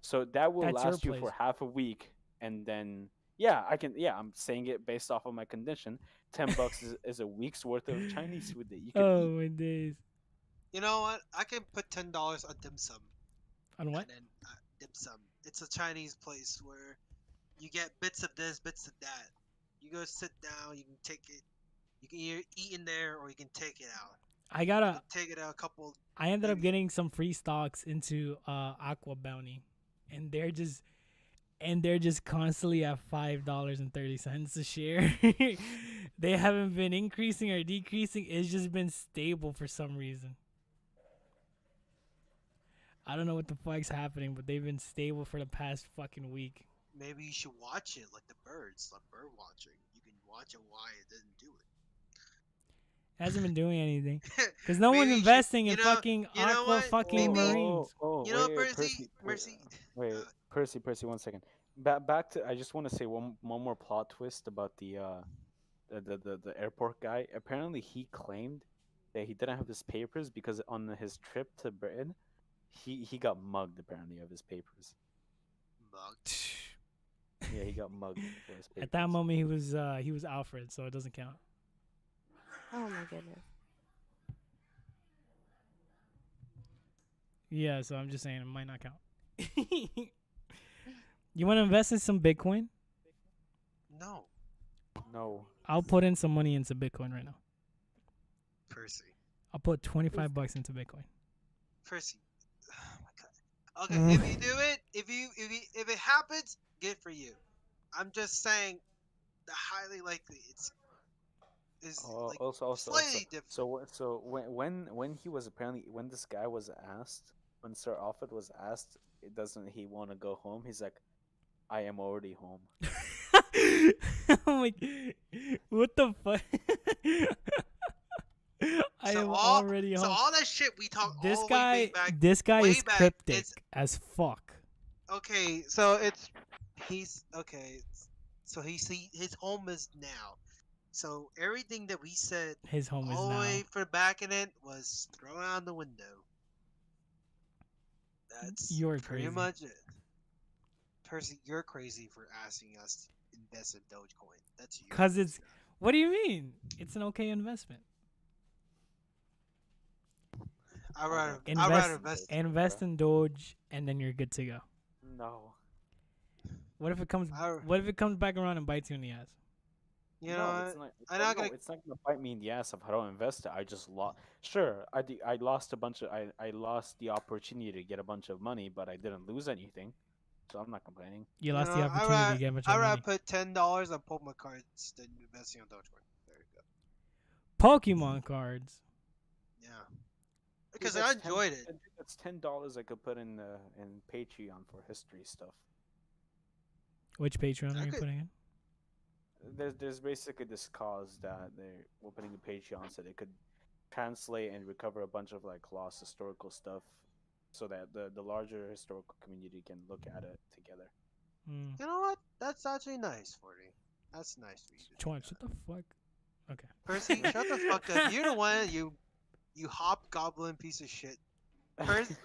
Speaker 3: So that will
Speaker 1: That's your
Speaker 3: last you
Speaker 1: place.
Speaker 3: for half a week, and then yeah, I can. Yeah, I'm saying it based off of my condition. $10 is a week's worth of Chinese food that you can
Speaker 1: Oh
Speaker 3: eat.
Speaker 1: my days.
Speaker 2: You know what? I can put $10 on dim sum.
Speaker 1: On what?
Speaker 2: And then dim sum. It's a Chinese place where you get bits of this, bits of that. You go sit down. You can take it. You can either eat in there or you can take it out.
Speaker 1: I
Speaker 2: You
Speaker 1: gotta
Speaker 2: can take it out a couple.
Speaker 1: I ended up
Speaker 2: maybe-
Speaker 1: getting some free stocks into Aqua Bounty, and they're just constantly at $5.30 a share. They haven't been increasing or decreasing. It's just been stable for some reason. I don't know what the fuck's happening, but they've been stable for the past fucking week.
Speaker 2: Maybe you should watch it like the birds, like bird watching. You can watch it why it didn't do
Speaker 1: It hasn't been doing anything
Speaker 2: it.
Speaker 1: because no one's
Speaker 2: Maybe you should-
Speaker 1: investing in
Speaker 2: you know-
Speaker 1: fucking
Speaker 2: you know
Speaker 1: Aqua
Speaker 2: what?
Speaker 1: fucking
Speaker 2: Maybe-
Speaker 1: Marines.
Speaker 3: Oh,
Speaker 2: You know,
Speaker 3: wait,
Speaker 2: Mercy.
Speaker 3: Wait,
Speaker 2: uh,
Speaker 3: Percy, 1 second. Back to. I just want to say one more plot twist about the airport guy. Apparently, he claimed that he didn't have his papers because on his trip to Britain, he got mugged apparently of his papers.
Speaker 2: mugged.
Speaker 3: Yeah, he got mugged for his papers.
Speaker 1: At that moment, he was Alfred, so it doesn't count.
Speaker 4: Oh my goodness.
Speaker 1: Yeah, so I'm just saying it might not count. You want to invest in some Bitcoin?
Speaker 2: No,
Speaker 3: No.
Speaker 1: I'll put in some money into Bitcoin right now.
Speaker 2: Percy.
Speaker 1: I'll put $25 into Bitcoin.
Speaker 2: Percy. Oh my god. Okay,
Speaker 1: Mm.
Speaker 2: if you do it, if it happens, good for you. I'm just saying, the highly likely is like
Speaker 3: Also,
Speaker 2: slightly different.
Speaker 3: so when he was apparently when this guy was asked, when Sir Alfred was asked, doesn't he want to go home? He's like, I am already home.
Speaker 1: I'm like, what the fuck? I am already
Speaker 2: So
Speaker 1: home.
Speaker 2: all that shit we talk
Speaker 1: This
Speaker 2: all
Speaker 1: guy,
Speaker 2: way back.
Speaker 1: this guy
Speaker 2: way
Speaker 1: is
Speaker 2: back,
Speaker 1: cryptic
Speaker 2: it's-
Speaker 1: as fuck.
Speaker 2: Okay, so he's okay. So his home is now. So everything that we said
Speaker 1: His home is
Speaker 2: all the
Speaker 1: now.
Speaker 2: way for back in it was thrown out the window. That's
Speaker 1: You're
Speaker 2: pretty
Speaker 1: crazy.
Speaker 2: much it. Percy, you're crazy for asking us to invest in Dogecoin. That's you.
Speaker 1: 'Cause it's- What do you mean? It's an okay investment.
Speaker 2: I'd rather
Speaker 1: Invest-
Speaker 2: invest.
Speaker 1: Invest in Doge, and then you're good to go.
Speaker 3: No.
Speaker 1: What if it comes?
Speaker 2: I-
Speaker 1: What if it comes back around and bites you in the ass?
Speaker 2: You
Speaker 3: No,
Speaker 2: know
Speaker 3: it's
Speaker 2: what?
Speaker 3: not.
Speaker 2: I'm not
Speaker 3: no,
Speaker 2: gonna-
Speaker 3: it's not gonna bite me in the ass if I don't invest it. I just lost. Sure, I lost a bunch of. I lost the opportunity to get a bunch of money, but I didn't lose anything, so I'm not complaining.
Speaker 1: You lost
Speaker 2: know,
Speaker 1: the
Speaker 2: I'd
Speaker 1: opportunity
Speaker 2: rather-
Speaker 1: to get a bunch
Speaker 2: I'd
Speaker 1: of
Speaker 2: rather
Speaker 1: money.
Speaker 2: put $10 on Pokemon cards than investing on Dogecoin. There you go.
Speaker 1: Pokemon cards.
Speaker 2: Yeah. Because I enjoyed it.
Speaker 3: That's $10 I could put in Patreon for history stuff.
Speaker 1: Which Patreon are
Speaker 2: I
Speaker 1: you
Speaker 2: could-
Speaker 1: putting in?
Speaker 3: there's basically this cause that they're opening a Patreon so they could translate and recover a bunch of like lost historical stuff, so that the larger historical community can look at it together.
Speaker 1: Mm.
Speaker 2: You know what? That's actually nice, 40. That's nice for you to do
Speaker 1: Chwan,
Speaker 2: that.
Speaker 1: shut the fuck. Okay.
Speaker 2: Percy, shut the fuck up. You're the one, you hobgoblin piece of shit.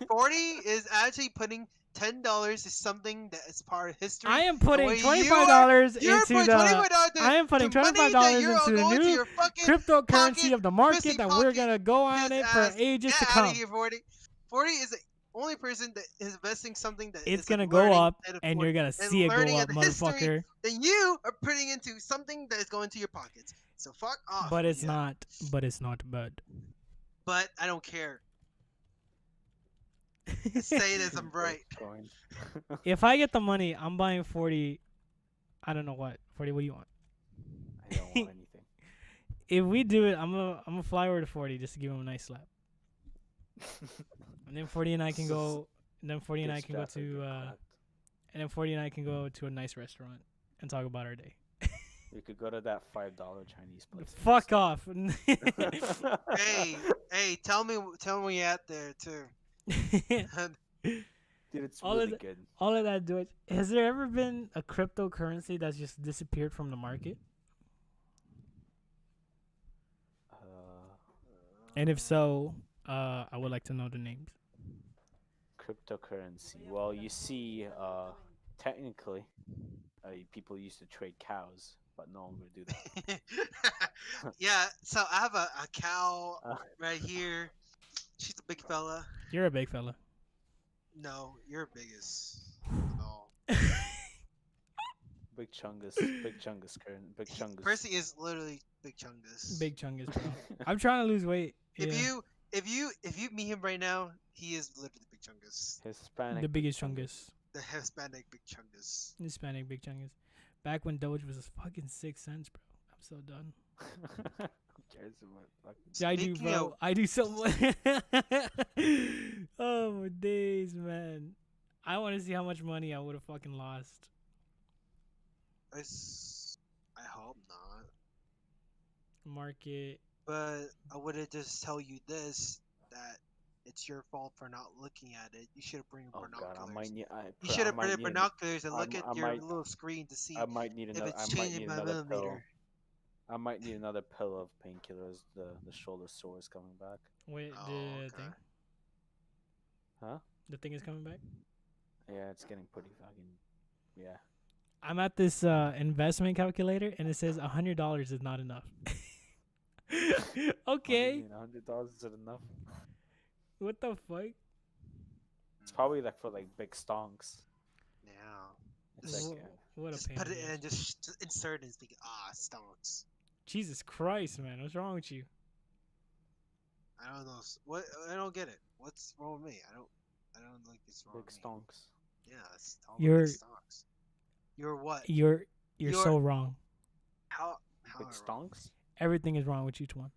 Speaker 2: 40 is actually putting $10 to something that is part of history.
Speaker 1: I am
Speaker 2: the
Speaker 1: putting
Speaker 2: way
Speaker 1: $25
Speaker 2: you're
Speaker 1: into
Speaker 2: putting
Speaker 1: the.
Speaker 2: $25
Speaker 1: I am putting
Speaker 2: to money that
Speaker 1: $25
Speaker 2: you're
Speaker 1: into the
Speaker 2: going to
Speaker 1: new
Speaker 2: your fucking
Speaker 1: cryptocurrency
Speaker 2: pocket,
Speaker 1: of the market
Speaker 2: pussy
Speaker 1: that we're
Speaker 2: pocket,
Speaker 1: gonna go on
Speaker 2: his
Speaker 1: it for
Speaker 2: ass.
Speaker 1: ages
Speaker 2: Get
Speaker 1: to
Speaker 2: out
Speaker 1: come.
Speaker 2: of here, 40. 40 is the only person that is investing something that
Speaker 1: It's
Speaker 2: is
Speaker 1: gonna
Speaker 2: like
Speaker 1: go
Speaker 2: learning
Speaker 1: up,
Speaker 2: and
Speaker 1: and you're gonna
Speaker 2: and
Speaker 1: see it
Speaker 2: learning
Speaker 1: go up,
Speaker 2: and history.
Speaker 1: motherfucker.
Speaker 2: Then you are putting into something that is going to your pockets. So fuck off.
Speaker 1: But it's
Speaker 2: yeah.
Speaker 1: not. But it's not bad.
Speaker 2: But I don't care. Say it as I'm right.
Speaker 3: Bitcoin.
Speaker 1: If I get the money, I'm buying 40. I don't know what. 40. What do you want?
Speaker 3: I don't want anything.
Speaker 1: If we do it, I'm gonna fly over to 40 just to give him a nice slap. And then 40 and I can go. And then 40 and I can go to. And then 40 and I can go to a nice restaurant and talk about our day.
Speaker 3: We could go to that $5 Chinese place.
Speaker 1: Fuck off.
Speaker 2: Hey, tell me out there too.
Speaker 3: Dude, it's
Speaker 1: All
Speaker 3: really
Speaker 1: of
Speaker 3: good.
Speaker 1: All of that, do it. Has there ever been a cryptocurrency that's just disappeared from the market? And if so, I would like to know the names.
Speaker 3: Cryptocurrency. Well, you see, technically, people used to trade cows, but no longer do that.
Speaker 2: Yeah, so I have a cow
Speaker 3: Uh.
Speaker 2: right here. She's a big fella.
Speaker 1: You're a big fella.
Speaker 2: No, you're biggest. No.
Speaker 3: Big Chungus, Big Chungus.
Speaker 2: Percy is literally Big Chungus.
Speaker 1: Big chungus, bro. I'm trying to lose weight.
Speaker 2: If
Speaker 1: Yeah.
Speaker 2: you meet him right now, he is literally Big Chungus.
Speaker 3: Hispanic.
Speaker 1: The biggest chungus.
Speaker 2: The Hispanic Big Chungus.
Speaker 1: Hispanic big chungus. Back when Doge was fucking 6 cents, bro. I'm so done.
Speaker 3: Who cares about fucking
Speaker 1: Yeah, I do,
Speaker 2: Speaking
Speaker 1: bro.
Speaker 2: of-
Speaker 1: I do so much. Oh, my days, man. I want to see how much money I would have fucking lost.
Speaker 2: I hope not.
Speaker 1: Market.
Speaker 2: But I would have just tell you this, that it's your fault for not looking at it. You should have bring
Speaker 3: Oh god,
Speaker 2: binoculars.
Speaker 3: I might need.
Speaker 2: You should have bring binoculars and
Speaker 3: I
Speaker 2: look
Speaker 3: m-
Speaker 2: at
Speaker 3: I
Speaker 2: your
Speaker 3: might-
Speaker 2: little screen to see
Speaker 3: I might need
Speaker 2: if
Speaker 3: another.
Speaker 2: it's
Speaker 3: I might
Speaker 2: changing
Speaker 3: need
Speaker 2: by
Speaker 3: another pill.
Speaker 2: millimeter.
Speaker 3: I might need another pill of painkillers. The shoulder sore is coming back.
Speaker 1: Wait,
Speaker 2: Oh,
Speaker 1: the
Speaker 2: okay.
Speaker 1: thing?
Speaker 3: Huh?
Speaker 1: The thing is coming back?
Speaker 3: Yeah, it's getting pretty fucking. Yeah.
Speaker 1: I'm at this investment calculator, and it says $100 is not enough. Okay.
Speaker 3: $100 is it enough?
Speaker 1: What the fuck?
Speaker 3: It's probably like for like big stonks.
Speaker 2: Yeah.
Speaker 3: It's
Speaker 2: Just-
Speaker 3: like,
Speaker 1: What a
Speaker 2: Just
Speaker 1: pain.
Speaker 2: put
Speaker 1: in
Speaker 2: it
Speaker 1: the
Speaker 2: in
Speaker 1: ass.
Speaker 2: and just insert it and speak. Stonks.
Speaker 1: Jesus Christ, man. What's wrong with you?
Speaker 2: I don't know. What? I don't get it. What's wrong with me? I don't like it's wrong
Speaker 3: big
Speaker 2: with me.
Speaker 3: stonks.
Speaker 2: Yeah, it's all
Speaker 1: You're-
Speaker 2: big stonks. You're what?
Speaker 1: You're
Speaker 2: You're-
Speaker 1: so wrong.
Speaker 2: How
Speaker 3: Big
Speaker 2: am I wrong?
Speaker 3: stonks?
Speaker 1: Everything is wrong with each one.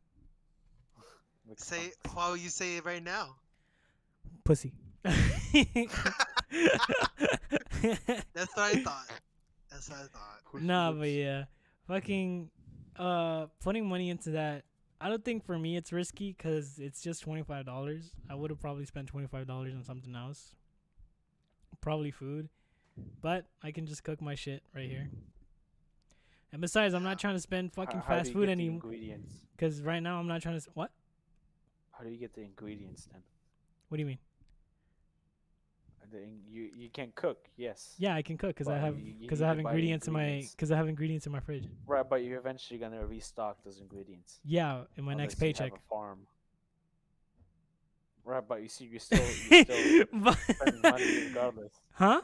Speaker 3: Big
Speaker 2: Say
Speaker 3: stonks.
Speaker 2: how you say it right now.
Speaker 1: Pussy.
Speaker 2: That's what I thought. That's what I thought.
Speaker 1: Nah, but yeah, fucking, putting money into that. I don't think for me it's risky because it's just $25. I would have probably spent $25 on something else, probably food, but I can just cook my shit right here. And besides, I'm not trying to spend fucking
Speaker 3: How do
Speaker 1: fast
Speaker 3: you
Speaker 1: food
Speaker 3: get the
Speaker 1: anymore.
Speaker 3: ingredients?
Speaker 1: Because right now I'm not trying to. What?
Speaker 3: How do you get the ingredients then?
Speaker 1: What do you mean?
Speaker 3: You can cook, yes.
Speaker 1: Yeah, I can cook because I
Speaker 3: Well,
Speaker 1: have
Speaker 3: you
Speaker 1: because
Speaker 3: need
Speaker 1: I
Speaker 3: to
Speaker 1: have
Speaker 3: buy the
Speaker 1: ingredients in my
Speaker 3: ingredients.
Speaker 1: because I have ingredients in my fridge.
Speaker 3: Right, but you're eventually gonna restock those ingredients.
Speaker 1: Yeah, in my next
Speaker 3: unless you have
Speaker 1: paycheck.
Speaker 3: a farm. Right, but you see, you're still
Speaker 1: But-
Speaker 3: spending money regardless.
Speaker 1: Huh?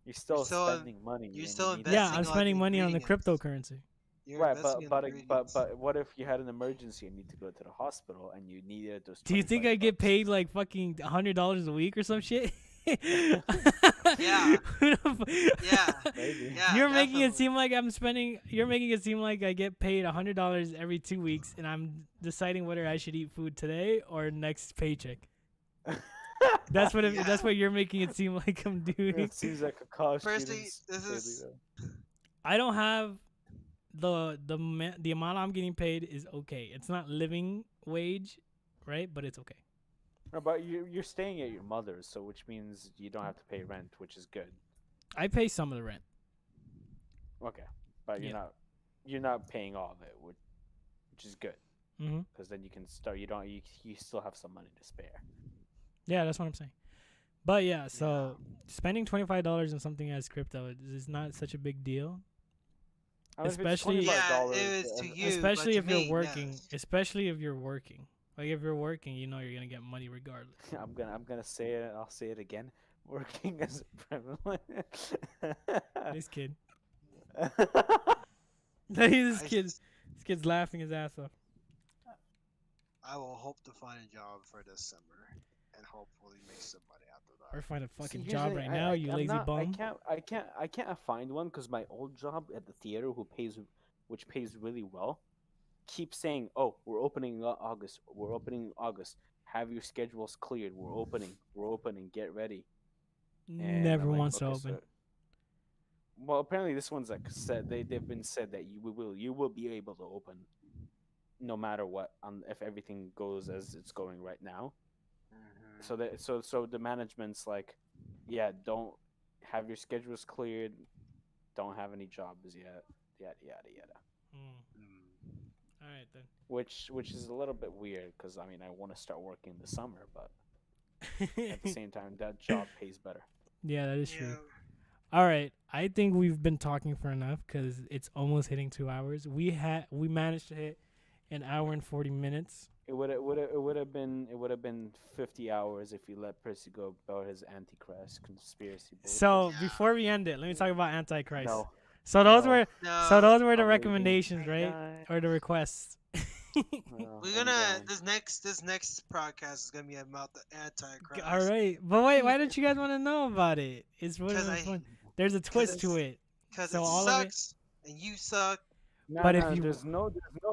Speaker 3: You're still
Speaker 2: still-
Speaker 3: spending money.
Speaker 2: you're
Speaker 3: and
Speaker 2: still
Speaker 3: you need
Speaker 1: Yeah,
Speaker 2: investing
Speaker 1: I'm
Speaker 2: on
Speaker 1: spending
Speaker 2: the
Speaker 1: money on the
Speaker 2: ingredients.
Speaker 1: cryptocurrency.
Speaker 2: You're
Speaker 3: Right,
Speaker 2: investing
Speaker 3: but
Speaker 2: in
Speaker 3: but,
Speaker 2: the
Speaker 3: but
Speaker 2: ingredients.
Speaker 3: but what if you had an emergency and need to go to the hospital and you needed those?
Speaker 1: Do you think I get
Speaker 3: $25?
Speaker 1: paid like fucking $100 a week or some shit?
Speaker 2: Yeah.
Speaker 1: Who the fu-
Speaker 2: Yeah.
Speaker 3: Maybe.
Speaker 2: Yeah,
Speaker 1: You're making it
Speaker 2: definitely.
Speaker 1: seem like I'm spending. You're making it seem like I get paid $100 every 2 weeks, and I'm deciding whether I should eat food today or next paycheck. That's what
Speaker 2: Yeah.
Speaker 1: that's what you're making it seem like I'm doing.
Speaker 3: It seems like a college
Speaker 2: Firstly,
Speaker 3: student's
Speaker 2: this
Speaker 3: daily
Speaker 2: is-
Speaker 3: though.
Speaker 1: I don't have the amount I'm getting paid is okay. It's not living wage, right? But it's okay.
Speaker 3: No, but you're staying at your mother's, so which means you don't have to pay rent, which is good.
Speaker 1: I pay some of the rent.
Speaker 3: Okay, but
Speaker 1: Yeah.
Speaker 3: you're not paying all of it, which is good
Speaker 1: Mm-hmm.
Speaker 3: because then you can start. You still have some money to spare.
Speaker 1: Yeah, that's what I'm saying. But yeah, so spending $25 on something as crypto is not such a big deal.
Speaker 3: I mean, if it's
Speaker 1: Especially-
Speaker 2: Yeah,
Speaker 3: $25,
Speaker 2: it is to you.
Speaker 1: Especially
Speaker 2: but
Speaker 1: if
Speaker 2: to
Speaker 1: you're
Speaker 2: me,
Speaker 1: working.
Speaker 2: yes.
Speaker 1: Especially if you're working. Like if you're working, you know you're gonna get money regardless.
Speaker 3: I'm gonna say it. I'll say it again. Working as a prevalent.
Speaker 1: This kid.
Speaker 2: I
Speaker 1: this
Speaker 2: s-
Speaker 1: kid's laughing his ass off.
Speaker 2: I will hope to find a job for this summer and hopefully make some money after
Speaker 1: Or
Speaker 2: that.
Speaker 1: find a
Speaker 3: See,
Speaker 1: fucking
Speaker 3: here's
Speaker 1: job
Speaker 3: the
Speaker 1: right
Speaker 3: thing,
Speaker 1: now, you
Speaker 3: I'm
Speaker 1: lazy
Speaker 3: not-
Speaker 1: bum.
Speaker 3: I can't find one because my old job at the theater, which pays really well, keeps saying, "Oh, we're opening in August. We're opening in August. Have your schedules cleared. We're opening. We're opening. Get ready." And
Speaker 1: Never
Speaker 3: I'm like,
Speaker 1: wants to
Speaker 3: "Okay,
Speaker 1: open.
Speaker 3: so-" Well, apparently this one's like said they've been said that you will be able to open, no matter what, if everything goes as it's going right now.
Speaker 2: Mhm.
Speaker 3: So the management's like, yeah, don't have your schedules cleared, don't have any jobs yet, yada yada yada.
Speaker 2: Mm.
Speaker 1: All right then.
Speaker 3: Which is a little bit weird because I mean I want to start working this summer, but at the same time that job pays better.
Speaker 1: Yeah, that is true.
Speaker 2: Yeah.
Speaker 1: All right, I think we've been talking for enough because it's almost hitting 2 hours. We managed to hit an hour and 40 minutes.
Speaker 3: It would have been 50 hours if you let Percy go about his Antichrist conspiracy bullshit.
Speaker 1: So
Speaker 2: Yeah.
Speaker 1: before we end it, let me talk about Antichrist.
Speaker 3: no,
Speaker 1: So those
Speaker 3: No.
Speaker 1: were
Speaker 2: No,
Speaker 1: the
Speaker 3: I'm leaving.
Speaker 1: recommendations, right?
Speaker 3: Guys.
Speaker 1: Or the requests.
Speaker 3: No,
Speaker 2: we're
Speaker 3: I'm
Speaker 2: gonna
Speaker 3: going.
Speaker 2: this next podcast is gonna be about the Antichrist.
Speaker 1: All right, but wait, why don't you guys want to know about it? It's really
Speaker 2: Because
Speaker 1: fun. There's a twist to
Speaker 2: it's-
Speaker 1: it.
Speaker 2: because
Speaker 1: So
Speaker 2: it
Speaker 1: all of it-
Speaker 2: sucks and you suck.
Speaker 3: No,
Speaker 1: But
Speaker 3: no,
Speaker 1: if you-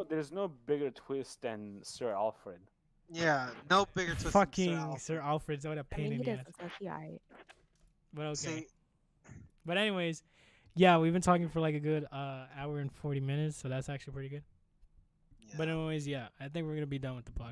Speaker 3: there's no bigger twist than Sir Alfred.
Speaker 2: Yeah, no bigger twist.
Speaker 1: Fucking
Speaker 2: than
Speaker 1: Sir Alfred's what a
Speaker 4: I
Speaker 1: pain
Speaker 4: mean,
Speaker 1: in
Speaker 4: he
Speaker 1: the ass.
Speaker 4: doesn't suck. He alright.
Speaker 1: But okay.
Speaker 2: See,
Speaker 1: But anyways, yeah, we've been talking for like a good hour and 40 minutes, so that's actually pretty good.
Speaker 2: yeah.
Speaker 1: But anyways, yeah, I think we're gonna be done with the podcast.